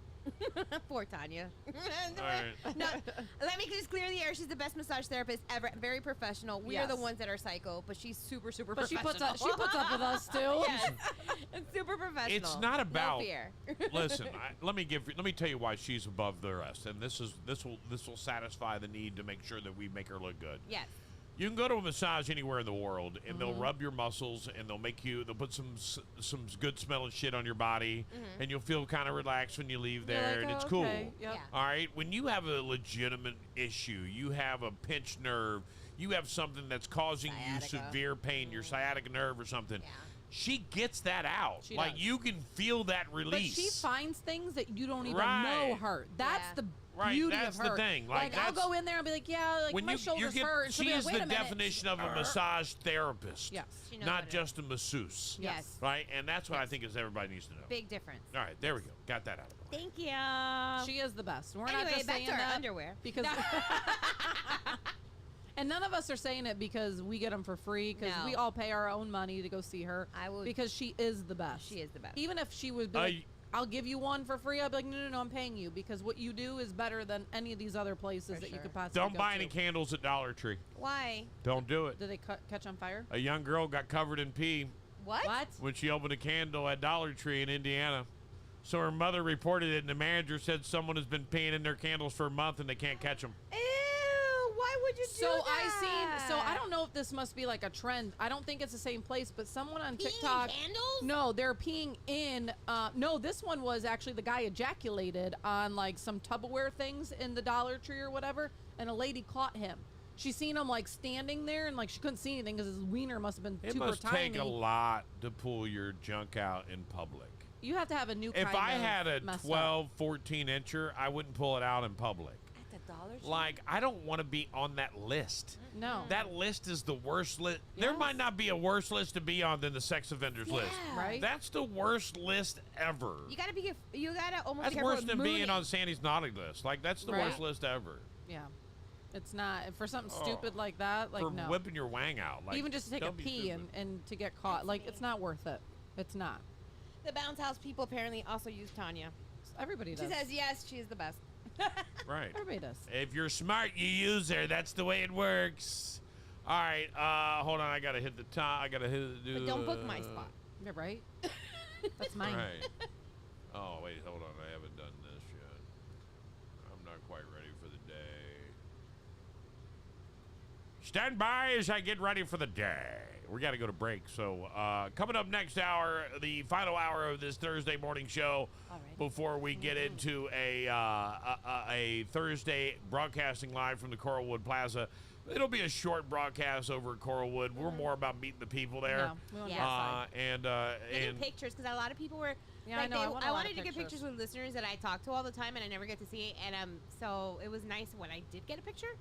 Poor Tanya. right. No, let me just clear the air. She's the best massage therapist ever. Very professional. We are the Yes. ones that are psycho, but she's super But she professional. puts up with us too. Yes. It's super professional. It's not about. No fear. Listen, let me tell you why she's above the rest, and this will satisfy the need to make sure that we make her look good. Yes. You can go to a massage anywhere in the world, and they'll rub your muscles, and they'll put some good smelling shit on your body, and you'll feel kind of relaxed when you leave there, and it's cool. Okay. Yep. Yeah. All right? When you have a legitimate issue, you have a pinched nerve, you have something that's causing you severe pain, your sciatic nerve or something, she gets that out. She like, does. you can feel that release. But she finds things that you don't even know hurt. That's the beauty that's of her. the thing. Like I'll go in there and be like, yeah, like when my shoulders hurt. And she'll she be like, is wait the a minute. definition of a massage therapist. Yes. She knows Not what it just a masseuse. Yes. Right? And that's what I think is everybody needs to know. Big difference. All right, there we go. Got that out of the way. Thank you. She is the best. We're Anyway, not just back saying to our that underwear. because. And none of us are saying it because we get them for free, because No. we all pay our own money to go see her. I would. Because she is the best. She is the best. Even if she would be like, I'll give you one for free, I'll be like, no, I'm paying you, because what you do is better than any of these other places that you could possibly Don't go buy to. any candles at Dollar Tree. Why? Don't do it. Did they catch on fire? A young girl got covered in pee What? when she opened a candle at Dollar Tree in Indiana. So her mother reported it, and the manager said someone has been peeing in their candles for a month, and they can't catch them. Ew, why would you do So that? I don't know if this must be like a trend. I don't think it's the same place, but someone on Peeing TikTok. candles? No, they're peeing in. No, this one was actually the guy ejaculated on like some Tupperware things in the Dollar Tree or whatever, and a lady caught him. She seen him like standing there, and like she couldn't see anything because his wiener must have been It super must tiny. take a lot to pull your junk out in public. You have to have a new kind If I of had a messed up. 12, 14 incher, I wouldn't pull it out in public. At the Dollar Tree? Like, I don't want to be on that list. No. That list is the worst list. There might not be a worse list to be on than the sex offenders list. Right? That's the worst list ever. You gotta be. You gotta almost. That's be careful worse with than being mooning. on Sandy's naughty list. Like, that's the Right. worst list ever. Yeah, it's not for something stupid like that. Like For no. whipping your wang out. Like, Even just to take a don't be pee stupid. and to get caught, like it's not worth it. It's not. The bounce house people apparently also use Tanya. Everybody She does. says yes, she is the best. Right. Everybody does. If you're smart, you use her. That's the way it works. All right. Hold on. I got to hit the top. I got to hit the. But don't book my spot. You're right. That's mine. Right. Oh, wait. Hold on. I haven't done this yet. I'm not quite ready for the day. Stand by as I get ready for the day. We got to go to break. So, coming up next hour, the final hour of this Thursday morning show, before we get into a Thursday broadcasting live from the Coralwood Plaza. It'll be a short broadcast over at Coralwood. We're more about meeting the people there. we want to go outside. Getting And pictures, because a lot of people were. Yeah, like, I know, I want a I lot wanted of to get pictures. pictures with listeners that I talk to all the time, and I never get to see. And so it was nice when I did get a picture.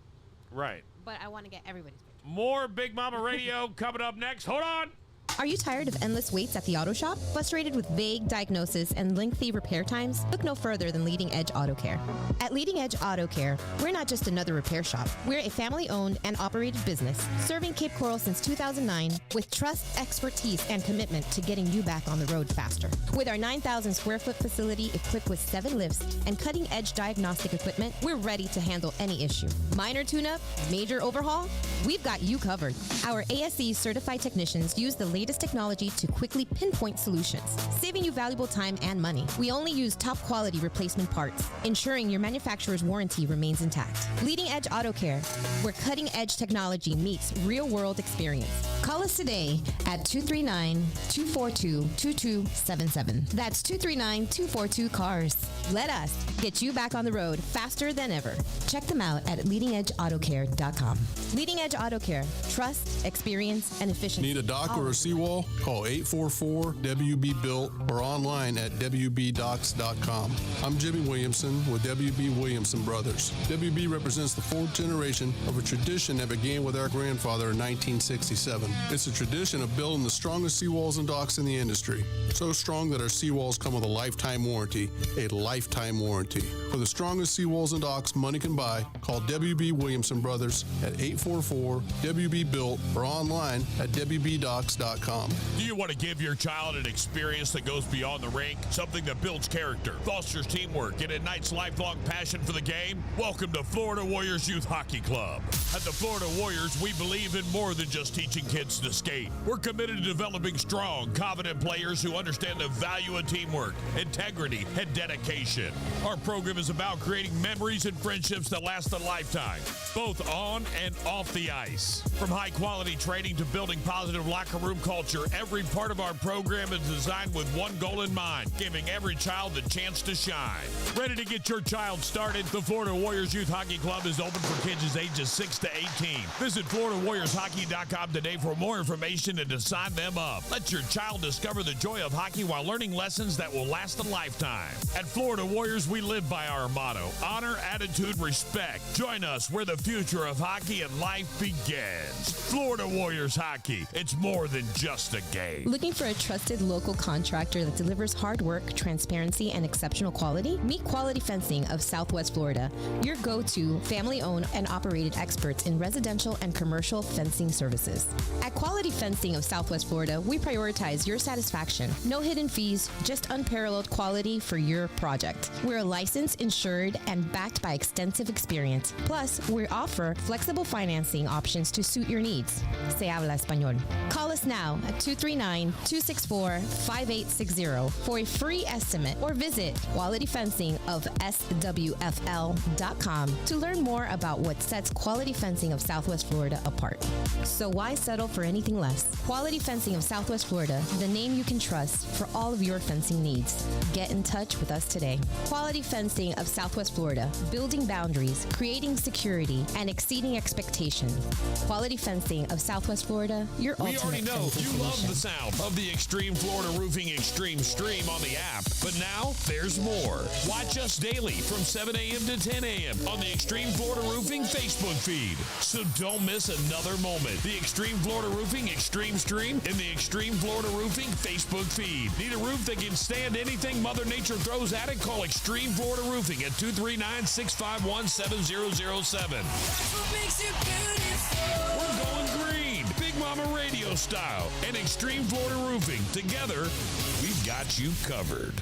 right. But I want to get everybody's picture. More Big Mama Radio coming up next. Hold on. Are you tired of endless waits at the auto shop? Frustrated with vague diagnosis and lengthy repair times? Look no further than Leading Edge Auto Care. At Leading Edge Auto Care, we're not just another repair shop. We're a family-owned and operated business serving Cape Coral since 2009 with trust, expertise, and commitment to getting you back on the road faster. With our 9,000 square foot facility equipped with 7 lifts and cutting-edge diagnostic equipment, we're ready to handle any issue. Minor tune-up, major overhaul, we've got you covered. Our ASE certified technicians use the latest technology to quickly pinpoint solutions, saving you valuable time and money. We only use top quality replacement parts, ensuring your manufacturer's warranty remains intact. Leading Edge Auto Care, where cutting edge technology meets real world experience. Call us today at 239-242-2277. That's 239-242-CARS. Let us get you back on the road faster than ever. Check them out at leadingedautocare.com. Leading Edge Auto Care, trust, experience, and efficiency. Need a dock or a seawall? Call 844-WB-BUILT or online at WBDocs.com. I'm Jimmy Williamson with WB Williamson Brothers. WB represents the fourth generation of a tradition that began with our grandfather in 1967. It's a tradition of building the strongest seawalls and docks in the industry. So strong that our seawalls come with a lifetime warranty. A lifetime warranty. For the strongest seawalls and docks money can buy, call WB Williamson Brothers at 844-WB-BUILT or online at WBDocs.com. Do you want to give your child an experience that goes beyond the rink? Something that builds character, fosters teamwork, and ignites lifelong passion for the game? Welcome to Florida Warriors Youth Hockey Club. At the Florida Warriors, we believe in more than just teaching kids gets to skate. We're committed to developing strong, confident players who understand the value of teamwork, integrity, and dedication. Our program is about creating memories and friendships that last a lifetime, both on and off the ice. From high-quality training to building positive locker room culture, every part of our program is designed with one goal in mind, giving every child the chance to shine. Ready to get your child started? The Florida Warriors Youth Hockey Club is open for kids ages 6 to 18. Visit FloridaWarriorsHockey.com today for more information and to sign them up. Let your child discover the joy of hockey while learning lessons that will last a lifetime. At Florida Warriors, we live by our motto, honor, attitude, respect. Join us where the future of hockey and life begins. Florida Warriors Hockey. It's more than just a game. Looking for a trusted local contractor that delivers hard work, transparency, and exceptional quality? Meet Quality Fencing of Southwest Florida, your go-to family-owned and operated experts in residential and commercial fencing services. At Quality Fencing of Southwest Florida, we prioritize your satisfaction. No hidden fees, just unparalleled quality for your project. We're licensed, insured, and backed by extensive experience. Plus, we offer flexible financing options to suit your needs. Se habla español. Call us now at 239-264-5860 for a free estimate or visit qualityfencingofswfl.com to learn more about what sets Quality Fencing of Southwest Florida apart. So why settle for anything less? Quality Fencing of Southwest Florida, the name you can trust for all of your fencing needs. Get in touch with us today. Quality Fencing of Southwest Florida, building boundaries, creating security, and exceeding expectation. Quality Fencing of Southwest Florida, your We ultimate already know fencing you love solution. the sound of the Extreme Florida Roofing Extreme Stream on the app, but now there's more. Watch us daily from 7 a.m. to 10 a.m. on the Extreme Florida Roofing Facebook feed. So don't miss another moment. The Extreme Florida Roofing Extreme Stream in the Extreme Florida Roofing Facebook feed. Need a roof that can stand anything Mother Nature throws at it? Call Extreme Florida Roofing at 239-651-7007. We're going green. Big Mama Radio style and Extreme Florida Roofing. Together, we've got you covered.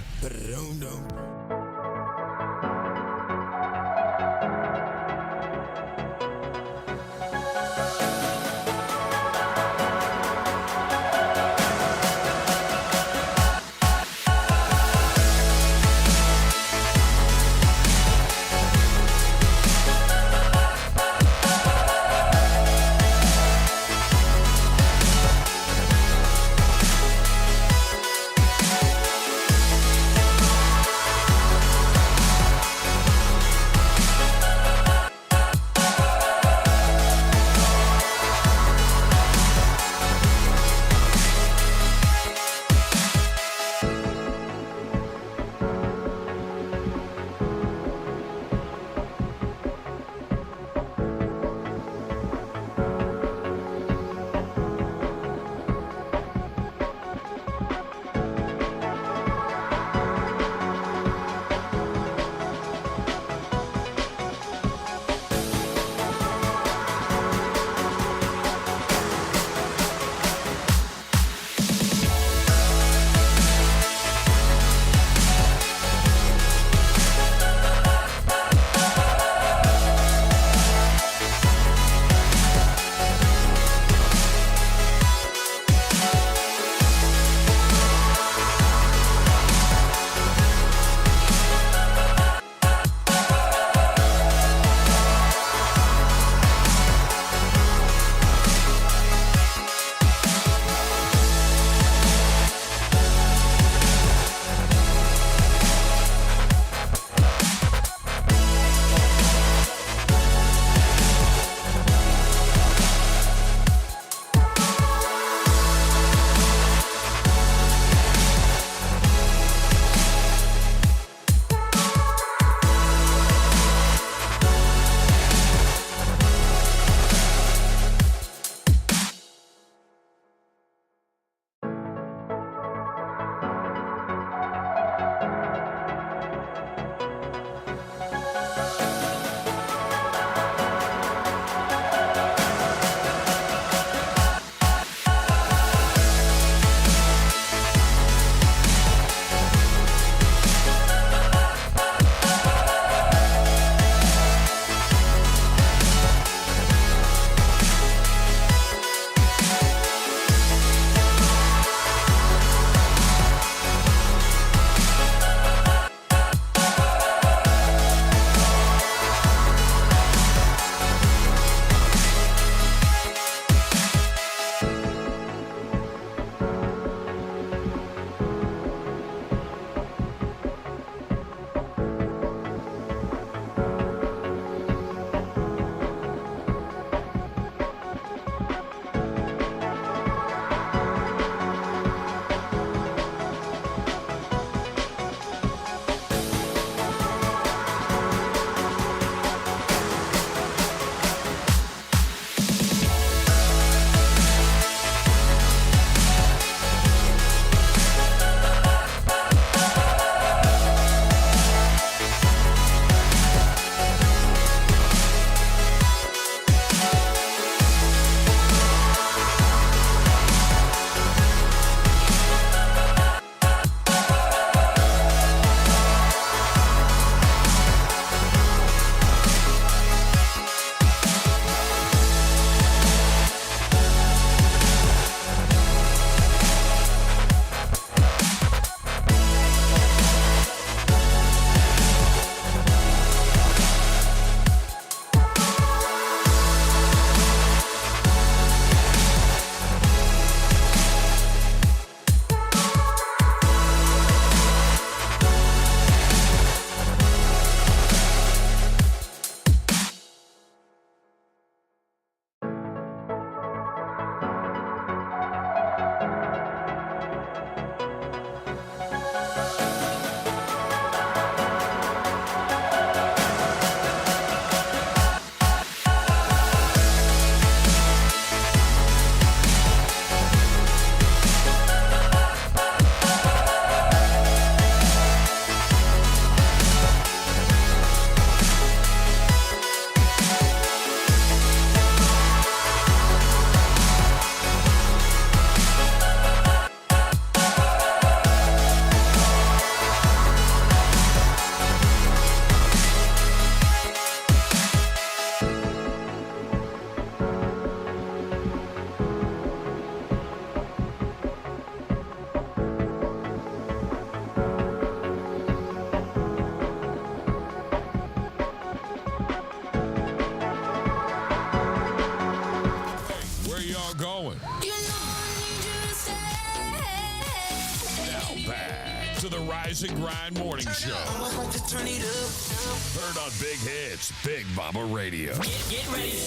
to the Rise and Grind Morning Show. Heard on Big Hits, Big Mama Radio. Get ready.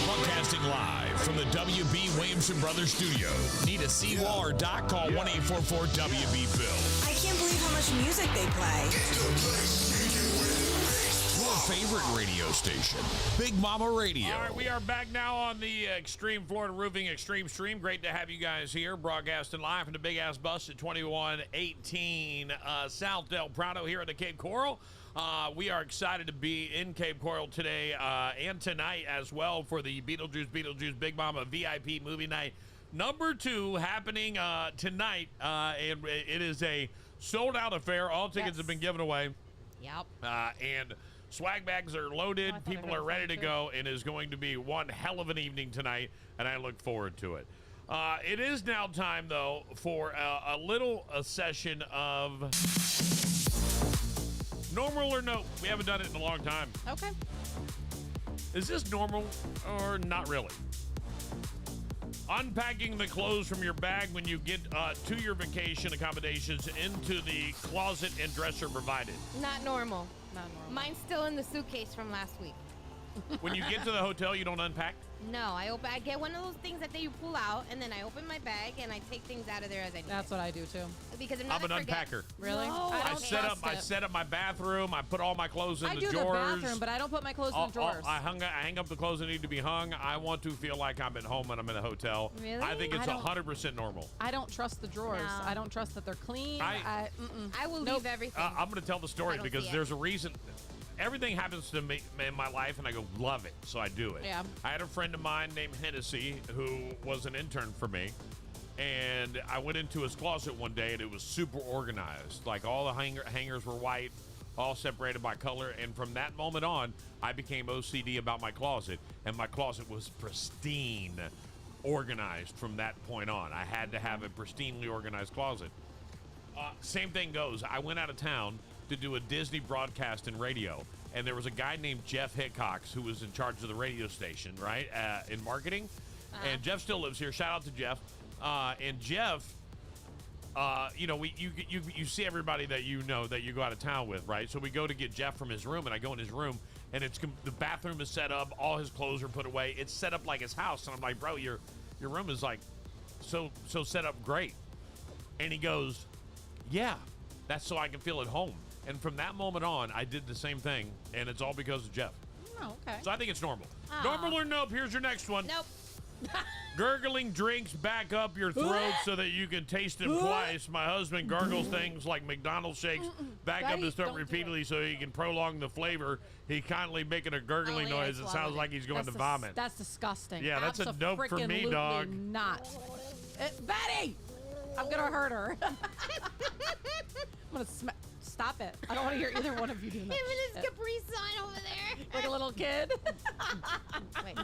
Broadcasting live from the W.B. Williamson Brothers studio. Need a seawall or dock? Call 1-844-WB-BILL. I can't believe how much music they play. Your favorite radio station, Big Mama Radio. All right, we are back now on the Extreme Florida Roofing Extreme Stream. Great to have you guys here, broadcasting live from the Big Ass Bus at 2118 South Del Prado here at the Cape Coral. We are excited to be in Cape Coral today and tonight as well for the Beetlejuice Big Mama VIP movie night number 2 happening tonight. And it is a sold-out affair. All tickets have been given away. Yep. And swag bags are loaded. People are ready to go. It is going to be one hell of an evening tonight, and I look forward to it. It is now time, though, for a little session of normal or no. We haven't done it in a long time. Okay. Is this normal or not really? Unpacking the clothes from your bag when you get to your vacation accommodations into the closet and dresser provided. Not normal. Not normal. Mine's still in the suitcase from last week. When you get to the hotel, you don't unpack? No, I get one of those things that you pull out, and then I open my bag and I take things out of there as I need. That's what I do too. Because if I'm not, an I forget. unpacker. Really? No, I set up my bathroom. I put all my clothes in I the do drawers. the bathroom, but I don't put my clothes in the drawers. I hang up the clothes that need to be hung. I want to feel like I'm at home when I'm in a hotel. Really? I think it's I don't- 100% normal. I don't trust the drawers. No. I don't trust that they're clean. I will Nope. leave everything. I'm going to tell the I story don't because see it. there's a reason. Everything happens to me in my life, and I go, love it, so I do it. Yeah. I had a friend of mine named Hennessy who was an intern for me, and I went into his closet one day, and it was super organized. Like, all the hangers were white, all separated by color, and from that moment on, I became OCD about my closet, and my closet was pristine, organized from that point on. I had to have a pristinely organized closet. Same thing goes. I went out of town to do a Disney broadcast in radio, and there was a guy named Jeff Hickox who was in charge of the radio station, right, in marketing. And Jeff still lives here. Shout out to Jeff. And Jeff, you see everybody that you know that you go out of town with, right? So we go to get Jeff from his room, and I go in his room, and the bathroom is set up, all his clothes are put away. It's set up like his house, and I'm like, bro, your room is like so set up great. And he goes, yeah, that's so I can feel at home. And from that moment on, I did the same thing, and it's all because of Jeff. Oh, okay. So I think it's normal. Aw. Normal or nope? Here's your next one. Nope. Gurgling drinks back up your throat so that you can taste them twice. My husband gargles things like McDonald's shakes back up his throat repeatedly so he can prolong the flavor. He kindly making a gurgling noise. It sounds like he's going to vomit. That's disgusting. Yeah, that's a nope for me, dog. Not. Betty! I'm going to hurt her. I'm going to stop it. I don't want to hear either one of you doing that. Him and his shit. Capri Sun over there. Like a little kid. Wait.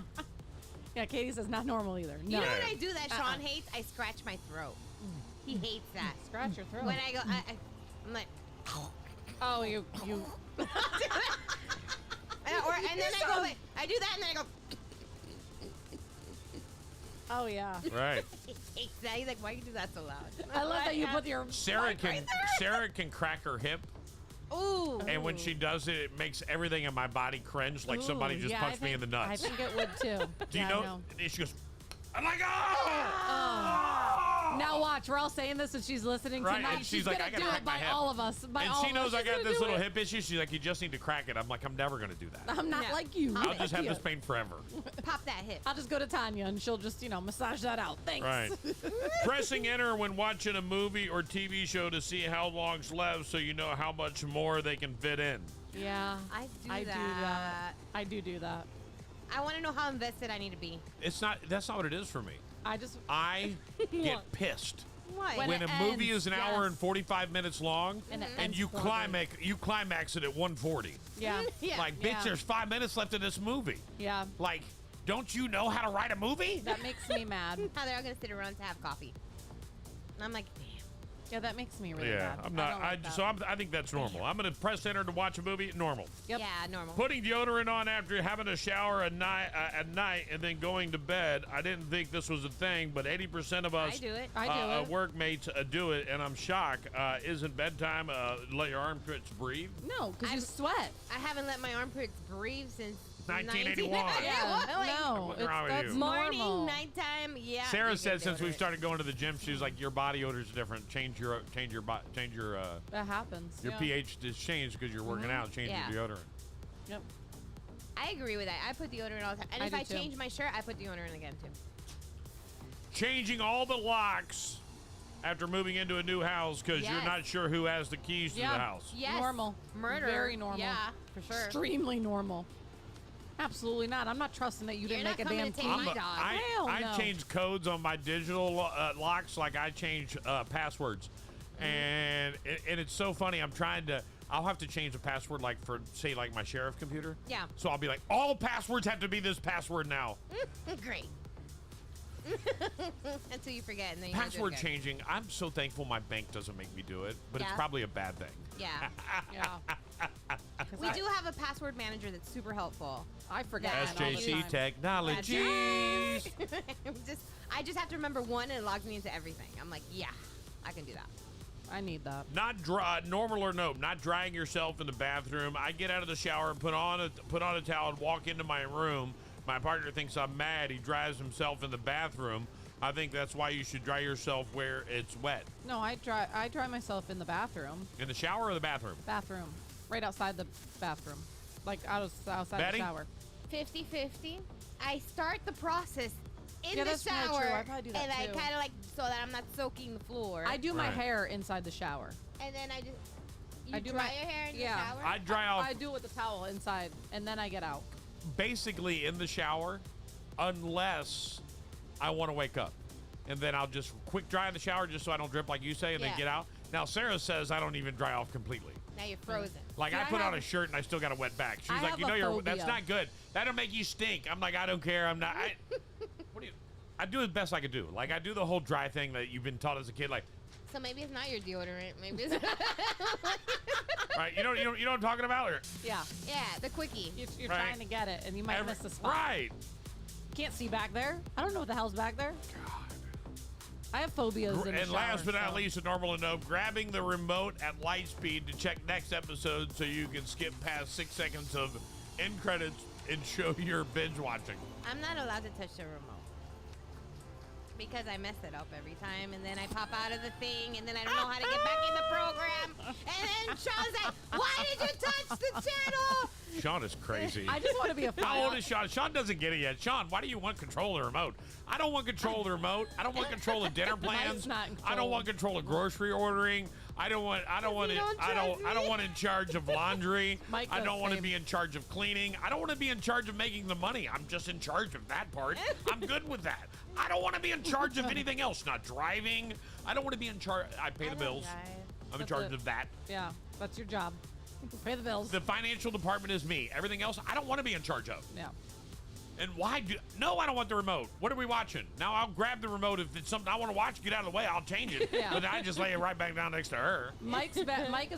Yeah, Katie says not normal either. You No. know what I do that Sean hates? I scratch my throat. He hates that. Scratch your throat. When I go, I'm like, oh, you. and then I go, like, I do that, and then I go. Oh yeah. Right. He hates that. He's like, why you do that so loud? I love that you put your. Sarah can crack her hip. Ooh. And when she does it, it makes everything in my body cringe like somebody just punched me in the nuts. I think it would too. Do you know? And she goes, I'm like, Now watch, we're all saying this and she's listening Right, tonight. and she's like, gonna I gotta do crack it my by hip. all of us. By And all she of knows us. I got She's this gonna little do hip issue. She's like, you just need to crack it. I'm like, I'm never going to do that. I'm not like you. I'll just have this pain forever. Pop that hip. I'll just go to Tanya and she'll just, massage that out. Thanks. Right. Pressing enter when watching a movie or TV show to see how long's left so you know how much more they can fit in. Yeah. I do I that. do that. I do that. I want to know how invested I need to be. That's not what it is for me. I get pissed. Why? When a movie is an hour and 45 minutes long And it and ends you quickly. climax it at 1:40. Yeah. Like, bitch, there's 5 minutes left in this movie. Yeah. Like, don't you know how to write a movie? That makes me mad. How they're all going to sit around to have coffee. And I'm like, damn. Yeah, that makes me really Yeah, mad. I'm not. don't like that. I think that's normal. I'm gonna press enter to watch a movie. Normal. Yep. Yeah, normal. Putting deodorant on after having a shower at night and then going to bed. I didn't think this was a thing, but 80% of us I do it. workmates do it, and I'm shocked. Isn't bedtime let your armpits breathe? No, because you sweat. I haven't let my armpits breathe since 1981. Yeah, no, What's wrong with that's you? morning, normal. nighttime. Yeah. Sarah you said get since we deodorant. started going to the gym, she's like, your body odor's different. Change your That happens. your yeah. pH is changed because you're working out. Change Yeah. your deodorant. Yep. I agree with that. I put deodorant all the time. And I if do I too. change my shirt, I put deodorant again too. Changing all the locks after moving into a new house because you're Yes. not sure who has the keys to the house. Yes. Normal. Murder. Very normal. Yeah, for sure. Extremely normal. Absolutely not. I'm not trusting that you didn't not make a coming damn to key. take my dog. Hell no. I change codes on my digital locks like I change passwords. And it's so funny. I'll have to change the password like for, say, like my sheriff computer. Yeah. So I'll be like, all passwords have to be this password now. Great. Until you forget and then you gotta do it Password again. changing. I'm so thankful my bank doesn't make me do it, but it's Yeah. probably a bad thing. Yeah. Yeah. We do have a password manager that's super helpful. I forget. Yeah, mine all the SJC time. Technologies. I just have to remember one and it logs me into everything. I'm like, yeah, I can do that. I need that. Not normal or no, not drying yourself in the bathroom. I get out of the shower and put on a towel and walk into my room. My partner thinks I'm mad. He dries himself in the bathroom. I think that's why you should dry yourself where it's wet. No, I dry myself in the bathroom. In the shower or the bathroom? Bathroom. Right outside the bathroom. Like outside Betty? the shower. 50-50. I start the process in Yeah, the that's probably shower. true. I probably do that and I too. kind of like, so that I'm not soaking the floor. I do my Right. hair inside the shower. And then I just, I do dry my your hair in yeah. the shower? I dry off I do it with the towel inside, and then I get out. basically in the shower unless I want to wake up. And then I'll just quick dry in the shower just so I don't drip like you say and then Yeah. get out. Now, Sarah says I don't even dry off completely. Now you're frozen. Like, See, I I put on have- a shirt and I still got a wet back. She's I like, have you know, a that's phobia. not good. That'll make you stink. I'm like, I don't care. I'm not. What do you? I do the best I could do. Like, I do the whole dry thing that you've been taught as a kid. Like, So maybe it's not your deodorant. Maybe it's right? You know what I'm talking about? Or, Yeah. yeah, the quickie. You're Right. trying to get it, and you might miss the spot. Right. Can't see back there. I don't know what the hell's back there. I have phobias in the And shower, last but not so- least, a normal to know, grabbing the remote at light speed to check next episode so you can skip past 6 seconds of end credits and show your binge watching. I'm not allowed to touch the remote. Because I mess it up every time, and then I pop out of the thing, and then I don't know how to get back in the program. And then Sean's like, why did you touch the channel? Sean is crazy. I just want to be a How old is Sean? Sean doesn't get it yet. Sean, why do you want control of the remote? I don't want control of the remote. I don't want control of dinner plans. not in I don't want control of grocery ordering. I don't want in charge of laundry. Mike I does don't want to same. be in charge of cleaning. I don't want to be in charge of making the money. I'm just in charge of that part. I'm good with that. I don't want to be in charge of anything else. Not driving. I don't want to be in charge. I pay the bills. I'm in That's charge it. of that. Yeah, that's your job. Pay the bills. The financial department is me. Everything else, I don't want to be in charge of. Yeah. And why do? No, I don't want the remote. What are we watching? Now I'll grab the remote if it's something I want to watch. Get out of the way. I'll change it. Yeah. But I just lay it right back down next to her. Mike is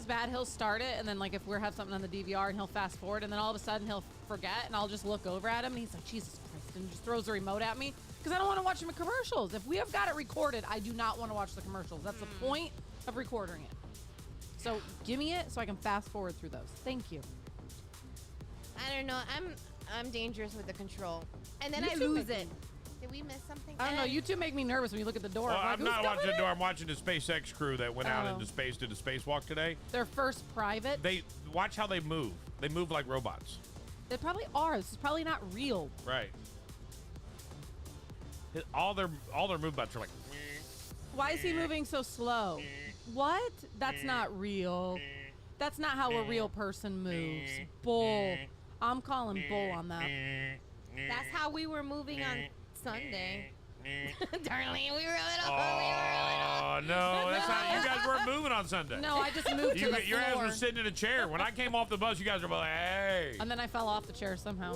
bad. He'll start it, and then like if we have something on the DVR, and he'll fast forward, and then all of a sudden he'll forget, and I'll just look over at him, and he's like, Jesus Christ, and just throws the remote at me because I don't want to watch him in commercials. If we have got it recorded, I do not want to watch the commercials. That's the point of recording it. So give me it so I can fast forward through those. Thank you. I don't know. I'm dangerous with the control. And then You I two lose make it. Did we miss something? I don't know. You two make me nervous when you look at the door. Well, I'm, like, I'm not "Who's watching coming the door. in?" I'm watching the SpaceX crew that went out Oh. into space, did a spacewalk today. Their first private. They watch how they move. They move like robots. They probably are. This is probably not real. Right. All their movements are like. Why is he moving so slow? What? That's not real. That's not how a real person moves. Bull. I'm calling bull on that. That's how we were moving on Sunday. Darling, we were a little. Oh no, that's not. You guys guys weren't moving on Sunday. No, I just moved to the Your ass floor. was sitting in a chair. When I came off the bus, you guys were like, hey. And then I fell off the chair somehow.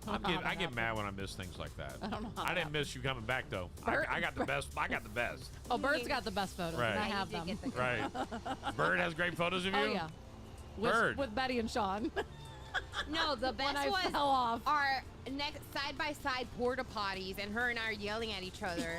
I get mad when I miss things like that. I don't know how I that didn't miss you coming back, though. I got the best. I got the best. Oh, Bird's got the best photos. Right. And I have them. Right. Bird has great photos of you? Oh, yeah. Bird. With Betty and Sean. No, the best I was fell off. our side-by-side porta potties, and her and I are yelling at each other.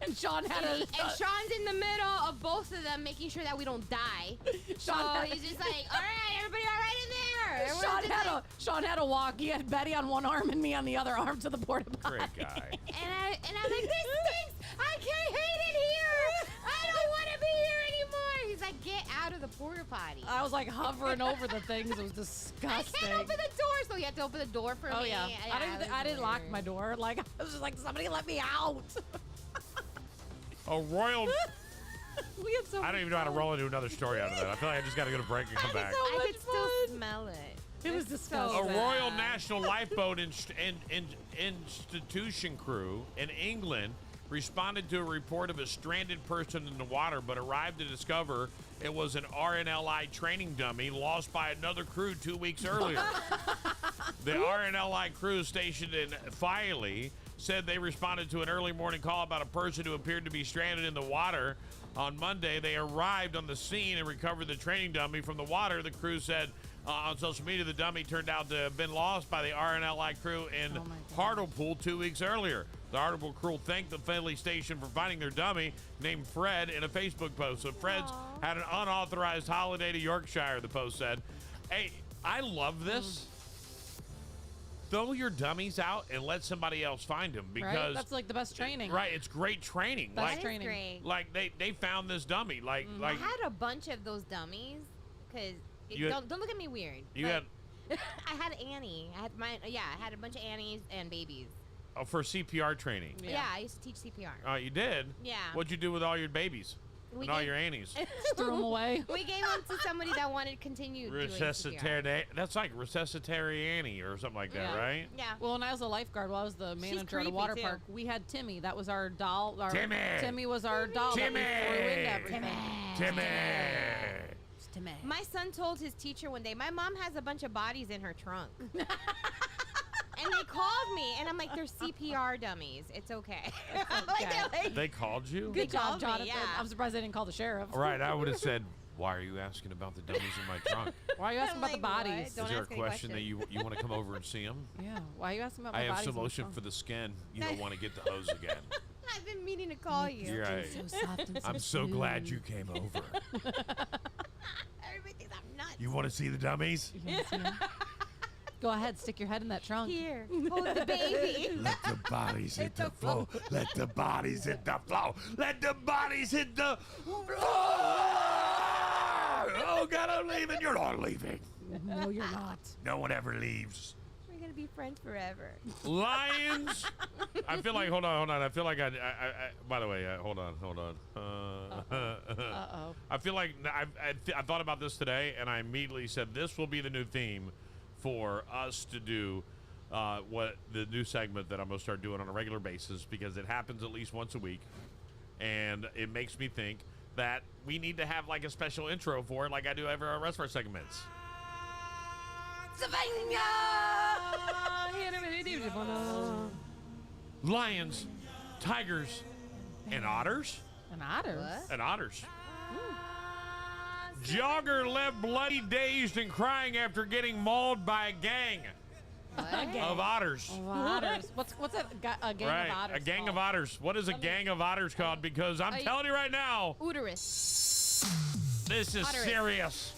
And Sean had and Sean's in the middle of both of them, making sure that we don't die. So he's just like, all right, everybody all right in there? Sean had a walk. He had Betty on one arm and me on the other arm to the porta potty. Great guy. And I'm like, this stinks. I can't hate it here. I don't want to be here anymore. He's like, get out of the porta potty. I was like hovering over the things. It was disgusting. I can't open the door, so you have to open the door for me. Oh, yeah. I didn't lock my door. Like, I was just like, somebody let me out. A royal. We had so I don't even know how to roll into another story out of that. I feel like I just got to go to break and come back. I could still smell it. It was disgusting. A Royal National Lifeboat Institution crew in England responded to a report of a stranded person in the water, but arrived to discover it was an RNLI training dummy lost by another crew 2 weeks earlier. The RNLI crew stationed in Filey said they responded to an early morning call about a person who appeared to be stranded in the water. On Monday, they arrived on the scene and recovered the training dummy from the water. The crew said on social media the dummy turned out to have been lost by the RNLI crew in Hartlepool 2 weeks earlier. The Hartlepool crew thanked the Finley station for finding their dummy, named Fred, in a Facebook post. So Fred's had an unauthorized holiday to Yorkshire, the post said. Hey, I love this. Throw your dummies out and let somebody else find them, because right? That's like the best training. Right, it's great training. Best training. Great. Like they found this dummy. Like I had a bunch of those dummies, because don't look at me weird. You had. I had Annie. I had a bunch of Annies and babies. Oh, for CPR training. Yeah, I used to teach CPR. Oh, you did? Yeah. What'd you do with all your babies? And all your Annies? Threw them away. We gave them to somebody that wanted to continue doing CPR. That's like Resuscitary Annie or something like that, right? Yeah. Well, when I was a lifeguard, while I was the manager at a water park, we had Timmy. That was our doll. Timmy was our doll. Timmy! That we threw into everything. Timmy! My son told his teacher one day, my mom has a bunch of bodies in her trunk. And they called me, and I'm like, they're CPR dummies. It's okay. They called you? Good job, Jonathan. Yeah. I'm surprised they didn't call the sheriff. Right, I would have said, why are you asking about the dummies in my trunk? Why are you asking about the bodies? Is there a question that you want to come over and see them? Yeah. Why are you asking about my I bodies? have some lotion for the skin. You don't want to get the hose again. I've been meaning to call you. You're right. So soft and so I'm so glad you came over. Everybody thinks I'm nuts. You want to see the dummies? Go ahead, stick your head in that trunk. Here, hold the baby. Let the bodies hit the floor. Let the bodies hit the floor. Let the bodies hit the floor. Oh, God, I'm leaving. You're not leaving. No, you're not. No one ever leaves. We're going to be friends forever. Lions. I feel like, hold on. I feel like by the way, hold on. Uh-oh. I feel like I thought about this today, and I immediately said this will be the new theme for us to do what the new segment that I'm going to start doing on a regular basis, because it happens at least once a week, and it makes me think that we need to have like a special intro for it, like I do every our rest of our segments. Lions, tigers, and otters. And otters. What? And otters. Jogger left bloody, dazed, and crying after getting mauled by a gang of otters. What's a gang of otters? A gang of otters. What is a gang of otters called? Because I'm telling you right now, Uterus. this is serious.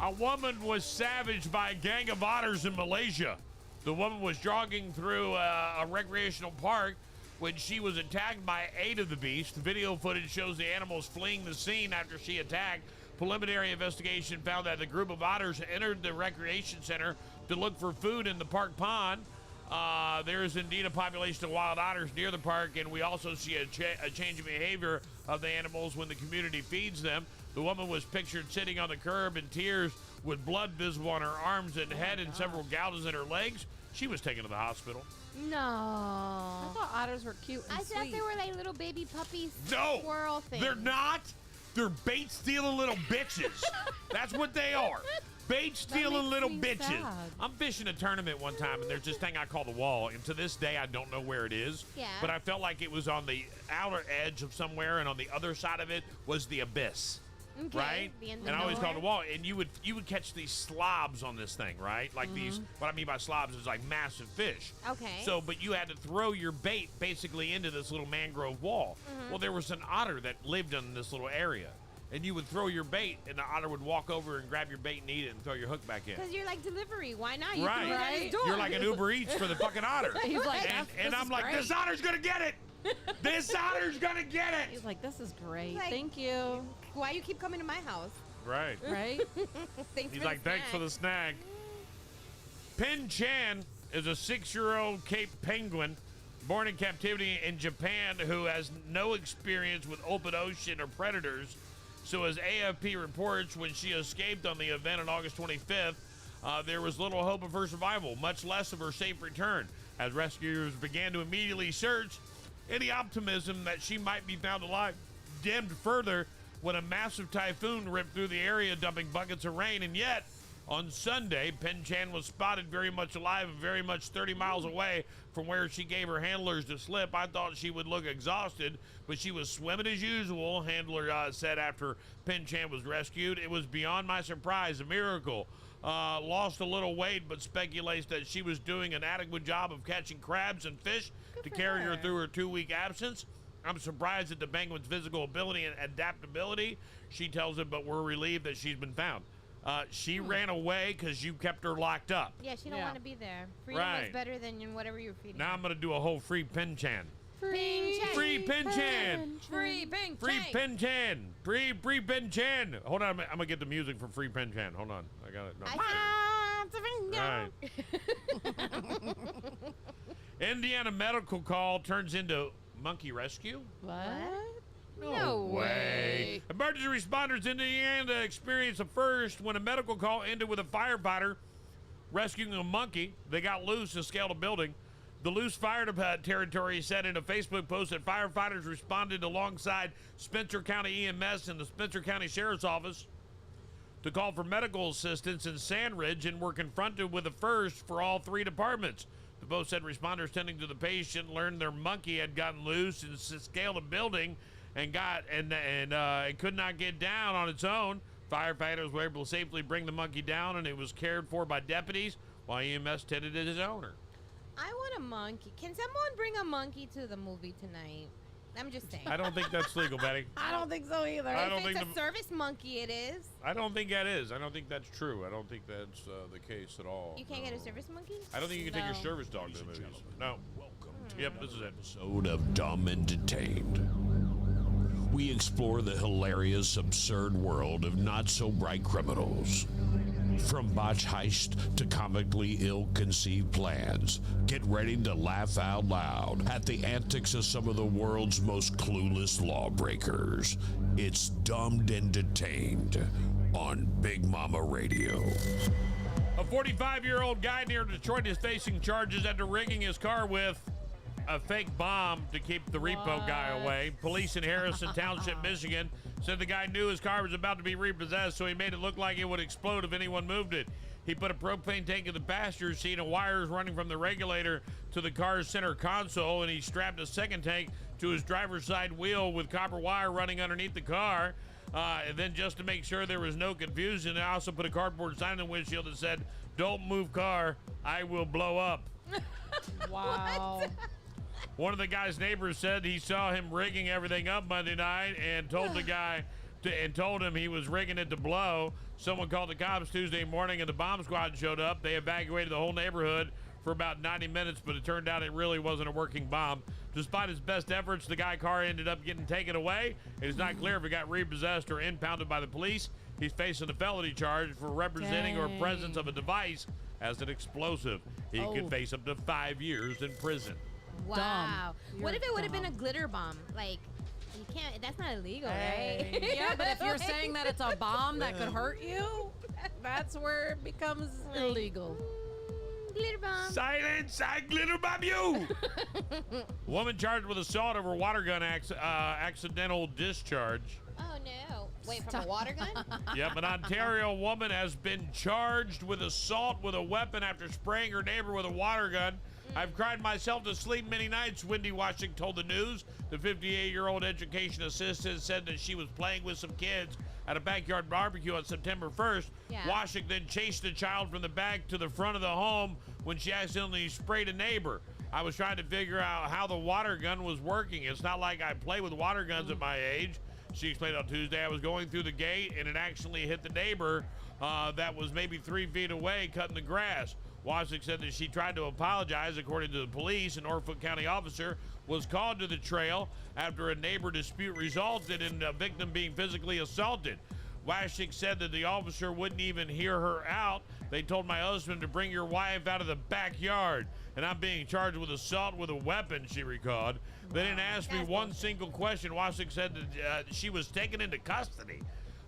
A woman was savaged by a gang of otters in Malaysia. The woman was jogging through a recreational park when she was attacked by 8 of the beasts. Video footage shows the animals fleeing the scene after she attacked. Preliminary investigation found that the group of otters entered the recreation center to look for food in the park pond. There is indeed a population of wild otters near the park, and we also see a change in behavior of the animals when the community feeds them. The woman was pictured sitting on the curb in tears with blood visible on her arms and head and several gouges in her legs. She was taken to the hospital. No. I thought otters were cute and I sweet. thought they were like little baby puppies. No, Squirrel things. they're not. They're bait stealing little bitches. That's what they are. Bait stealing little bitches. sad. I'm fishing a tournament one time, and there's this thing I call the wall, and to this day I don't know where it is. Yeah. But I felt like it was on the outer edge of somewhere, and on the other side of it was the abyss. Okay, Right? the end of And I always nowhere. call it the wall, and you would catch these slobs on this thing, right? Like these. What I mean by slobs is like massive fish. Okay. So, but you had to throw your bait basically into this little mangrove wall. Well, there was an otter that lived in this little area. And you would throw your bait, and the otter would walk over and grab your bait and eat it and throw your hook back in. Because you're like delivery. Why not? You Right. can put it at his door. You're like an Uber Eats for the fucking otter. He's like, and this I'm is like, great. this otter's gonna get it. This otter's gonna get it. He's like, this is great. Like- Thank you. Why you keep coming to my house? Right. Right? Thanks He's for like, the thanks for snack." the snag. Pen Chan is a 6-year-old Cape penguin born in captivity in Japan who has no experience with open ocean or predators. So as AFP reports, when she escaped on the event on August 25th, there was little hope of her survival, much less of her safe return. As rescuers began to immediately search, any optimism that she might be found alive dimmed further when a massive typhoon ripped through the area, dumping buckets of rain. And yet, on Sunday, Pen Chan was spotted very much alive and very much 30 miles away from where she gave her handlers the slip. I thought she would look exhausted, but she was swimming as usual, handler said after Pen Chan was rescued. It was beyond my surprise, a miracle. Lost a little weight, but speculates that she was doing an adequate job of catching crabs and fish to carry her through her 2-week absence. I'm surprised at the penguin's physical ability and adaptability, she tells him, but we're relieved that she's been found. She ran away because you kept her locked up. Yeah, she don't want to be there. Freedom Right. is better than whatever you're feeding. Now I'm going to do a whole free Pen Chan. Free Free Pen Chan. Free Pen Free Pen Chan. Free Pen Chan. Hold on, I'm going to get the music for Free Pen Chan. Hold on. I got it. No. Right. Indiana medical call turns into monkey rescue. What? No way. Emergency responders in Indiana experienced a first when a medical call ended with a firefighter rescuing a monkey. They got loose and scaled a building. The loose fire territory said in a Facebook post that firefighters responded alongside Spencer County EMS and the Spencer County Sheriff's Office to call for medical assistance in Sandridge and were confronted with a first for all 3 departments. The post said responders tending to the patient learned their monkey had gotten loose and scaled a building and it could not get down on its own. Firefighters were able to safely bring the monkey down, and it was cared for by deputies while EMS tended to its owner. I want a monkey. Can someone bring a monkey to the movie tonight? I'm just saying. I don't think that's legal, Betty. I don't think so either. I don't If it's think a service monkey, it is. I don't think that is. I don't think that's true. I don't think that's the case at all. You can't get a service monkey? I don't think you can take your No. service dog to the movies. No. Welcome to yep, this is it. Episode of Dumb and Detained. We explore the hilarious, absurd world of not-so-bright criminals. From botch heist to comically ill-conceived plans, get ready to laugh out loud at the antics of some of the world's most clueless lawbreakers. It's Dumbed and Detained on Big Mama Radio. A 45-year-old guy near Detroit is facing charges after rigging his car with a fake bomb to keep the repo guy away. Police in Harrison Township, Michigan, said the guy knew his car was about to be repossessed, so he made it look like it would explode if anyone moved it. He put a propane tank in the passenger seat and wires running from the regulator to the car's center console, and he strapped a second tank to his driver's side wheel with copper wire running underneath the car. And then, just to make sure there was no confusion, I also put a cardboard sign on the windshield that said, "Don't move car, I will blow up." Wow. One of the guy's neighbors said he saw him rigging everything up Monday night and told the guy and told him he was rigging it to blow. Someone called the cops Tuesday morning and the bomb squad showed up. They evacuated the whole neighborhood for about 90 minutes, but it turned out it really wasn't a working bomb. Despite his best efforts, the guy's car ended up getting taken away. It is not clear if it got repossessed or impounded by the police. He's facing a felony charge for representing or presence of a device as an explosive. He could face up to 5 years in prison. Wow. What if it would have been a dumb. glitter bomb? Like, you can't, that's not illegal, right? Yeah, but if you're saying that it's a bomb that could hurt you, that's where it becomes illegal. glitter bomb. Silence! I glitter bomb you! Woman charged with assault over water gun accidental discharge. Oh no! Wait, from a water gun? Yep, an Ontario woman has been charged with assault with a weapon after spraying her neighbor with a water gun. I've cried myself to sleep many nights, Wendy Washington told the news. The 58-year-old education assistant said that she was playing with some kids at a backyard barbecue on September 1st. Yeah. Washington chased the child from the back to the front of the home when she accidentally sprayed a neighbor. I was trying to figure out how the water gun was working. It's not like I play with water guns at my age. She explained on Tuesday, I was going through the gate and it actually hit the neighbor that was maybe 3 feet away cutting the grass. Washington said that she tried to apologize. According to the police, an Norfolk County officer was called to the trail after a neighbor dispute resulted in a victim being physically assaulted. Washington said that the officer wouldn't even hear her out. They told my husband to bring your wife out of the backyard, and I'm being charged with assault with a weapon, she recalled. They didn't ask me one single question. Washington said that she was taken into custody.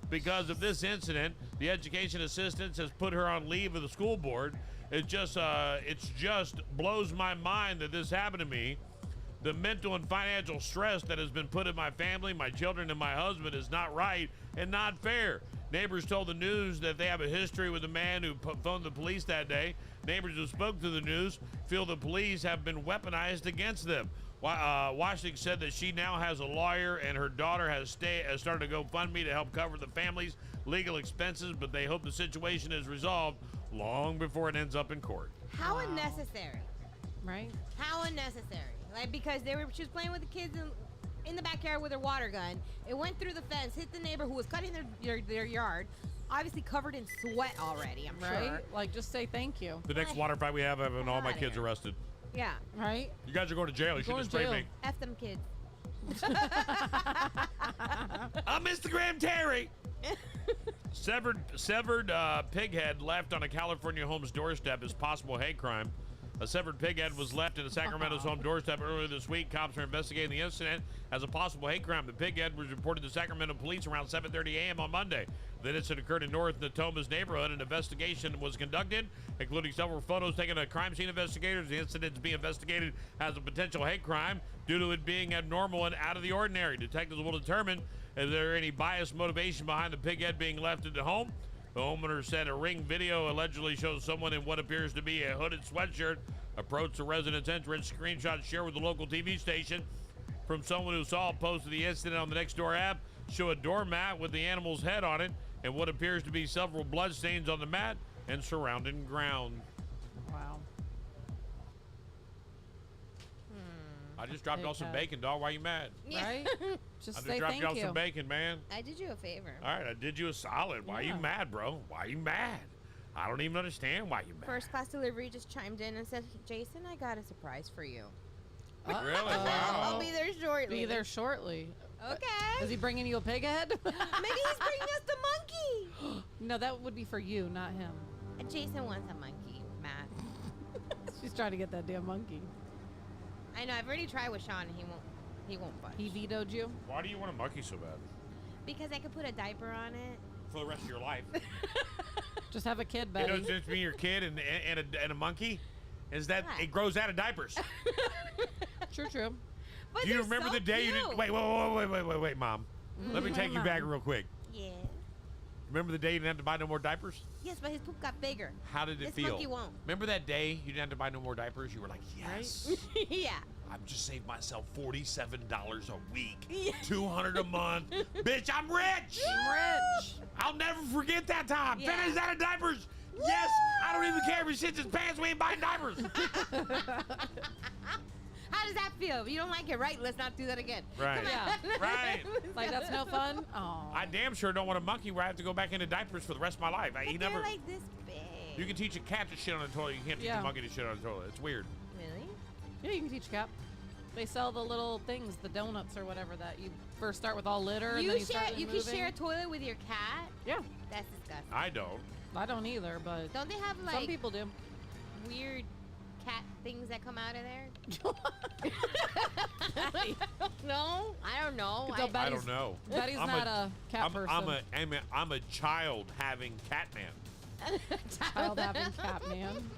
Because of this incident, the education assistant has put her on leave of the school board. It just blows my mind that this happened to me. The mental and financial stress that has been put in my family, my children, and my husband is not right and not fair. Neighbors told the news that they have a history with the man who phoned the police that day. Neighbors who spoke to the news feel the police have been weaponized against them. Washington said that she now has a lawyer and her daughter has started a GoFundMe to help cover the family's legal expenses, but they hope the situation is resolved long before it ends up in court. How unnecessary. Right? How unnecessary. Like, because she was playing with the kids in the backyard with her water gun. It went through the fence, hit the neighbor who was cutting their yard, obviously covered in sweat already, I'm sure. Like, just say thank you. The next water fight we have, having all my kids arrested. Yeah. Right? You guys are going to jail. You shouldn't have sprayed me. F them kids. I'm Instagram Terry. Severed pig head left on a California home's doorstep is possible hate crime. A severed pig head was left in a Sacramento's home doorstep earlier this week. Cops are investigating the incident as a possible hate crime. The pig head was reported to Sacramento police around 7:30 a.m. on Monday. The incident occurred in North Natomas neighborhood. An investigation was conducted, including several photos taken by crime scene investigators. The incident is being investigated as a potential hate crime due to it being abnormal and out of the ordinary. Detectives will determine if there any biased motivation behind the pig head being left in the home. The homeowner said a ring video allegedly shows someone in what appears to be a hooded sweatshirt approach the resident's entrance. Screenshots shared with the local TV station from someone who saw a post of the incident on the Nextdoor app show a doormat with the animal's head on it and what appears to be several bloodstains on the mat and surrounding ground. Wow. I just dropped off some bacon, dog. Why you mad? Right? Just I say just dropped thank you off you. some bacon, man. I did you a favor. All right, I did you a solid. Why you mad, bro? Why you mad? I don't even understand why you mad. First class delivery just chimed in and said, Jason, I got a surprise for you. Really? Wow. I'll be there shortly. Be there shortly. Okay. Is he bringing you a pig head? Maybe he's bringing us the monkey. No, that would be for you, not him. Jason wants a monkey, Matt. She's trying to get that damn monkey. I know. I've already tried with Sean, and he won't budge. He vetoed you? Why do you want a monkey so bad? Because I could put a diaper on it. For the rest of your life. Just have a kid, You Betty. know, just being your kid and a monkey is that it grows out of diapers. True. But Do you they're remember so the day you cute. didn't? Wait, Mom. Let me take you back real quick. Yeah. Remember the day you didn't have to buy no more diapers? Yes, but his poop got bigger. How did it This feel? monkey won't. Remember that day you didn't have to buy no more diapers? You were like, yes. Yeah. I've just saved myself $47 a week, $200 a month. Bitch, I'm rich. Rich. I'll never forget that time. Yeah. Finish out of diapers. Yes, I don't even care if he shits his pants. We ain't buying diapers. How does that feel? If you don't like it, right? Let's not do that again. Right. Come on. Right. Like, that's no fun? Oh. I damn sure don't want a monkey where I have to go back into diapers for the rest of my life. But they're like this big. You can teach a cat to shit on a toilet. You can't teach a monkey to shit on a toilet. It's weird. Really? Yeah, you can teach a cat. They sell the little things, the donuts or whatever, that you first start with all litter and then you start You moving. can share a toilet with your cat? Yeah. That's disgusting. I don't. I don't either, but Don't they have like some people do. weird cat things that come out of there? No, I don't know. I don't know. Betty's not a cat person. I'm a child having Catman. Child having Catman.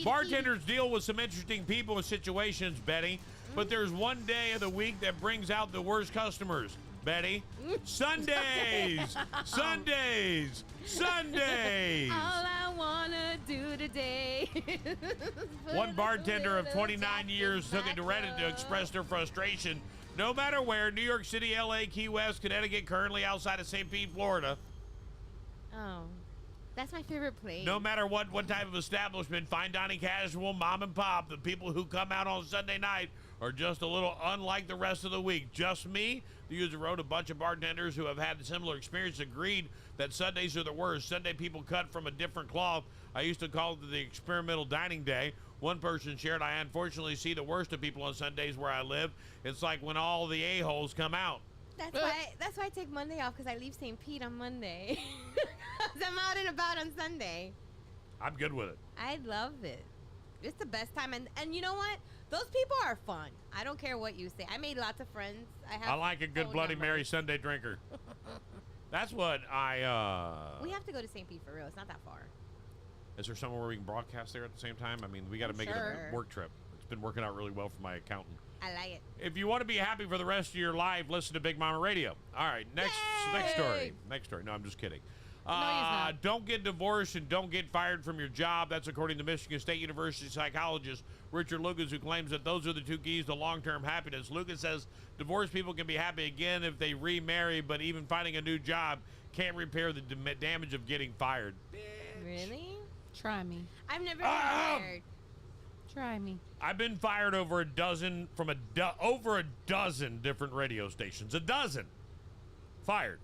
Bartenders deal with some interesting people and situations, Betty, but there's one day of the week that brings out the worst customers, Betty. Sundays! Sundays! Sundays! All I wanna do today. One bartender of 29 years took it to Reddit to express their frustration. No matter where, New York City, LA, Key West, Connecticut, currently outside of St. Pete, Florida. Oh, that's my favorite place. No matter what type of establishment, fine dining, casual, mom and pop, the people who come out on Sunday night are just a little unlike the rest of the week. Just me, the user wrote, a bunch of bartenders who have had a similar experience agreed that Sundays are the worst. Sunday people cut from a different cloth. I used to call it the experimental dining day. One person shared, I unfortunately see the worst of people on Sundays where I live. It's like when all the a-holes come out. That's why I take Monday off, because I leave St. Pete on Monday. 'Cause I'm out and about on Sunday. I'm good with it. I love it. It's the best time. And you know what? Those people are fun. I don't care what you say. I made lots of friends. I like a good Bloody Mary Sunday drinker. That's what We have to go to St. Pete for real. It's not that far. Is there somewhere where we can broadcast there at the same time? I mean, we got to make it a work trip. It's been working out really well for my accountant. I like it. If you want to be happy for the rest of your life, listen to Big Mama Radio. All right, next story. Next story. No, I'm just kidding. Don't get divorced and don't get fired from your job. That's according to Michigan State University psychologist Richard Lucas, who claims that those are the two keys to long-term happiness. Lucas says divorced people can be happy again if they remarry, but even finding a new job can't repair the damage of getting fired. Really? Try me. I've never been fired. Try me. I've been fired over a dozen from over a dozen different radio stations. A dozen. Fired.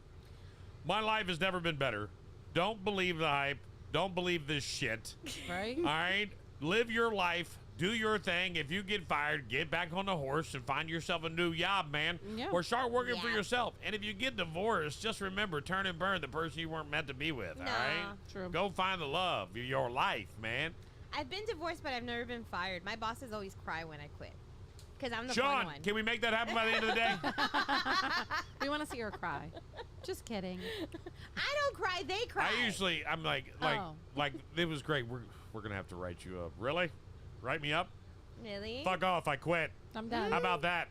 My life has never been better. Don't believe the hype. Don't believe this shit. Right? All right? Live your life. Do your thing. If you get fired, get back on the horse and find yourself a new job, man. Yeah. Or start working for yourself. And if you get divorced, just remember, turn and burn the person you weren't meant to be with, all right? True. Go find the love of your life, man. I've been divorced, but I've never been fired. My bosses always cry when I quit. Because I'm the Sean, fun one. can we make that happen by the end of the day? We want to see her cry. Just kidding. I don't cry. They cry. I'm like, it was great. We're going to have to write you up. Really? Write me up? Really? Fuck off. I quit. I'm done. How about that?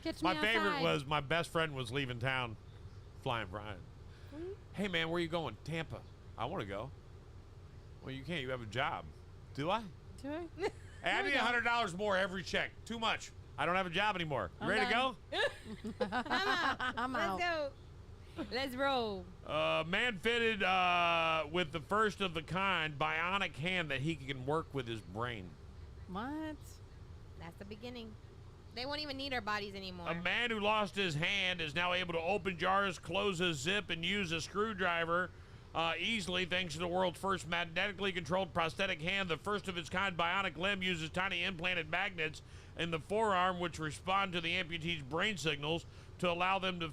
Catch me My favorite outside. was my best friend was leaving town, flying Brian. Hey, man, where you going? Tampa. I want to go. Well, you can't. You have a job. Do I? Do I? Hey, I need $100 more every check. Too much. I don't have a job anymore. You ready to go? I'm out. Let's go. Let's roll. Man fitted with the first of the kind bionic hand that he can work with his brain. What? That's the beginning. They won't even need our bodies anymore. A man who lost his hand is now able to open jars, close a zip, and use a screwdriver easily thanks to the world's first magnetically controlled prosthetic hand. The first of its kind bionic limb uses tiny implanted magnets in the forearm which respond to the amputee's brain signals to allow them to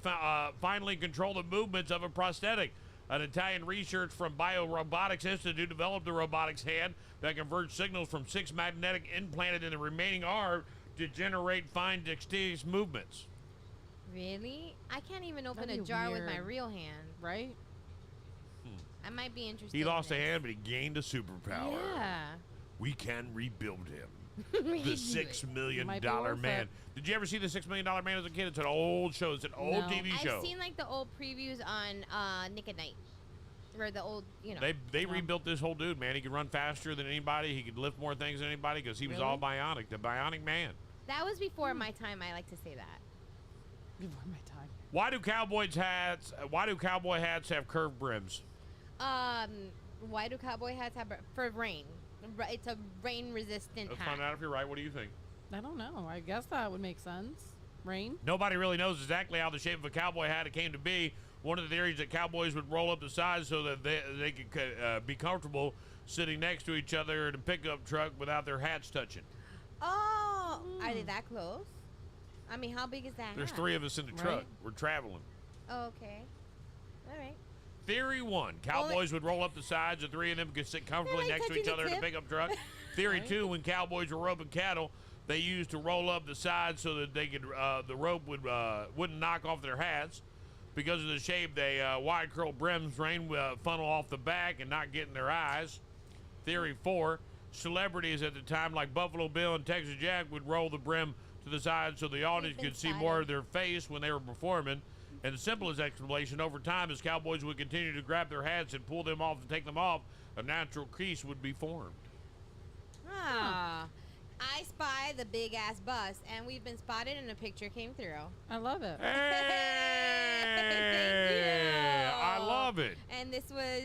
finally control the movements of a prosthetic. An Italian research from Biorobotics Institute developed a robotics hand that converts signals from 6 magnetic implanted in the remaining arm to generate fine dexterous movements. Really? I can't even open That'd a be jar with weird. my real hand. Right? I might be interested. He lost a in hand, but he gained a superpower. Yeah. We can rebuild him. We The can $6 million Might be worth man. it. Did you ever see the $6 million man as a kid? It's an old show. It's an old No. TV show. I've seen like the old previews on Nick at Night. Or the old, you know. They rebuilt this whole dude, man. He could run faster than anybody. He could lift more things than anybody because he was all bionic. The bionic man. That was before my time. I like to say that. Before my time. Why do cowboy hats have curved brims? Why do cowboy hats have for rain? It's a rain resistant Let's hat. find out if you're right. What do you think? I don't know. I guess that would make sense. Rain? Nobody really knows exactly how the shape of a cowboy hat came to be. One of the theories that cowboys would roll up the sides so that they could be comfortable sitting next to each other in a pickup truck without their hats touching. Oh, are they that close? I mean, how big is that There's hat? 3 of us in the truck. Right. We're traveling. Oh, okay. All right. Theory 1, cowboys would roll up the sides. The 3 of them could sit comfortably They're like next to each touching other the in a tip. pickup truck. Theory 2, when cowboys were roping cattle, they used to roll up the sides so that they could the rope wouldn't knock off their hats. Because of the shape, they wide curl brims rain funnel off the back and not get in their eyes. Theory 4, celebrities at the time, like Buffalo Bill and Texas Jack, would roll the brim to the side so the audience could see more of their face when they were performing. And the simplest explanation, over time, as cowboys would continue to grab their hats and pull them off and take them off, a natural crease would be formed. Ah. I spy the big ass bus, and we've been spotted, and a picture came through. I love it. Hey, I love it. And this was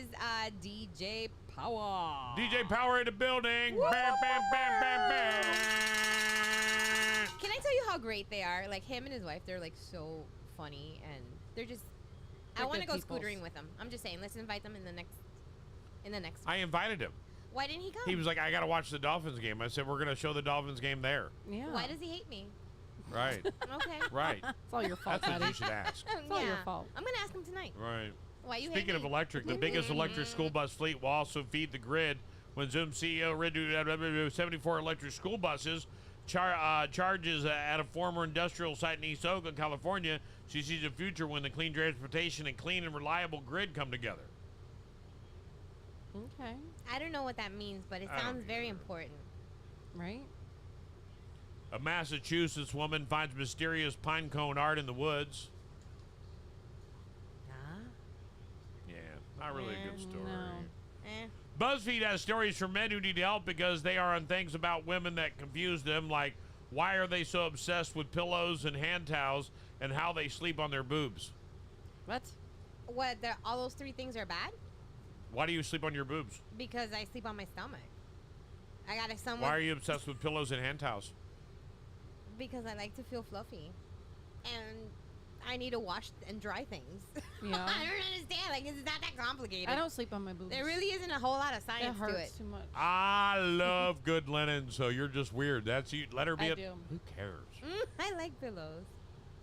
DJ Power. DJ Power in the building. Woo! Bam, bam, bam, bam, bam. Can I tell you how great they are? Like him and his wife, they're like so funny, and they're just. I want to go scootering with them. I'm just saying, let's invite them in the next. I invited him. Why didn't he come? He was like, I got to watch the Dolphins game. I said, we're going to show the Dolphins game there. Yeah. Why does he hate me? Right. Okay. Right. It's all your fault, That's what Patty. you should ask. It's all your fault. I'm gonna ask him tonight. Right. Why you Speaking hate of me? electric, the biggest electric school bus fleet will also feed the grid when Zoom CEO renewed 74 electric school buses. Charges at a former industrial site in East Oakland, California. She sees a future when the clean transportation and clean and reliable grid come together. Okay. I don't know what that means, but it sounds very important. Right? A Massachusetts woman finds mysterious pine cone art in the woods. Yeah, not really a good story. BuzzFeed has stories from men who need help because they are on things about women that confuse them, like why are they so obsessed with pillows and hand towels and how they sleep on their boobs. What? What? All those three things are bad? Why do you sleep on your boobs? Because I sleep on my stomach. I got a somewhat. Why are you obsessed with pillows and hand towels? Because I like to feel fluffy, and I need to wash and dry things. Yeah. I don't understand. Like, it's not that complicated. I don't sleep on my boobs. There really isn't a whole lot of science It hurts to it. too much. I love good linen, so you're just weird. That's you. Let her be. I do. Who cares? I like pillows.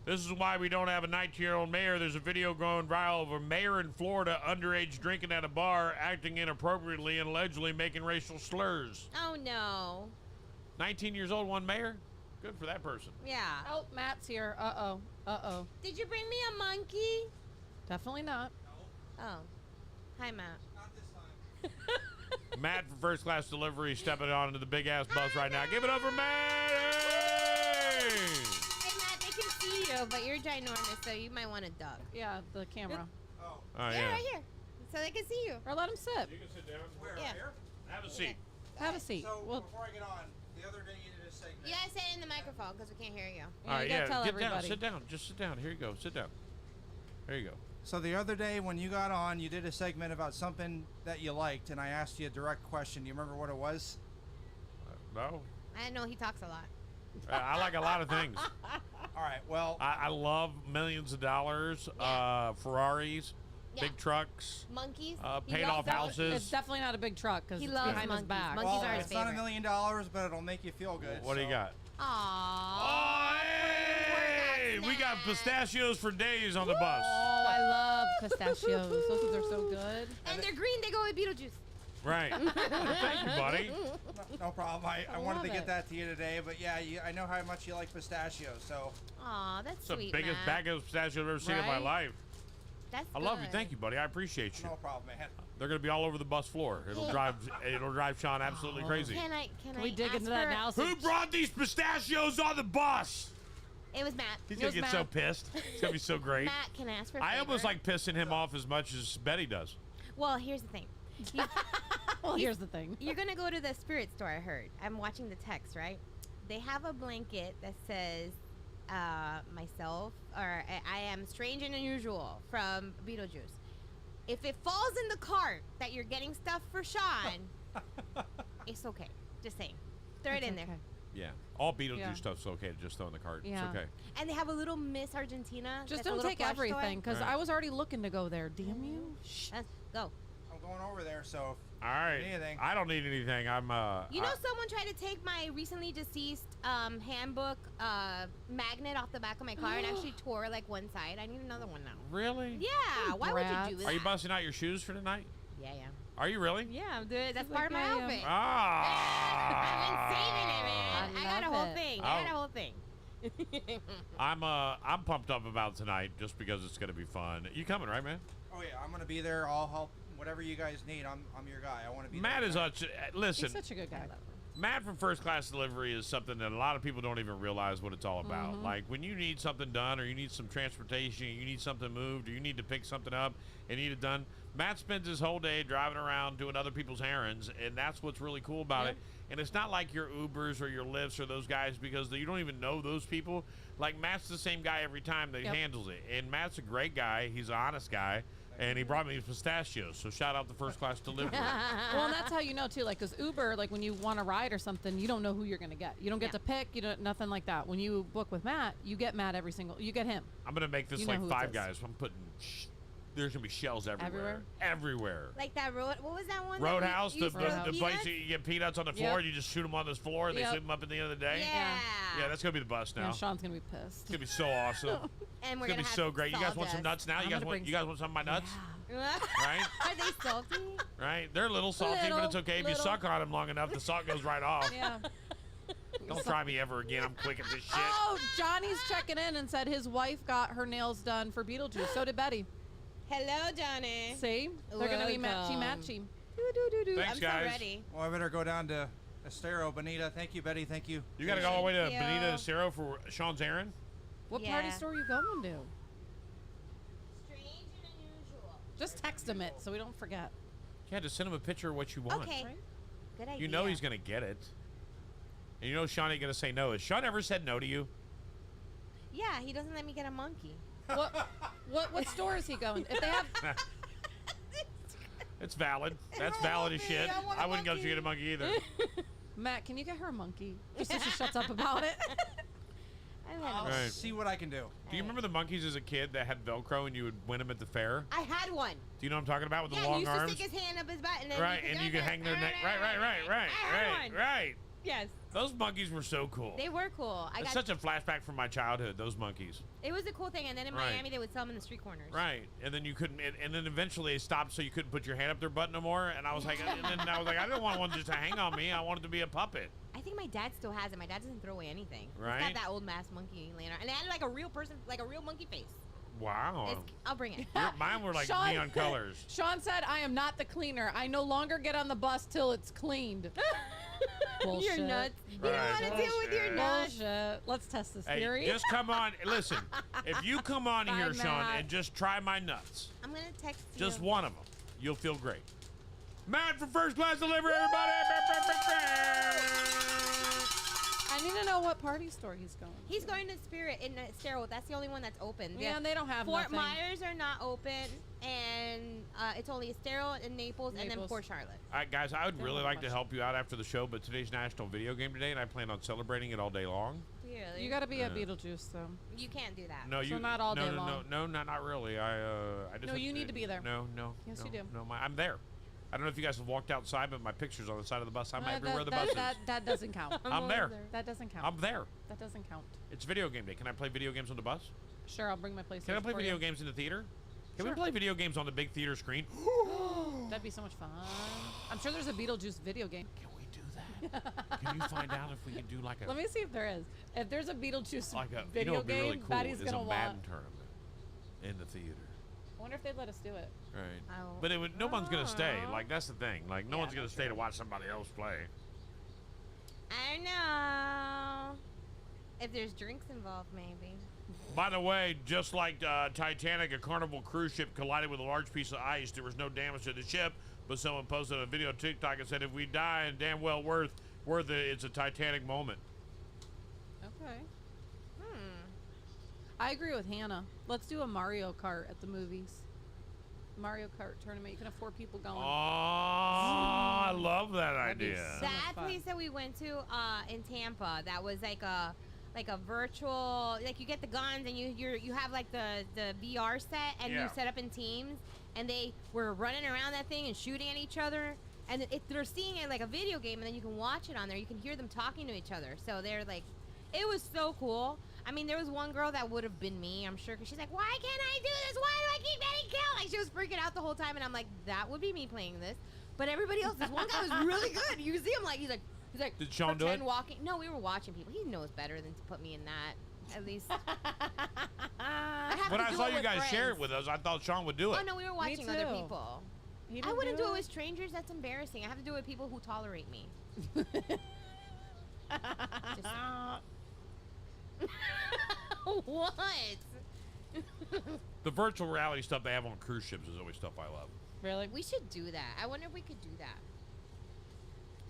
This is why we don't have a 19-year-old mayor. There's a video going viral of a mayor in Florida underage drinking at a bar, acting inappropriately, and allegedly making racial slurs. Oh, no. 19 years old, one mayor? Good for that person. Yeah. Oh, Matt's here. Uh-oh. Uh-oh. Did you bring me a monkey? Definitely not. Oh. Hi, Matt. Matt for first class delivery stepping onto the big ass bus right now. Give it up for Matt! Hey! Hey, Matt, they can see you, but you're ginormous, so you might want to duck. Yeah, the camera. Oh, Yeah, yeah. right here. So they can see you. Or let him sit. You can sit down. Where? Here? Have a seat. Have a seat. So Well, before I get on, the other day you did a segment. You gotta say it in the microphone because we can't hear you. All right, you gotta tell get everybody. down. Sit down. Just sit down. Here you go. Sit down. There you go. So the other day when you got on, you did a segment about something that you liked, and I asked you a direct question. Do you remember what it was? No. I know he talks a lot. I like a lot of things. All right, well. I love millions of dollars, Ferraris, big trucks, monkeys, paid off houses. It's definitely not a big truck because He it's loves behind his monkeys. back. Monkeys Well, are his it's not $1 favorite. million, but it'll make you feel good. What do you got? Aww. Oh, hey! We got pistachios for days on the bus. Oh, I love pistachios. Those things are so good. And they're green. They go with Beetlejuice. Right. Thank you, buddy. No problem. I wanted love to get it. that to you today, but yeah, I know how much you like pistachios, so. Aw, that's It's the sweet, biggest Matt. bag of pistachios I've ever seen in my Right? life. That's I love you. good. Thank you, buddy. I appreciate you. No problem, man. They're gonna be all over the bus floor. It'll drive Sean absolutely crazy. Can I we dig ask into that for- now? Who brought these pistachios on the bus? It was Matt. He's gonna get so pissed. It's gonna be so great. Matt, can I ask for a I almost favor? like pissing him off as much as Betty does. Well, here's the thing. Well, here's the thing. You're gonna go to the spirit store. I heard. I'm watching the text. Right? They have a blanket that says myself or I am strange and unusual from Beetlejuice. If it falls in the cart that you're getting stuff for Sean, it's okay. Just saying. Throw it in there. Yeah. All Beetlejuice Yeah. stuff's okay to just throw in the cart. Yeah. It's okay. And they have a little Miss Argentina. Just that's a don't little take plush everything because Right. I was already looking to go there. Damn you. Toy. Let's go. I'm going over there, so. All right. Anything. I don't need anything. I'm You know, someone tried to take my recently deceased handbook magnet off the back of my car and actually tore like one side. I need another one now. Really? Yeah. Why would you do that? Are you busting out your shoes for tonight? Yeah. Are you really? Yeah, I'm doing it. That's She's part like, of my I am. outfit. Ah. I've been saving it, man. I got a love whole it. thing. Oh. I got a whole thing. I'm pumped up about tonight just because it's gonna be fun. You coming, right, man? Oh, yeah, I'm going to be there. I'll help whatever you guys need, I'm your guy. I want to be. Matt that is guy. listen. He's such a good guy. Matt from First Class Delivery is something that a lot of people don't even realize what it's all about. Like when you need something done, or you need some transportation, you need something moved, or you need to pick something up and need it done, Matt spends his whole day driving around doing other people's errands, and that's what's really cool about it. And it's not like your Ubers or your Lyfts or those guys, because you don't even know those people. Like Matt's the same guy every time that he handles it, and Matt's a great guy. He's an honest guy. And he brought me pistachios, so shout out to First Class Delivery. Well, and that's how you know too. Like, cause Uber, like when you want a ride or something, you don't know who you're gonna get. You don't get to pick. You don't nothing like that. When you book with Matt, you get Matt every single. You get him. I'm gonna make this You know like who it Five is. Guys. I'm putting. There's gonna be shells everywhere. Everywhere. Like that road. What was that one? Roadhouse, that the place you get peanuts on the floor, and you just shoot them on this floor, and they sweep them up at the end of the day. Yeah. That's gonna be the bus now. Yeah, Sean's gonna be pissed. It's gonna be so awesome. And we're it's gonna be have so great. You guys want some sawdust. nuts now? You guys want some of my nuts? Right? Are they salty? Right? They're a little salty, but it's okay if you suck on them long enough. The salt goes right off. Yeah. Don't try me ever again. I'm quick at this shit. Oh, Johnny's checking in and said his wife got her nails done for Beetlejuice. So did Betty. Hello, Johnny. See? They're gonna be matchy-matchy. Thanks, I'm guys. so ready. Well, I better go down to Estero, Bonita. Thank you, Betty. Thank you. You got to go all the way to Bonita Estero for Sean's errand? What party store are you going to? Just text him it so we don't forget. You had to send him a picture of what you want. Okay. Good idea. You know he's going to get it. And you know Sean ain't going to say no. Has Sean ever said no to you? Yeah, he doesn't let me get a monkey. What store is he going? If they have It's valid. That's valid as shit. I wouldn't go to get a monkey either. Matt, can you get her a monkey? Just so she shuts up about it. I'll Right. see what I can do. Do you remember the monkeys as a kid that had Velcro and you would win them at the fair? I had one. Do you know what I'm talking about with Yeah, the he long used arms? to stick his hand up his butt and then Right, and you could hang their neck. Right. Yes. Those monkeys were so cool. They were cool. It's such a flashback from my childhood, those monkeys. It was a cool thing, and then in Right. Miami they would sell them in the street corners. Right, and then you couldn't, and then eventually they stopped so you couldn't put your hand up their butt no more. And I was like, I didn't want one just to hang on me. I wanted to be a puppet. I think my dad still has it. My dad doesn't throw away anything. Right. He's got that old masked monkey laying around, and it had like a real person, like a real monkey face. Wow. I'll bring it. Mine were like Sean- neon colors. Sean said, I am not the cleaner. I no longer get on the bus till it's cleaned. Bullshit. You're nuts. You don't Right. want to deal with your nuts. Bullshit. Let's test this Hey, theory. just come on. Listen, if you come on Bye, here, Sean, Matt. and just try my nuts, I'm gonna text you. just one of them, you'll feel great. Matt from First Class Delivery, everybody. I need to know what party store he's going. He's going to Spirit in Sterile. That's the only one that's open. Yeah, and they don't have Fort nothing. Myers are not open, and it's only Sterile in Naples, and then Port Charlotte. All right, guys, I would Don't really know like to much. help you out after the show, but today's National Video Game Day, and I plan on celebrating it all day long. Really? You got to be at Yeah. Beetlejuice, though. You can't do that. No, you. So not all no, day no, long. No, not really. I just. No, have you need to be there. No. Yes, no, you do. No, I'm there. I don't know if you guys have walked outside, but my picture's on the side of the bus. I'm everywhere the that, bus that, is. that doesn't count. I'm there. That doesn't count. I'm there. That doesn't count. It's video game day. Can I play video games on the bus? Sure, I'll bring my PlayStation. Can I play for video you. games in the theater? Can Sure. we play video games on the big theater screen? That'd be so much fun. I'm sure there's a Beetlejuice video game. Can we do that? Can you find out if we can do like a Let me see if there is. If there's a Beetlejuice like a video what'd be game, really cool Betty's is gonna a want. Madden tournament in the theater. I wonder if they'd let us do it. Right. Oh. But no one's gonna stay. Like that's the thing. Like no one's gonna stay to watch somebody else play. I know. If there's drinks involved, maybe. By the way, just like Titanic, a Carnival cruise ship collided with a large piece of ice. There was no damage to the ship, but someone posted a video on TikTok and said, "If we die, and damn well worth it. It's a Titanic moment." Okay. I agree with Hannah. Let's do a Mario Kart at the movies. Mario Kart tournament. You can have 4 people going. Oh, I love that idea. That place that we went to in Tampa, that was like a virtual, like you get the guns and you have like the VR set and you set up in teams, and they were running around that thing and shooting at each other, and they're seeing it like a video game, and then you can watch it on there. You can hear them talking to each other, so they're like, it was so cool. I mean, there was one girl that would have been me, I'm sure, because she's like, why can't I do this? Why do I keep getting killed? Like, she was freaking out the whole time, and I'm like, that would be me playing this. But everybody else, this one guy was really good. You see him, like, he's like, Did Sean do it? walking. No, we were watching people. He knows better than to put me in that, at least. When I saw you guys share it with us, I thought Sean would do it. Oh, no, we were watching other people. I wouldn't do it with strangers. That's embarrassing. I have to do it with people who tolerate me. What? The virtual reality stuff they have on cruise ships is always stuff I love. Really? We should do that. I wonder if we could do that.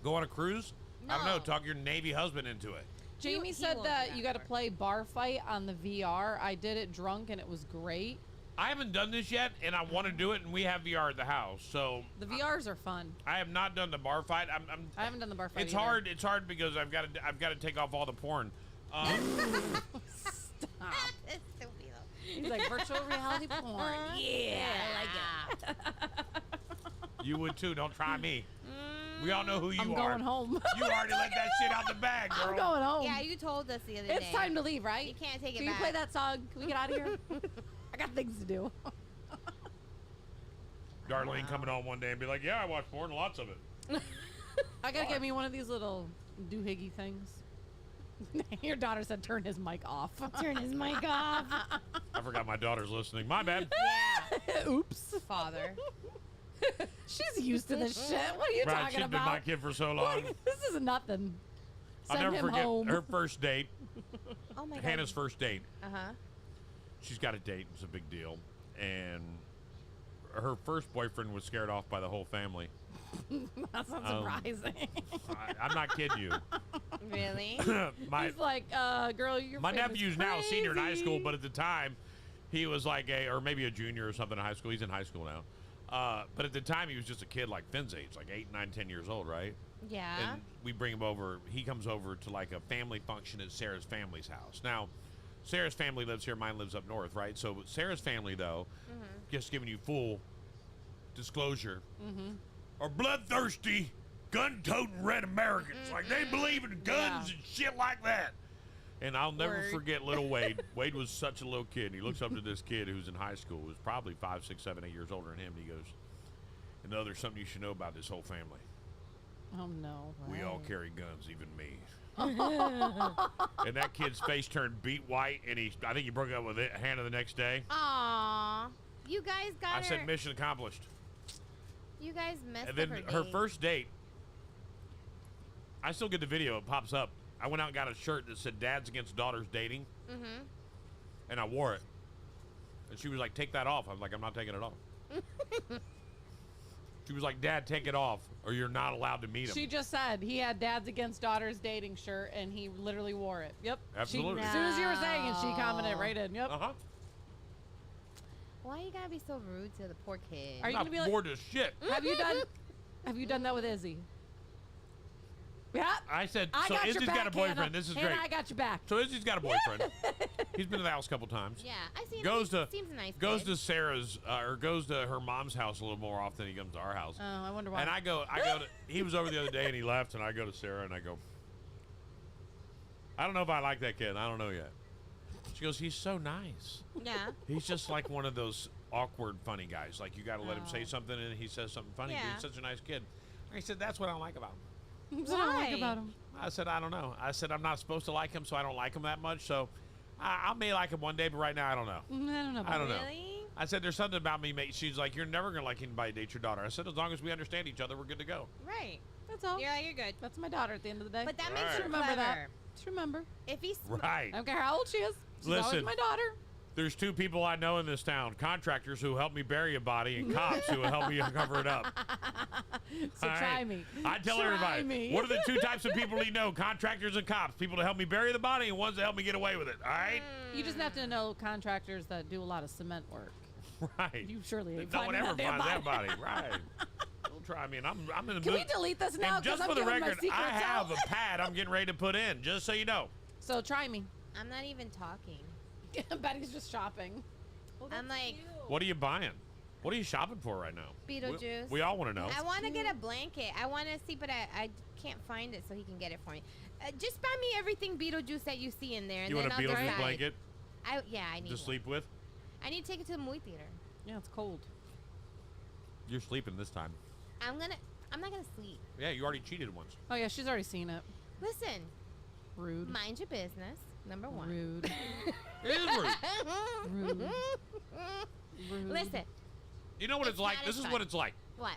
Go on a cruise? I don't know. No. Talk your Navy husband into it. Jamie He said won't do that that you got to part. play bar fight on the VR. I did it drunk and it was great. I haven't done this yet, and I want to do it, and we have VR at the house, so The VRs are fun. I have not done the bar fight. I haven't done the bar fight. It's either. hard. It's hard because I've got to take off all the porn. Stop. He's like virtual reality porn. Yeah, I like it. You would too. Don't try me. We all know who you I'm are. going home. You already let that shit out the bag, girl. I'm going home. Yeah, you told us the other day. It's time to leave, right? You can't take it Can back. you play that song? Can we get out of here? I got things to do. Darlene coming on one day and be like, "Yeah, I watch porn, lots of it." I gotta get me one of these little doohickey things. Your daughter said, "Turn his mic off." Turn his mic off. I forgot my daughter's listening. My bad. Yeah. Oops. Father. She's used to this shit. What are you Right, talking she's been about? my kid for so long. Like, this is nothing. I'll Send never him forget home. her first date. Oh my God. Hannah's first date. Uh-huh. She's got a date. It's a big deal. And her first boyfriend was scared off by the whole family. That's not surprising. I'm not kidding you. Really? He's like, girl, your My family's nephew's now a senior in high crazy. school, but at the time, he was like or maybe a junior or something in high school. He's in high school now. But at the time, he was just a kid like Finn's age, like 8, 9, 10 years old, right? Yeah. And we bring him over. He comes over to like a family function at Sarah's family's house. Now, Sarah's family lives here. Mine lives up north, right? So Sarah's family, though, just giving you full disclosure, are bloodthirsty, gun-toting red Americans. Like, they believe in guns and shit like that. And I'll never Word. forget little Wade. Wade was such a little kid. And he looks up to this kid who's in high school, who's probably 5, 6, 7, 8 years older than him. And he goes, "You know, there's something you should know about this whole family. Oh, no. We all carry guns, even me." And that kid's face turned beet white, and I think he broke up with Hannah the next day. Aw. You guys got I her. said, mission accomplished. You guys messed And then up her date. first date, I still get the video. It pops up. I went out and got a shirt that said "Dads Against Daughters Dating," and I wore it. And she was like, "Take that off." I was like, "I'm not taking it off." She was like, "Dad, take it off, or you're not allowed to meet him." She just said he had Dads Against Daughters dating shirt, and he literally wore it. Yep. Absolutely. As soon as you were saying it, she commented right in. Yep. Uh-huh. Why you gotta be so rude to the poor kid? Are you gonna be like, bored as shit. Have you done that with Izzy? Yeah. I said, I so got your Izzy's back, got a boyfriend. Hannah. This is Hannah, great. I got your back. So Izzy's got a boyfriend. He's been to the house a couple times. Yeah, I seen Goes him. to He seems a nice goes kid. to Sarah's or goes to her mom's house a little more often than he comes to our house. Oh, I wonder why. And I go to, he was over the other day and he left, and I go to Sarah and I go, "I don't know if I like that kid. I don't know yet." She goes, "He's so nice. Yeah. He's just like one of those awkward, funny guys. Like, you got to let him say something and he says something funny. But Yeah. he's such a nice kid." I said, "That's what I don't like about him." That's what I like about him. I said, "I don't know." I said, "I'm not supposed to like him, so I don't like him that much. So I may like him one day, but right now I don't know." I don't know. I don't know. Really? I said, "There's something about me, mate." She's like, "You're never going to like anybody date your daughter." I said, "As long as we understand each other, we're good to go." Right. That's all. Yeah, you're good. That's my daughter at the end of the day. But that Right. makes you Remember clever. that. Just remember. If he's Right. I don't care how old she is. She's always Listen. my daughter. There's 2 people I know in this town, contractors who help me bury a body and cops who will help me cover it up. So All try right? me. I tell Try everybody, me. what are the 2 types of people you know? Contractors and cops. People to help me bury the body and ones that help me get away with it. All right? You just have to know contractors that do a lot of cement work. Right. You surely ain't No one finding ever that damn finds that body. body. Right. Don't try me. And I'm in the Can mood. we delete this now? And just 'Cause for I'm the giving my record, secrets I have out. a pad I'm getting ready to put in, just so you know. So try me. I'm not even talking. Betty's just shopping. I'm like, What are you buying? What are you shopping for right now? Beetlejuice. We all want to know. I want to get a blanket. I want to see, but I can't find it, so he can get it for me. Just buy me everything Beetlejuice that you see in there, and You then want a I'll Beetlejuice decide. blanket I need to one. sleep with? I need to take it to the movie theater. Yeah, it's cold. You're sleeping this time. I'm not gonna sleep. Yeah, you already cheated once. Oh yeah, she's already seen it. Listen, Rude. mind your business. Number 1. Rude. It is rude. Rude. Rude. Listen, You know what it's like? not This as is fun. what it's like. What?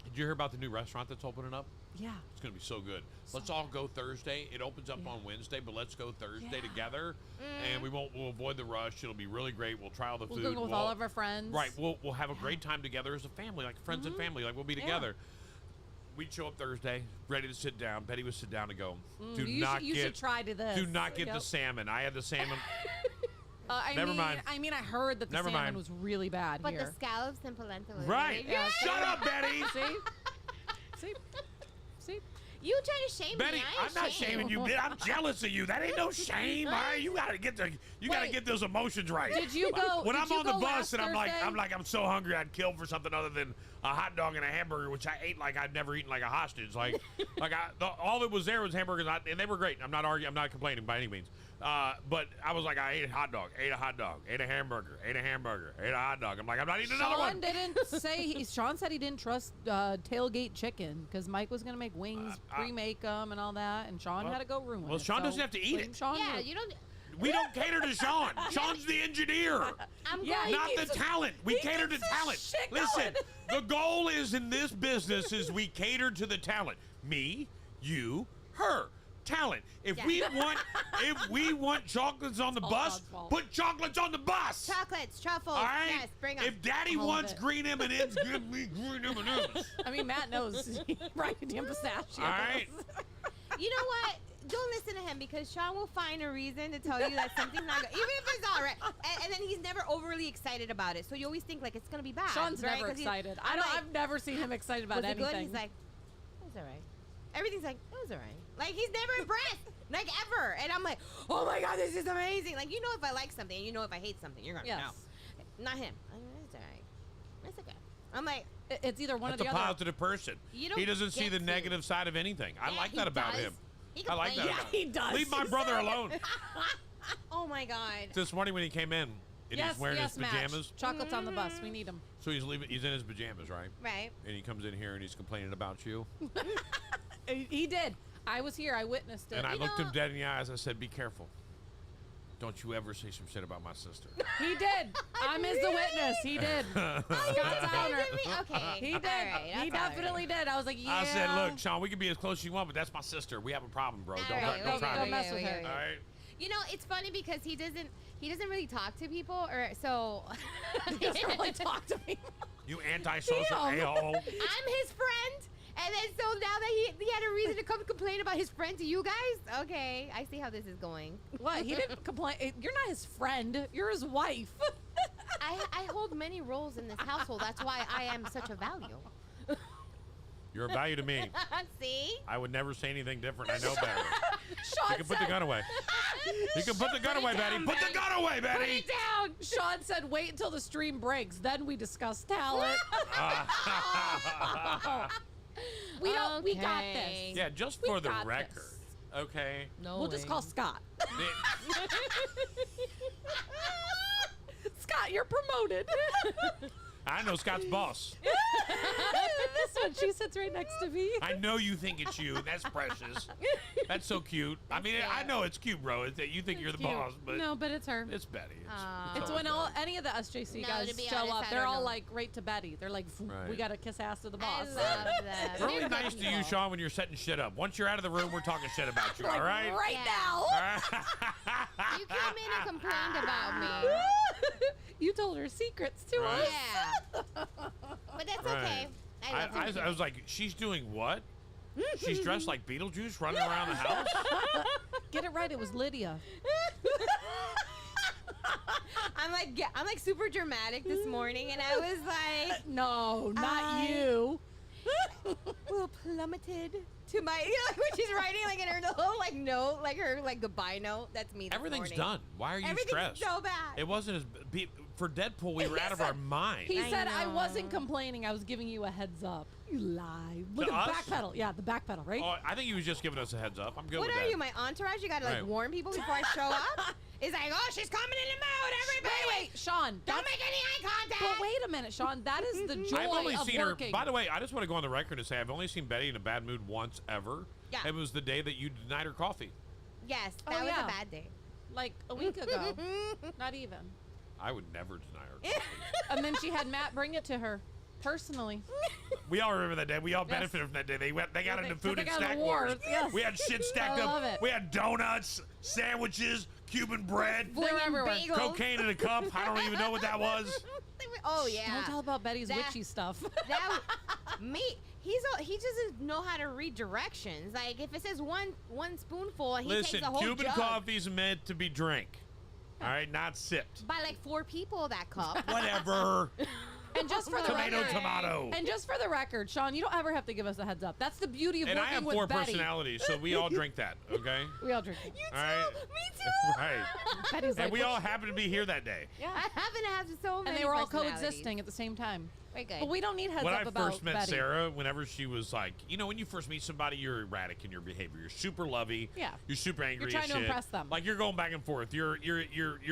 Did you hear about the new restaurant that's opening up? Yeah. It's going to be so good. Let's all go Thursday. It opens up on Wednesday, but let's go Thursday together, and we'll avoid the rush. It'll be really great. We'll try all the food. We'll go with all of our friends. Right. We'll have a great time together as a family, like friends and family. Like we'll be together. We'd show up Thursday, ready to sit down. Betty would sit down and go, you should try to this. Do not get the salmon. I had the salmon. Never mind. I mean, I heard that the salmon was really bad but here. the scallops and polenta was Right. really good. Shut up, Betty. See? You trying to shame Betty, me? I'm not shaming you. I'm jealous of you. That ain't no shame. All right, you gotta get those emotions right. Did you go? When I'm on the bus last and Thursday? I'm so hungry I'd kill for something other than a hot dog and a hamburger, which I ate like I'd never eaten like a hostage. Like all that was there was hamburgers, and they were great. I'm not arguing. I'm not complaining by any means. But I was like, I ate a hot dog, ate a hamburger, ate a hot dog. I'm like, I'm not eating another one. Sean said he didn't trust tailgate chicken because Mike was going to make wings, pre-make them and all that, and Sean had to go ruin it. Well, Sean doesn't have to eat it. Yeah, you don't. We don't cater to Sean. Sean's the engineer, not the talent. We cater to talent. Listen, the goal is in this business is we cater to the talent. Me, you, her. Talent. If we want chocolates on the bus, put chocolates on the bus. Chocolates, truffles. All right. Yes, bring them. If Daddy wants green M&Ms, give me green M&Ms. I mean, Matt knows. Right, damn pistachios. All right. You know what? Don't listen to him because Sean will find a reason to tell you that something's not good, even if it's all right. And then he's never overly excited about it, so you always think like it's gonna be bad. Sean's right? never excited. I've never seen him excited about was anything. It good? He's like, it was all right. Everything's like, it was all right. Like he's never impressed, like ever. And I'm like, oh my god, this is amazing. Like you know if I like something, and you know if I hate something, you're gonna know. Not him. It's all right. It's okay. I'm like, it's either one That's or the a other. positive person. You don't He doesn't see the get to. negative side of anything. I like that about him. He I like that complains. about he him. does. Leave my brother alone. Oh my god. This morning when he came in, and he's wearing his pajamas. Match. Chocolates on the bus. We need them. So he's leaving. He's in his pajamas, right? Right. And he comes in here and he's complaining about you. He did. I was here. I witnessed it. And I looked him dead in the eyes. I said, "Be careful. Don't you ever say some shit about my sister." He did. I'm as the witness. He did. Scott Downer. Okay. He did. Right, he definitely did. I was like, yeah. I said, "Look, Sean, we can be as close as you want, but that's my sister. We have a problem, bro. Don't try Don't me. mess with her. All right." You know, it's funny because he doesn't really talk to people, or so. He doesn't really talk to me. You antisocial a-hole. I'm his friend, and then so now that he had a reason to come complain about his friend to you guys. Okay, I see how this is going. What? He didn't complain. You're not his friend. You're his wife. I hold many roles in this household. That's why I am such a value. You're a value to me. See? I would never say anything different. I know better. Sean You can put the gun away. You can put the gun away, Betty. Put the gun away, Put Betty. it down. Sean said, "Wait until the stream breaks, then we discuss talent." We don't. We got this. Yeah, just We for the got record. this. Okay. No we'll just call Scott. Scott, you're promoted. I know Scott's boss. This one, she sits right next to me. I know you think it's you. That's precious. That's so cute. I mean, I know it's cute, bro. It's that you think you're the Cute. boss, but No, but it's her. it's Betty. It's when any of the SJC No, guys to be show honest, up, I they're don't all know. like right to Betty. They're like, Right. we got to kiss ass to the boss. I love them. Really nice to you, Sean, when you're setting shit up. Once you're out of the room, we're talking shit about you, Like, all right? right Yeah. now. All right? You came in and complained about me. You told her secrets to Right. us. Yeah. But that's okay. I love him. I was like, she's doing what? She's dressed like Beetlejuice running around the house? Get it right. It was Lydia. I'm like super dramatic this morning, and I was like, No, not you. well, plummeted to my, like when she's writing like in her little like note, like her like goodbye note. That's me. This Everything's morning. done. Why are you Everything's stressed? so bad. It wasn't as... For Deadpool, we were out of our mind. He I said I know. wasn't complaining. I was giving you a heads up. You lie. Look To at the us? back pedal. Yeah, the back pedal, right? Oh, I think he was just giving us a heads up. I'm good What with are that. you, my entourage? You gotta like Right. warn people before I show up. It's like, oh, she's coming in the mode, everybody. Wait, Sean. Don't make any eye contact. But wait a minute, Sean. That is the joy I've only of seen working. her. By the way, I just want to go on the record and say I've only seen Betty in a bad mood once ever. Yeah. It was the day that you denied her coffee. Yes, Oh, that was yeah. a bad day. Like a week ago. Not even. I would never deny her coffee. And then she had Matt bring it to her. Personally. We all remember that day. We all benefited from that day. They got into food and snack wars. Yes. We had shit stacked I up. love it. We had donuts, sandwiches, Cuban bread, They're everywhere. cocaine in a cup. I don't even know what that was. Oh yeah. Don't tell about Betty's witchy stuff. He doesn't know how to read directions. Like if it says one spoonful, he Listen, takes a whole Cuban jug. coffee's meant to be drank. All right, not sipped. By like 4 people that cup. Whatever. And just for the tomato. And just for the record, Sean, you don't ever have to give us a heads up. That's the beauty of And I working have with 4 Betty. personalities, so we all drink that, okay? We all drink it. All right? Me too. Right. Betty's And like, we all happen to be here that day. Yeah. I happen to have so many. And they were all personalities. coexisting at the same time. Very good. But we don't need heads When up I about first met Betty. Sarah, whenever she was like, when you first meet somebody, you're erratic in your behavior. You're super lovey. Yeah. You're super angry. You're trying as to shit. impress them. Like you're going back and forth. Your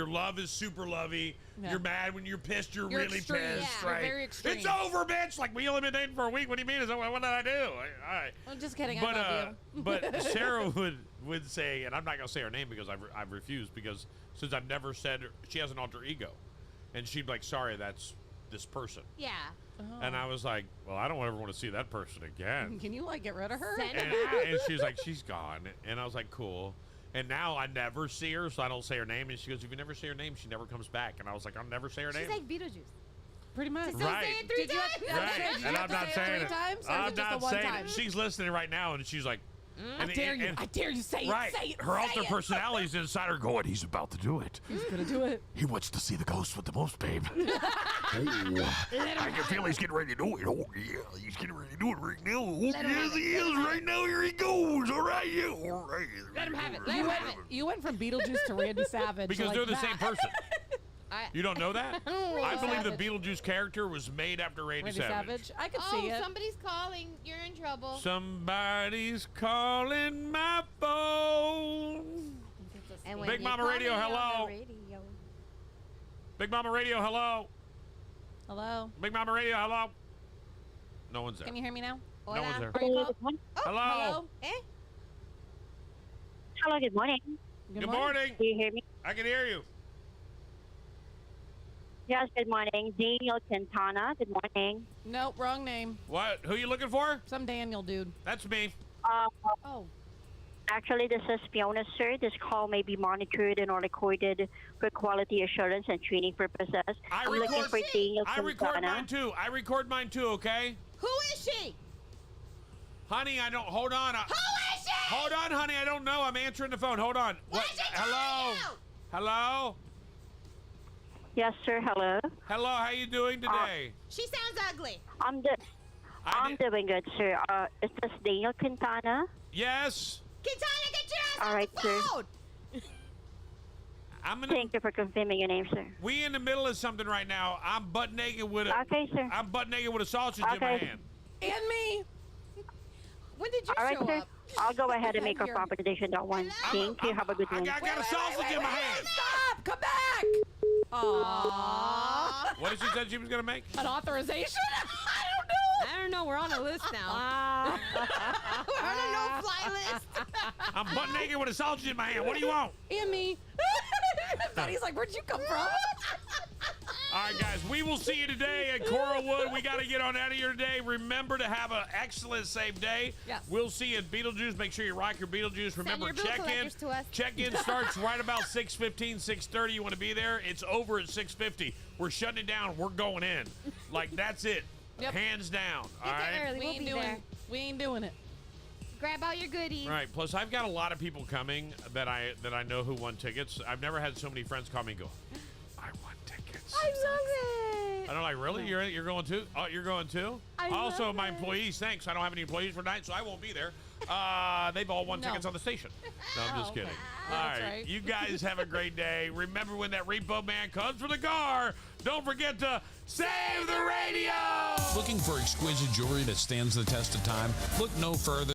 love is super lovey. Yeah. You're mad when you're pissed. You're You're really extreme. pissed. Yeah, right? you're very extreme. It's over, bitch. Like we only been dating for a week. What do you mean? What did I do? All right. I'm just kidding. But I love you. but Sarah would say, and I'm not gonna say her name because I've refused because since I've never said she has an alter ego, and she'd be like, sorry, that's this person. Yeah. And I was like, well, I don't ever want to see that person again. Can you get rid of her? And she's like, she's gone. And I was like, cool. And now I never see her, so I don't say her name. And she goes, if you never say her name, she never comes back. And I was like, I'll never say her name. She's like Beetlejuice. Pretty much. Just don't say it 3 times. Right. And I'm not saying it. Times, or is I'm it just not the one saying time? it. She's listening right now, and she's like, I dare you. I dare you. Say it. right. Say it. Her say alter it. personality's inside her going, he's about to do it. He's gonna do it. He wants to see the ghost with the most, babe. I can feel he's getting ready to do it. Oh, yeah. He's getting ready to do it right now. Oh, yes, he is. Right now, here he goes. All right, yeah. All right. Let him have it. You went from Beetlejuice to Randy Savage. Because like they're the that. same person. You don't know that? Randy I believe the Savage. Beetlejuice character was made after Randy Savage. I could see it. Somebody's calling. You're in trouble. Somebody's calling my phone. And when Big you Mama call Radio, me on the hello. radio. Big Mama Radio, hello. Hello. Big Mama Radio, hello. No one's there. Can you hear me now? No one's there. Are you call- Hello. Hello. Hello, good morning. Good morning. Do you hear me? I can hear you. Yes, good morning. Daniel Quintana, good morning. Nope, wrong name. What? Who you looking for? Some Daniel dude. That's me. Oh. Actually, this is Fiona, sir. This call may be monitored and or recorded for quality assurance and training purposes. I'm looking for Daniel I record Quintana. mine too. I record mine too, okay? Who is she? Honey, I don't. Hold on. Who is she? Hold on, honey. I don't know. I'm answering the phone. Hold on. What is she Hello? calling Hello? Yes, sir. Hello. Hello. How you doing today? She sounds ugly. I'm doing good, sir. Is this Daniel Quintana? Yes. Quintana, get your ass All right, off the phone. Thank you for confirming your name, sir. We in the middle of something right now. I'm butt naked with a. Okay, sir. I'm butt naked with a sausage in my Okay. hand. And me. When did you All right, show sir. up? I'll go ahead and make a proper decision that one. Thank you. Have a good one. I got a sausage in my hand. Stop! Come back! Aww. What did she say she was gonna make? An authorization? I don't know. We're on a list now. We're on a no-fly list. I'm butt naked with a sausage in my hand. What do you want? And me. Betty's like, where'd you come from? All right, guys, we will see you today at Coralwood. We got to get on out of here today. Remember to have an excellent, safe day. Yes. We'll see you at Beetlejuice. Make sure you rock your Beetlejuice. Remember, your bill collectors to us. Check-in starts right about 6:15, 6:30. You want to be there? It's over at 6:50. We're shutting it down. We're going in. Like, that's it. Yep. Hands down. All Get there right? early. We We'll ain't be doing there. We ain't doing it. Grab all your goodies. Right. Plus, I've got a lot of people coming that I know who won tickets. I've never had so many friends call me and go, I won tickets. I love it. And I'm like, really? You're going too? Oh, you're going too? I Also, love my it. employees, thanks. I don't have any employees for tonight, so I won't be there. They've all won No. tickets on the station. No, I'm just okay. kidding. Yeah, All that's right. right. You guys have a great day. Remember, when that repo man comes for the car, don't forget to save the radio. Looking for exquisite jewelry that stands the test of time? Look no further